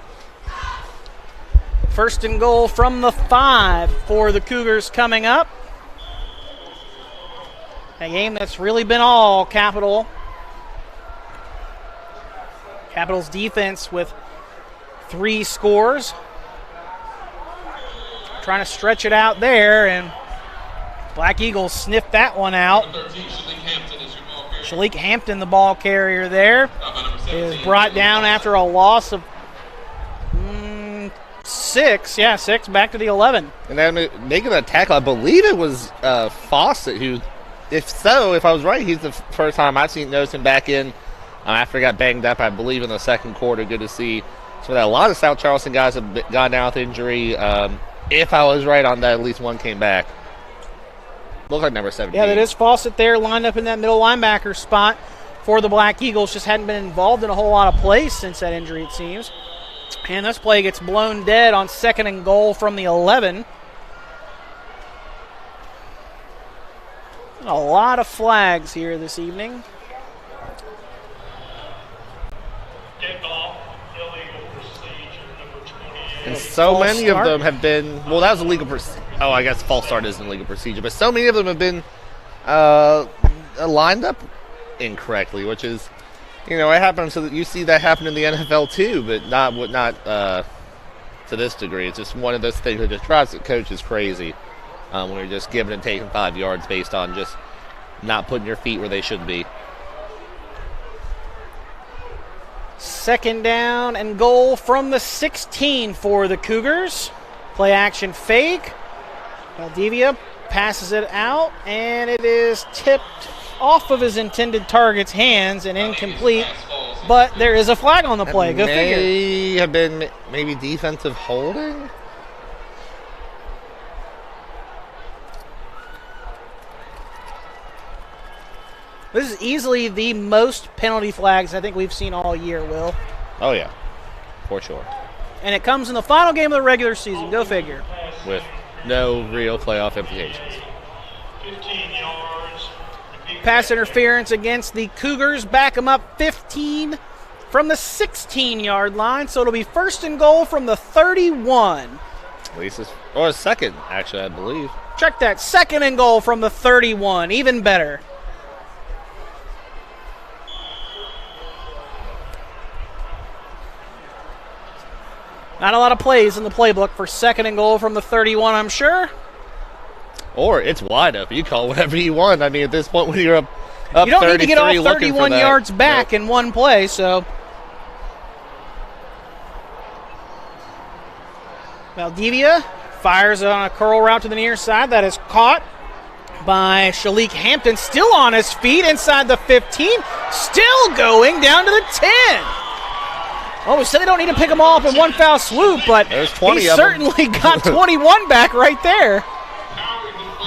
First and goal from the 5 for the Cougars coming up. A game that's really been all Capital. Capital's defense with 3 scores. Trying to stretch it out there, and Black Eagles sniffed that one out. Shalik Hampton, the ball carrier there, is brought down after a loss of 6. Yeah, 6 back to the 11. And then making that tackle, I believe it was Fawcett who, if I was right, he's the first time I've noticed him back in after he got banged up, I believe, in the second quarter. Good to see. So that a lot of South Charleston guys have gone down with injury. If I was right on that, at least one came back. Looks like number 17. Yeah, that is Fawcett there, lined up in that middle linebacker spot for the Black Eagles. Just hadn't been involved in a whole lot of plays since that injury, it seems. And this play gets blown dead on second and goal from the 11. A lot of flags here this evening. And so many of them have been, well, that was a legal procedure. Oh, I guess false start isn't a legal procedure, but so many of them have been lined up incorrectly, which is, it happens. So that you see that happen in the NFL too, but not to this degree. It's just one of those things that just drives the coaches crazy when you're just giving and taking 5 yards based on just not putting your feet where they should be. Second down and goal from the 16 for the Cougars. Play action fake. Valdivia passes it out, and it is tipped off of his intended target's hands and incomplete. But there is a flag on the play. Go figure. May have been maybe defensive holding. This is easily the most penalty flags I think we've seen all year, Will. Oh, yeah, for sure. And it comes in the final game of the regular season. Go figure. With no real playoff implications. 15 yards. Pass interference against the Cougars. Back them up 15 from the 16-yard line. So it'll be first and goal from the 31. At least or a second, actually, I believe. Check that. Second and goal from the 31. Even better. Not a lot of plays in the playbook for second and goal from the 31, I'm sure. Or it's wide open. You call whatever you want. I mean, at this point, when you're up you don't need to get off 33 31 yards back in one play, so. Valdivia fires on a curl route to the near side. That is caught by Shalik Hampton. Still on his feet inside the 15. Still going down to the 10. Oh, we said they don't need to pick them all up in one foul swoop, but he certainly got 21 back right there.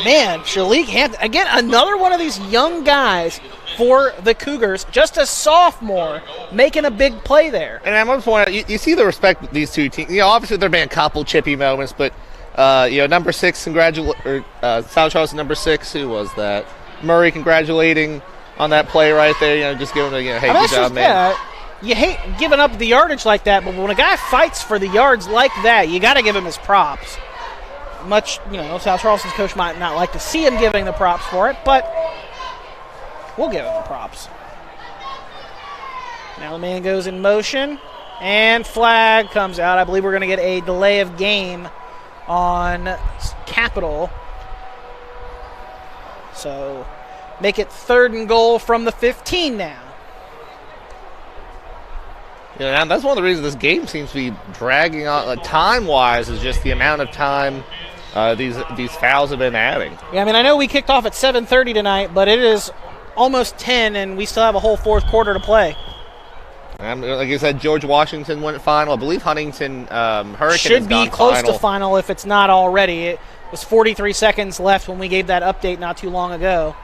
Man, Shalik Hampton, again, another one of these young guys for the Cougars, just a sophomore, making a big play there. And I want to point out, you see the respect these two teams. Obviously there have been a couple chippy moments, but Number 6, South Charleston number 6, who was that? Murray congratulating on that play right there. Just giving him a, hey, good job, man. Yeah, you hate giving up the yardage like that, but when a guy fights for the yards like that, you got to give him his props. Much, South Charleston's coach might not like to see him giving the props for it, but we'll give him the props. Now the man goes in motion, and flag comes out. I believe we're going to get a delay of game on Capital. So make it 3rd and goal from the 15 now. Yeah, that's one of the reasons this game seems to be dragging on time-wise, is just the amount of time these fouls have been adding. Yeah, I know we kicked off at 7:30 tonight, but it is almost 10, and we still have a whole 4th quarter to play. Like I said, George Washington went final. I believe Huntington Hurricane should be close to final if it's not already. It was 43 seconds left when we gave that update not too long ago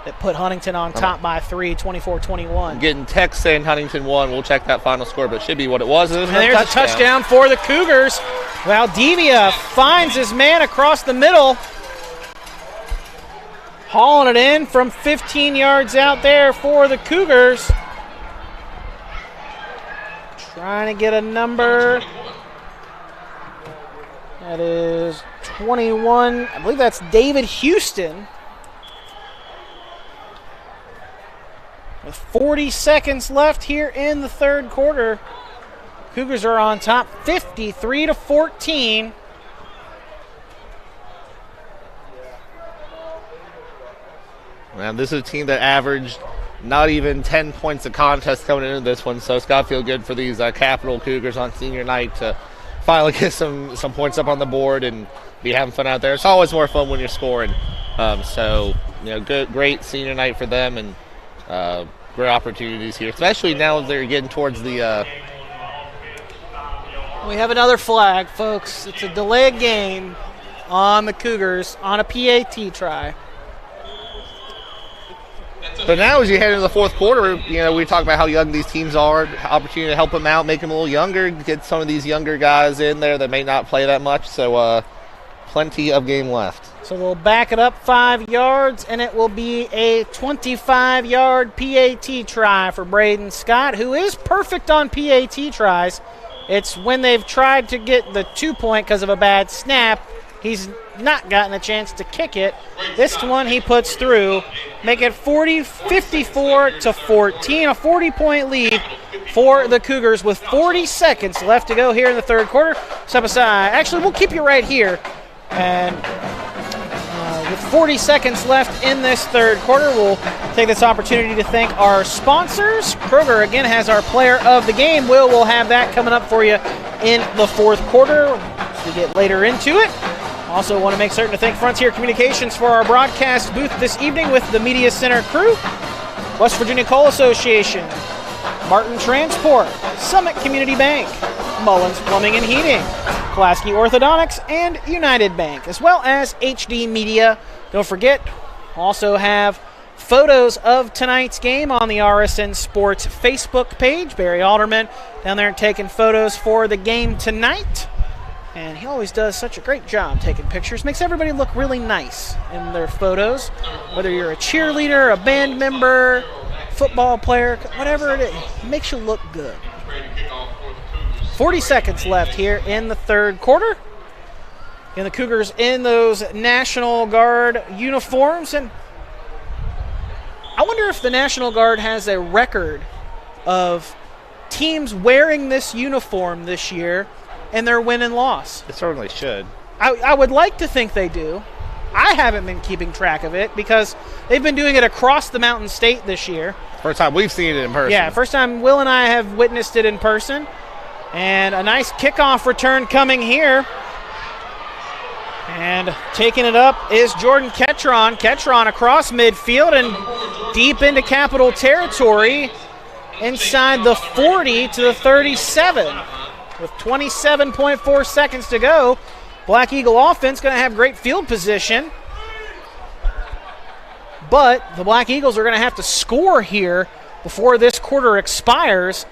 that put Huntington on top by 3, 24-21. Getting text saying Huntington won. We'll check that final score, but it should be what it was. And there's a touchdown for the Cougars. Valdivia finds his man across the middle. Hauling it in from 15 yards out there for the Cougars. Trying to get a number. That is 21. I believe that's David Houston. With 40 seconds left here in the 3rd quarter. Cougars are on top 53-14. Man, this is a team that averaged not even 10 points a contest coming into this one, so it's got to feel good for these Capital Cougars on senior night to finally get some points up on the board and be having fun out there. It's always more fun when you're scoring. Great senior night for them, and great opportunities here, especially now they're getting towards the... We have another flag, folks. It's a delay of game on the Cougars on a PAT try. But now as you head into the 4th quarter, we talk about how young these teams are, opportunity to help them out, make them a little younger, get some of these younger guys in there that may not play that much, so plenty of game left. So we'll back it up 5 yards, and it will be a 25-yard PAT try for Braden Scott, who is perfect on PAT tries. It's when they've tried to get the 2-point because of a bad snap, he's not gotten a chance to kick it. This one he puts through, make it 54-14, a 40-point lead for the Cougars with 40 seconds left to go here in the 3rd quarter. Step aside. Actually, we'll keep you right here. And with 40 seconds left in this 3rd quarter, we'll take this opportunity to thank our sponsors. Kroger, again, has our player of the game. We'll have that coming up for you in the 4th quarter as we get later into it. Also want to make certain to thank Frontier Communications for our broadcast booth this evening with the Media Center crew, West Virginia Coal Association, Martin Transport, Summit Community Bank, Mullins Plumbing and Heating, Pulaski Orthodontics, and United Bank, as well as HD Media. Don't forget, also have photos of tonight's game on the RSN Sports Facebook page. Barry Alderman down there taking photos for the game tonight. And he always does such a great job taking pictures. Makes everybody look really nice in their photos. Whether you're a cheerleader, a band member, football player, whatever it is, it makes you look good. 40 seconds left here in the 3rd quarter. And the Cougars in those National Guard uniforms. And I wonder if the National Guard has a record of teams wearing this uniform this year and their win and loss. It certainly should. I would like to think they do. I haven't been keeping track of it because they've been doing it across the Mountain State this year. First time we've seen it in person. Yeah, first time Will and I have witnessed it in person. And a nice kickoff return coming here. And taking it up is Jordan Ketron. Ketron across midfield and deep into Capital territory inside the 40 to the 37. With 27.4 seconds to go, Black Eagle offense going to have great field position. But the Black Eagles are going to have to score here before this quarter expires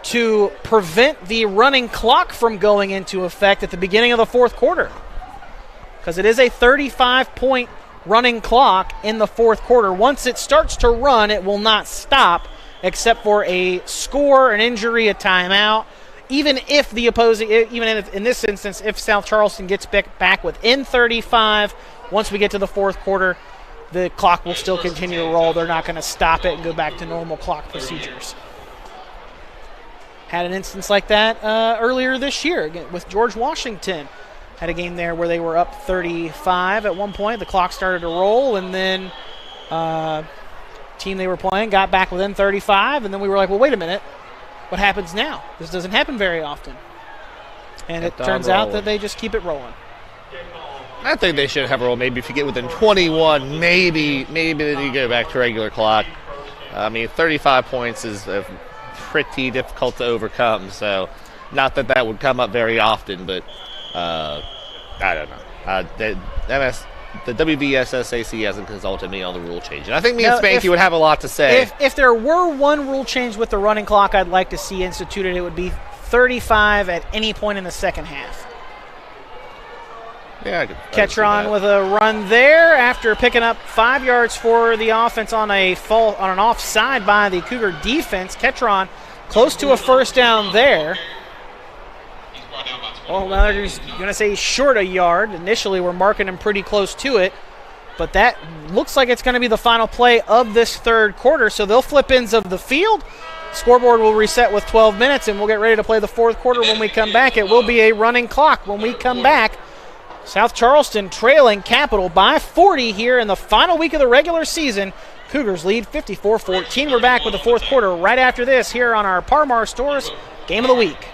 to prevent the running clock from going into effect at the beginning of the 4th quarter. because it is a 35-point running clock in the fourth quarter. Once it starts to run, it will not stop except for a score, an injury, a timeout. Even if the opposing, even if, in this instance, if South Charleston gets back within 35, once we get to the fourth quarter, the clock will still continue to roll. They're not going to stop it and go back to normal clock procedures. Had an instance like that earlier this year with George Washington. Had a game there where they were up 35 at one point. The clock started to roll, and then team they were playing got back within 35, and then we were like, well, wait a minute. What happens now? This doesn't happen very often. And it turns out that they just keep it rolling. I think they should have a roll. Maybe if you get within 21, maybe then you go back to regular clock. I mean, 35 points is pretty difficult to overcome, so not that would come up very often, but I don't know. The WVSSAC hasn't consulted me on the rule change. And I think me and Spanky would have a lot to say. If there were one rule change with the running clock I'd like to see instituted, it would be 35 at any point in the second half. Yeah, I could Ketron with a run there after picking up 5 yards for the offense on an offside by the Cougar defense. Ketron close to a first down there. Well, now they're going to say short a yard. Initially, we're marking him pretty close to it, but that looks like it's going to be the final play of this third quarter, so they'll flip ends of the field. Scoreboard will reset with 12 minutes, and we'll get ready to play the fourth quarter when we come back. It will be a running clock when we come back. South Charleston trailing Capital by 40 here in the final week of the regular season. Cougars lead 54-14. We're back with the fourth quarter right after this here on our Parmar Stores Game of the Week.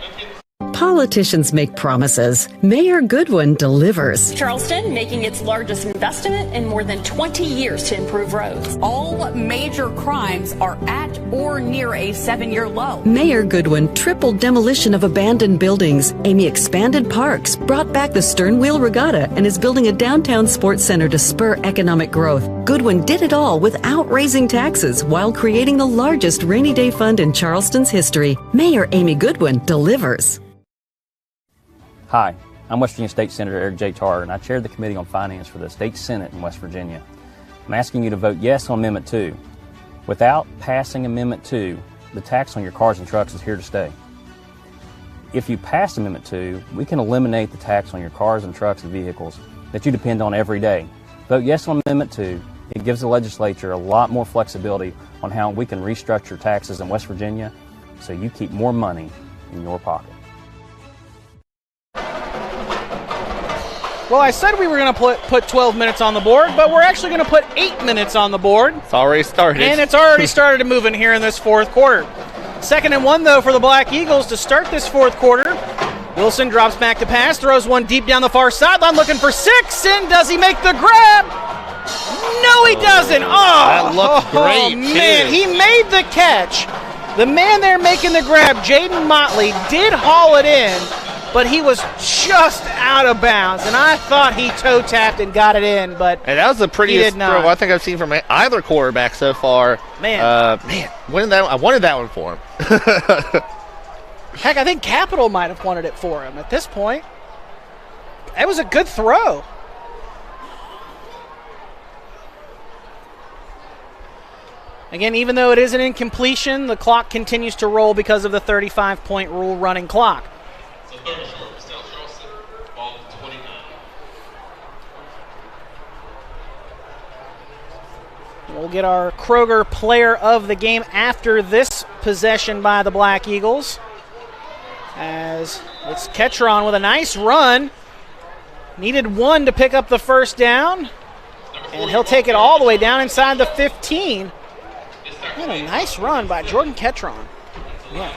Politicians make promises. Mayor Goodwin delivers. Charleston making its largest investment in more than 20 years to improve roads. All major crimes are at or near a 7-year low. Mayor Goodwin tripled demolition of abandoned buildings. Amy expanded parks, brought back the Stern Wheel Regatta, and is building a downtown sports center to spur economic growth. Goodwin did it all without raising taxes while creating the largest rainy day fund in Charleston's history. Mayor Amy Goodwin delivers. Hi, I'm West Virginia State Senator Eric J. Tarr, and I chair the Committee on Finance for the State Senate in West Virginia. I'm asking you to vote yes on Amendment 2. Without passing Amendment 2, the tax on your cars and trucks is here to stay. If you pass Amendment 2, we can eliminate the tax on your cars and trucks and vehicles that you depend on every day. Vote yes on Amendment 2. It gives the legislature a lot more flexibility on how we can restructure taxes in West Virginia so you keep more money in your pocket. Well, I said we were going to put 12 minutes on the board, but we're actually going to put 8 minutes on the board. It's already started. And it's already started moving here in this fourth quarter. 2nd and 1, though, for the Black Eagles to start this fourth quarter. Wilson drops back to pass, throws one deep down the far sideline, looking for 6, and does he make the grab? No, he doesn't. Oh, that looked great, man, he made the catch. The man there making the grab, Jaden Motley, did haul it in, but he was just out of bounds, and I thought he toe-tapped and got it in, but and that was the prettiest throw I think I've seen from either quarterback so far. Man, I wanted that one for him. Heck, I think Capital might have wanted it for him at this point. That was a good throw. Again, even though it is an incompletion, the clock continues to roll because of the 35-point rule running clock. So third and short for South Charleston, ball 29. We'll get our Kroger player of the game after this possession by the Black Eagles. As it's Ketron with a nice run. Needed one to pick up the first down. And he'll take it all the way down inside the 15. What a nice run by Jordan Ketron. Yeah.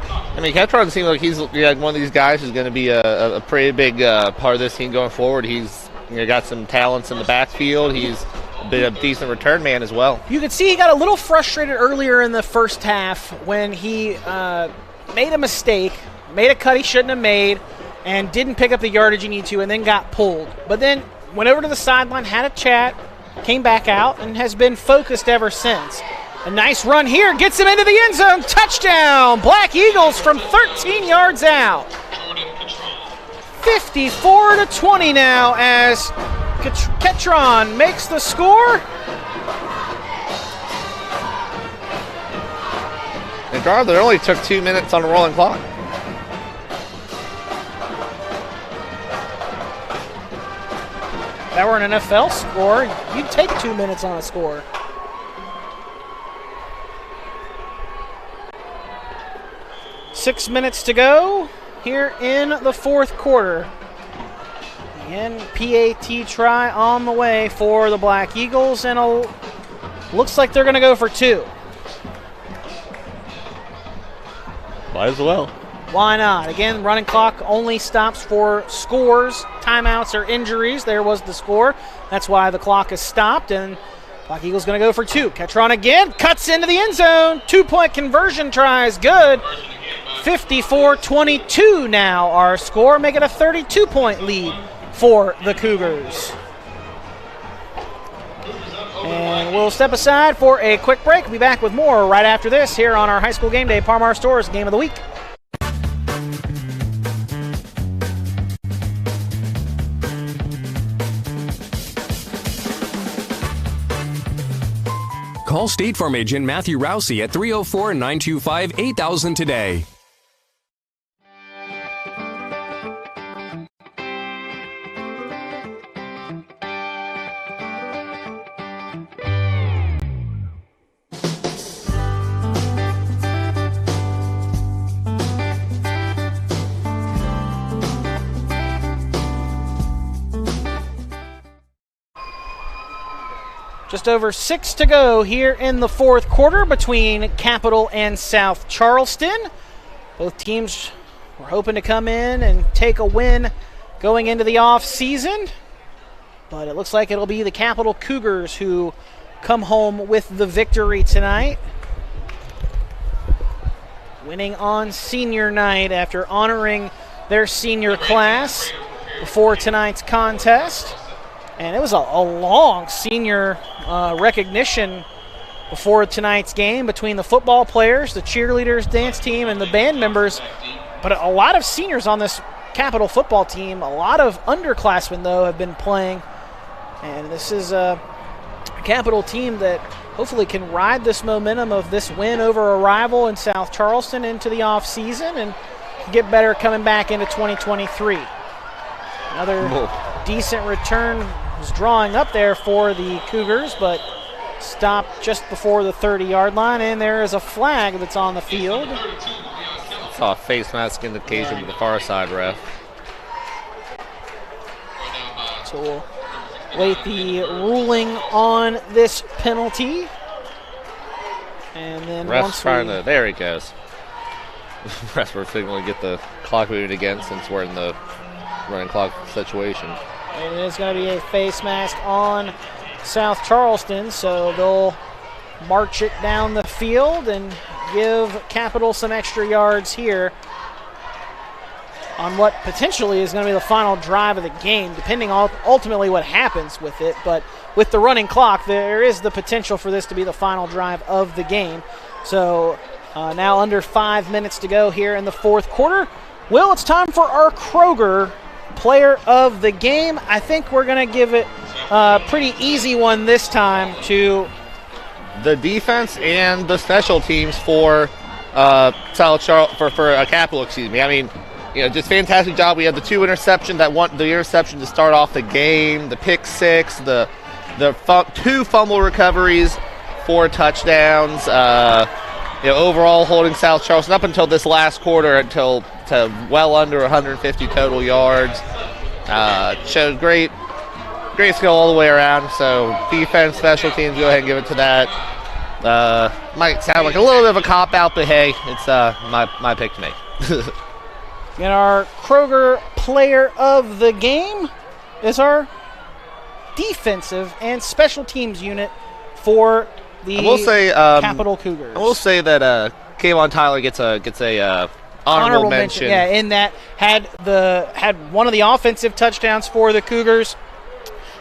I mean, Ketron seems like he's one of these guys who's going to be a pretty big part of this team going forward. He's got some talents in the backfield. He's been a decent return man as well. You could see he got a little frustrated earlier in the first half when he made a mistake, made a cut he shouldn't have made, and didn't pick up the yardage he needed to, and then got pulled. But then went over to the sideline, had a chat, came back out, and has been focused ever since. A nice run here, gets him into the end zone, touchdown! Black Eagles from 13 yards out. 54-20 now as Ketron makes the score. And Garland, it only took 2 minutes on the rolling clock. If that were an NFL score, you'd take 2 minutes on a score. Six minutes to go here in the fourth quarter. And PAT try on the way for the Black Eagles, and looks like they're going to go for two. Might as well. Why not? Again, running clock only stops for scores, timeouts, or injuries. There was the score. That's why the clock is stopped, and Black Eagles going to go for two. Ketron again, cuts into the end zone. 2-point conversion tries, good. 54-22 now our score, making a 32-point lead for the Cougars. And we'll step aside for a quick break. We'll be back with more right after this here on our High School Game Day Par-Mar Stores Game of the Week. Call State Farm agent Matthew Rousey at 304-925-8000 today. Just over 6 to go here in the fourth quarter between Capital and South Charleston. Both teams were hoping to come in and take a win going into the off season, but it looks like it'll be the Capital Cougars who come home with the victory tonight. Winning on senior night after honoring their senior class before tonight's contest. And it was a long senior recognition before tonight's game between the football players, the cheerleaders, dance team, and the band members. But a lot of seniors on this Capital football team. A lot of underclassmen, though, have been playing. And this is a Capital team that hopefully can ride this momentum of this win over a rival in South Charleston into the offseason and get better coming back into 2023. Another decent return was drawing up there for the Cougars, but stopped just before the 30-yard line, and there is a flag that's on the field. Saw a face mask indication to the far side ref. So we'll wait the ruling on this penalty. And then ref's trying to, there he goes. Refs were signaling to get the clock moving again since we're in the running clock situation. It is going to be a face mask on South Charleston, so they'll march it down the field and give Capital some extra yards here on what potentially is going to be the final drive of the game, depending on ultimately what happens with it. But with the running clock, there is the potential for this to be the final drive of the game. So now under 5 minutes to go here in the fourth quarter. Will, it's time for our Kroger Player of the Game. I think we're going to give it a pretty easy one this time to the defense and the special teams for South Charleston for Capital. Excuse me. I mean, just fantastic job. We had the two interceptions the interception to start off the game, the pick six, the two fumble recoveries, 4 touchdowns. Overall holding South Charleston up until this last quarter to well under 150 total yards. Showed great skill all the way around. So defense, special teams, go ahead and give it to that. Might sound like a little bit of a cop-out, but hey, it's my pick to make. And our Kroger Player of the Game is our defensive and special teams unit for the Capital Cougars. I will say that Kayvon Tyler gets a honorable mention. Yeah, in that had one of the offensive touchdowns for the Cougars,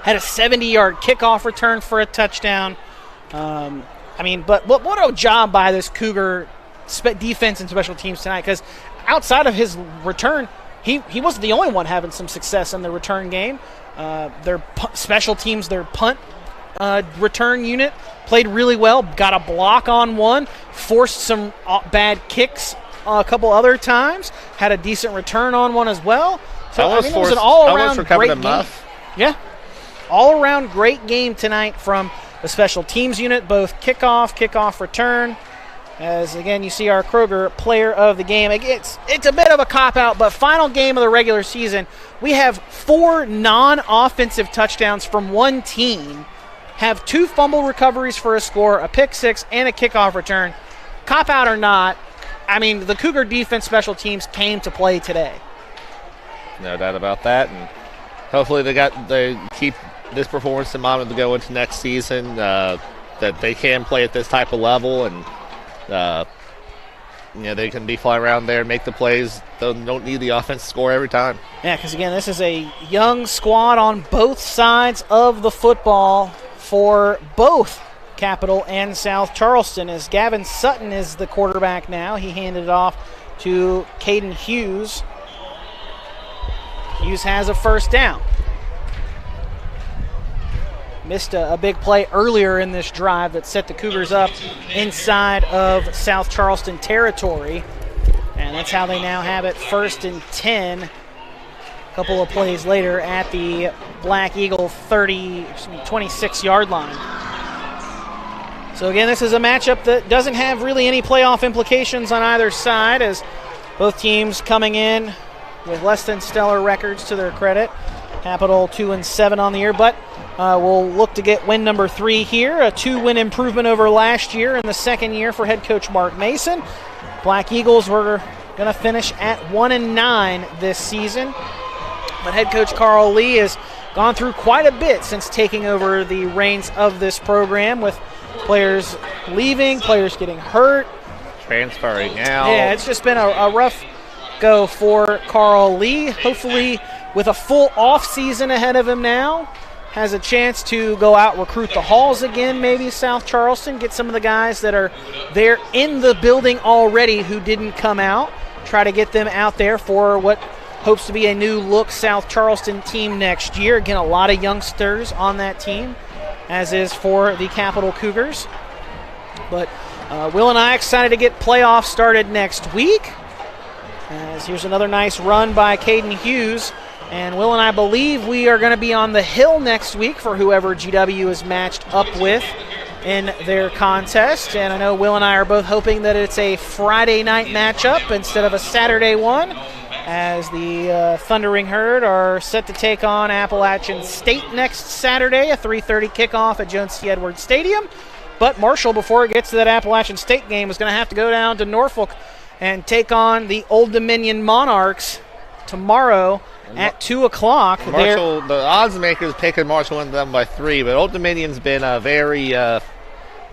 had a 70-yard kickoff return for a touchdown. But what a job by this Cougar defense and special teams tonight, because outside of his return, he wasn't the only one having some success in the return game. Their special teams, their punt return unit played really well, got a block on one, forced some bad kicks a couple other times, had a decent return on one as well. So it was an all-around great game. Yeah, all-around great game tonight from the special teams unit, both kickoff return. As, again, you see our Kroger player of the game. It's a bit of a cop-out, but final game of the regular season, we have 4 non-offensive touchdowns from one team, have 2 fumble recoveries for a score, a pick 6, and a kickoff return. Cop-out or not, I mean, the Cougar defense special teams came to play today. No doubt about that, and hopefully they keep this performance in mind to go into next season, that they can play at this type of level, and they can be flying around there and make the plays. They don't need the offense to score every time. Yeah, because, again, this is a young squad on both sides of the football for both Capital and South Charleston, as Gavin Sutton is the quarterback now. He handed it off to Caden Hughes. Hughes has a first down. Missed a big play earlier in this drive that set the Cougars up inside of South Charleston territory. And that's how they now have it 1st and 10. A couple of plays later at the Black Eagle 26-yard line. So again, this is a matchup that doesn't have really any playoff implications on either side, as both teams coming in with less than stellar records to their credit. Capital 2-7 on the year, but we'll look to get win number 3 here, a 2-win improvement over last year in the second year for head coach Mark Mason. Black Eagles were going to finish at 1-9 this season, but head coach Carl Lee has gone through quite a bit since taking over the reins of this program, with players leaving, players getting hurt, transferring out. Yeah, it's just been a rough go for Carl Lee. Hopefully, with a full off season ahead of him now, has a chance to go out, recruit the halls again, maybe South Charleston, get some of the guys that are there in the building already who didn't come out, try to get them out there for what hopes to be a new look South Charleston team next year. Again, a lot of youngsters on that team, as is for the Capital Cougars. But Will and I excited to get playoffs started next week. As here's another nice run by Caden Hughes. And Will and I believe we are going to be on the hill next week for whoever GW is matched up with in their contest. And I know Will and I are both hoping that it's a Friday night matchup instead of a Saturday one, as the Thundering Herd are set to take on Appalachian State next Saturday, a 3:30 kickoff at Jones C. Edwards Stadium. But Marshall, before it gets to that Appalachian State game, is going to have to go down to Norfolk and take on the Old Dominion Monarchs tomorrow at 2 o'clock. Marshall, the odds makers picking Marshall win them by 3, but Old Dominion's been a very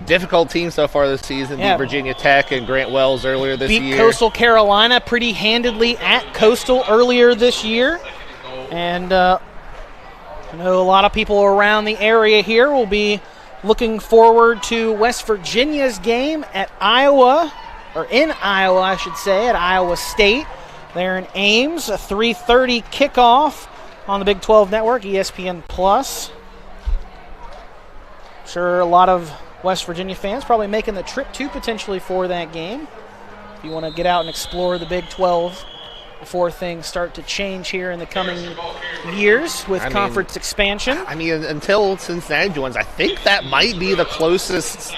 difficult team so far this season. Yeah. Beat Virginia Tech and Grant Wells earlier this year. Beat Coastal Carolina pretty handedly at Coastal earlier this year. And I know a lot of people around the area here will be looking forward to West Virginia's game at Iowa, or in Iowa, I should say, at Iowa State. They're in Ames, a 3:30 kickoff on the Big 12 Network, ESPN+. I'm sure a lot of West Virginia fans probably making the trip too, potentially, for that game. If you want to get out and explore the Big 12 before things start to change here in the coming years with conference expansion. I mean, until Cincinnati joins, I think that might be the closest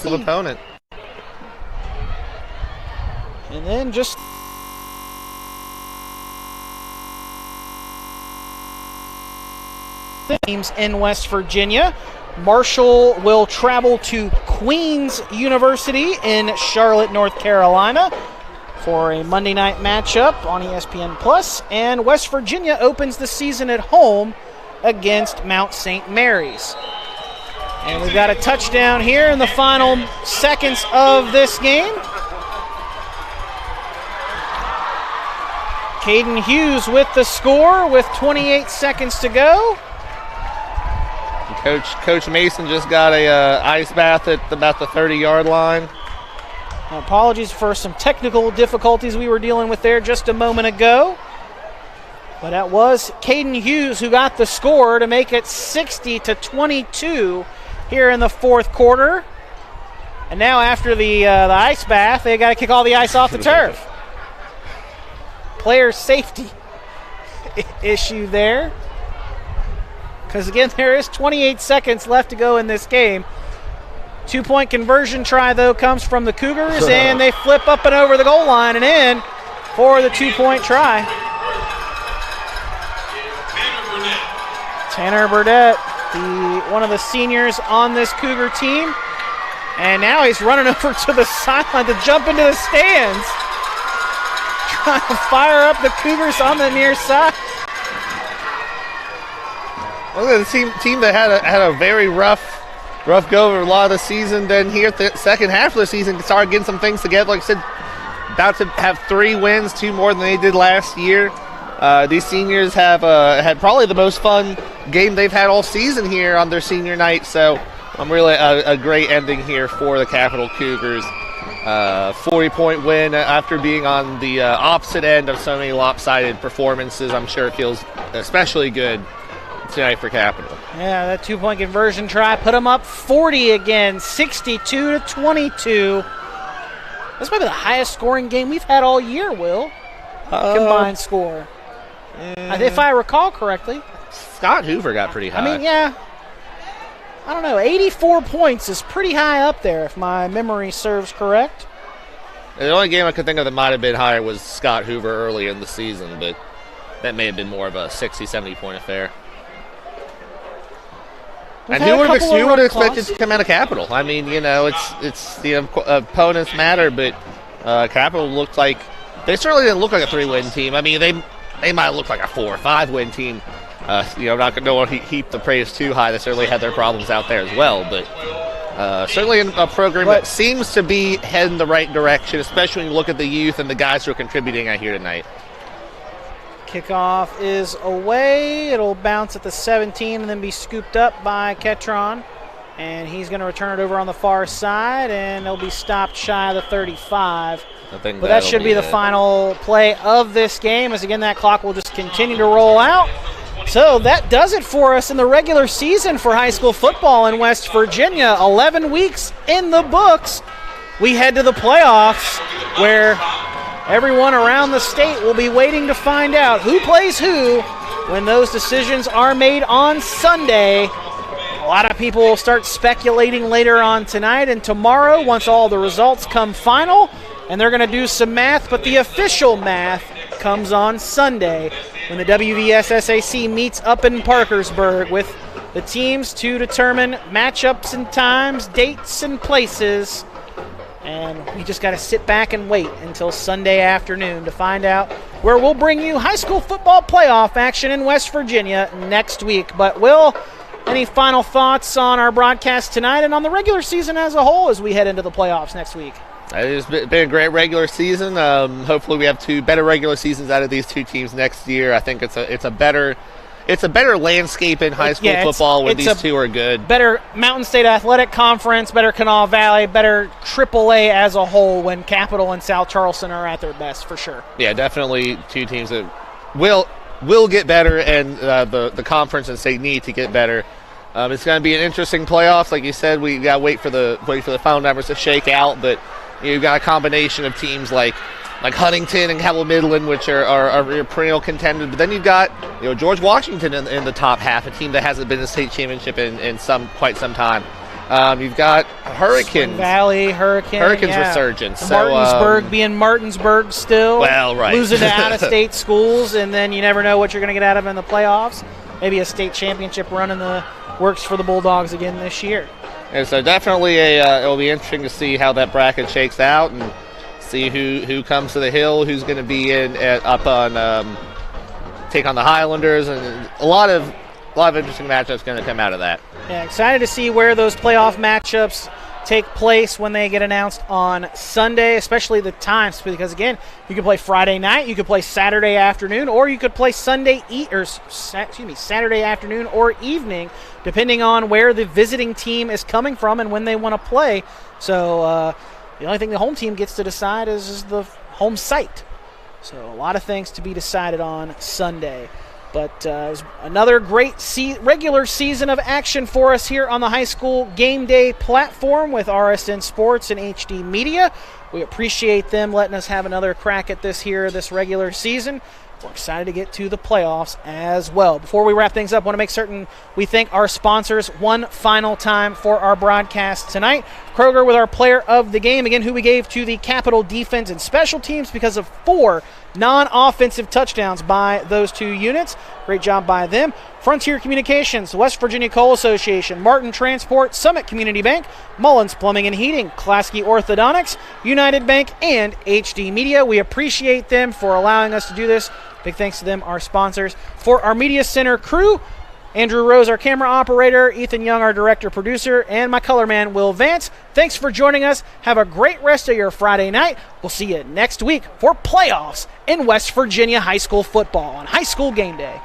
opponent. And then just teams in West Virginia. Marshall will travel to Queens University in Charlotte, North Carolina for a Monday night matchup on ESPN+. And West Virginia opens the season at home against Mount St. Mary's. And we've got a touchdown here in the final seconds of this game. Caden Hughes with the score with 28 seconds to go. Coach Mason just got a ice bath at about the 30-yard line. Apologies for some technical difficulties we were dealing with there just a moment ago. But that was Caden Hughes who got the score to make it 60-22 here in the fourth quarter. And now after the ice bath, they got to kick all the ice off the turf. Player safety issue there. Because, again, there is 28 seconds left to go in this game. 2-point conversion try, though, comes from the Cougars, and they flip up and over the goal line and in for the 2-point try. Tanner Burdett, one of the seniors on this Cougar team. And now he's running over to the sideline to jump into the stands. Trying to fire up the Cougars on the near side. Look at the team that had a very rough go over a lot of the season. Then here at the second half of the season, started getting some things together. Like I said, about to have 3 wins, 2 more than they did last year. These seniors have had probably the most fun game they've had all season here on their senior night. So I'm really a great ending here for the Capital Cougars. 40-point win after being on the opposite end of so many lopsided performances. I'm sure it feels especially good tonight for Capital. Yeah, that 2-point conversion try put them up 40 again, 62-22. This might be the highest scoring game we've had all year, Will. Combined score. If I recall correctly. Scott Hoover got pretty high. I mean, yeah. I don't know. 84 points is pretty high up there if my memory serves correct. The only game I could think of that might have been higher was Scott Hoover early in the season, but that may have been more of a 60, 70-point affair. And who would have expected to come out of Capital? I mean, you know, it's the opponents matter, but Capital looked like they certainly didn't look like a 3-win team. I mean, they might look like a 4 or 5-win team. Not going to heap the praise too high. They certainly had their problems out there as well, but certainly a program that seems to be heading the right direction, especially when you look at the youth and the guys who are contributing out here tonight. Kickoff is away. It'll bounce at the 17 and then be scooped up by Ketron. And he's going to return it over on the far side, and it'll be stopped shy of the 35. But that should be the final play of this game, as again that clock will just continue to roll out. So that does it for us in the regular season for high school football in West Virginia. 11 weeks in the books. We head to the playoffs, where everyone around the state will be waiting to find out who plays who when those decisions are made on Sunday. A lot of people will start speculating later on tonight and tomorrow once all the results come final, and they're going to do some math, but the official math comes on Sunday when the WVSSAC meets up in Parkersburg with the teams to determine matchups and times, dates and places. And we just got to sit back and wait until Sunday afternoon to find out where we'll bring you high school football playoff action in West Virginia next week. But, Will, any final thoughts on our broadcast tonight and on the regular season as a whole as we head into the playoffs next week? It's been a great regular season. Hopefully we have 2 better regular seasons out of these 2 teams next year. I think it's a better landscape in high school football when these 2 are good. Better Mountain State Athletic Conference, better Kanawha Valley, better AAA as a whole when Capital and South Charleston are at their best, for sure. Yeah, definitely 2 teams that will get better, and the conference and state need to get better. It's going to be an interesting playoffs. Like you said, we got to wait for the final numbers to shake out, but you've got a combination of teams like Huntington and Cabell Midland, which are perennial contenders. But then you've got George Washington in the top half, a team that hasn't been in a state championship in quite some time. You've got Hurricanes. Spring Valley, Hurricanes resurgence. So, Martinsburg being Martinsburg still. Well, right. Losing to out-of-state schools, and then you never know what you're going to get out of them in the playoffs. Maybe a state championship run in the works for the Bulldogs again this year. And so definitely it'll be interesting to see how that bracket shakes out and see who comes to the hill, who's going to be up on take on the Highlanders, and a lot of interesting matchups going to come out of that. Yeah, excited to see where those playoff matchups take place when they get announced on Sunday, especially the times, because again, you could play Friday night, you could play Saturday afternoon, or you could play Saturday afternoon or evening, depending on where the visiting team is coming from and when they want to play. So The only thing the home team gets to decide is the home site. So a lot of things to be decided on Sunday. But it was another great regular season of action for us here on the high school game day platform with RSN Sports and HD Media. We appreciate them letting us have another crack at this regular season. We're excited to get to the playoffs as well. Before we wrap things up, I want to make certain we thank our sponsors one final time for our broadcast tonight. Kroger with our player of the game, again, who we gave to the Capital defense and special teams because of 4 non-offensive touchdowns by those 2 units. Great job by them. Frontier Communications, West Virginia Coal Association, Martin Transport, Summit Community Bank, Mullins Plumbing and Heating, Klasky Orthodontics, United Bank, and HD Media. We appreciate them for allowing us to do this. Big thanks to them, our sponsors. For our Media Center crew, Andrew Rose, our camera operator, Ethan Young, our director producer, and my color man, Will Vance. Thanks for joining us. Have a great rest of your Friday night. We'll see you next week for playoffs in West Virginia high school football on High School Game Day.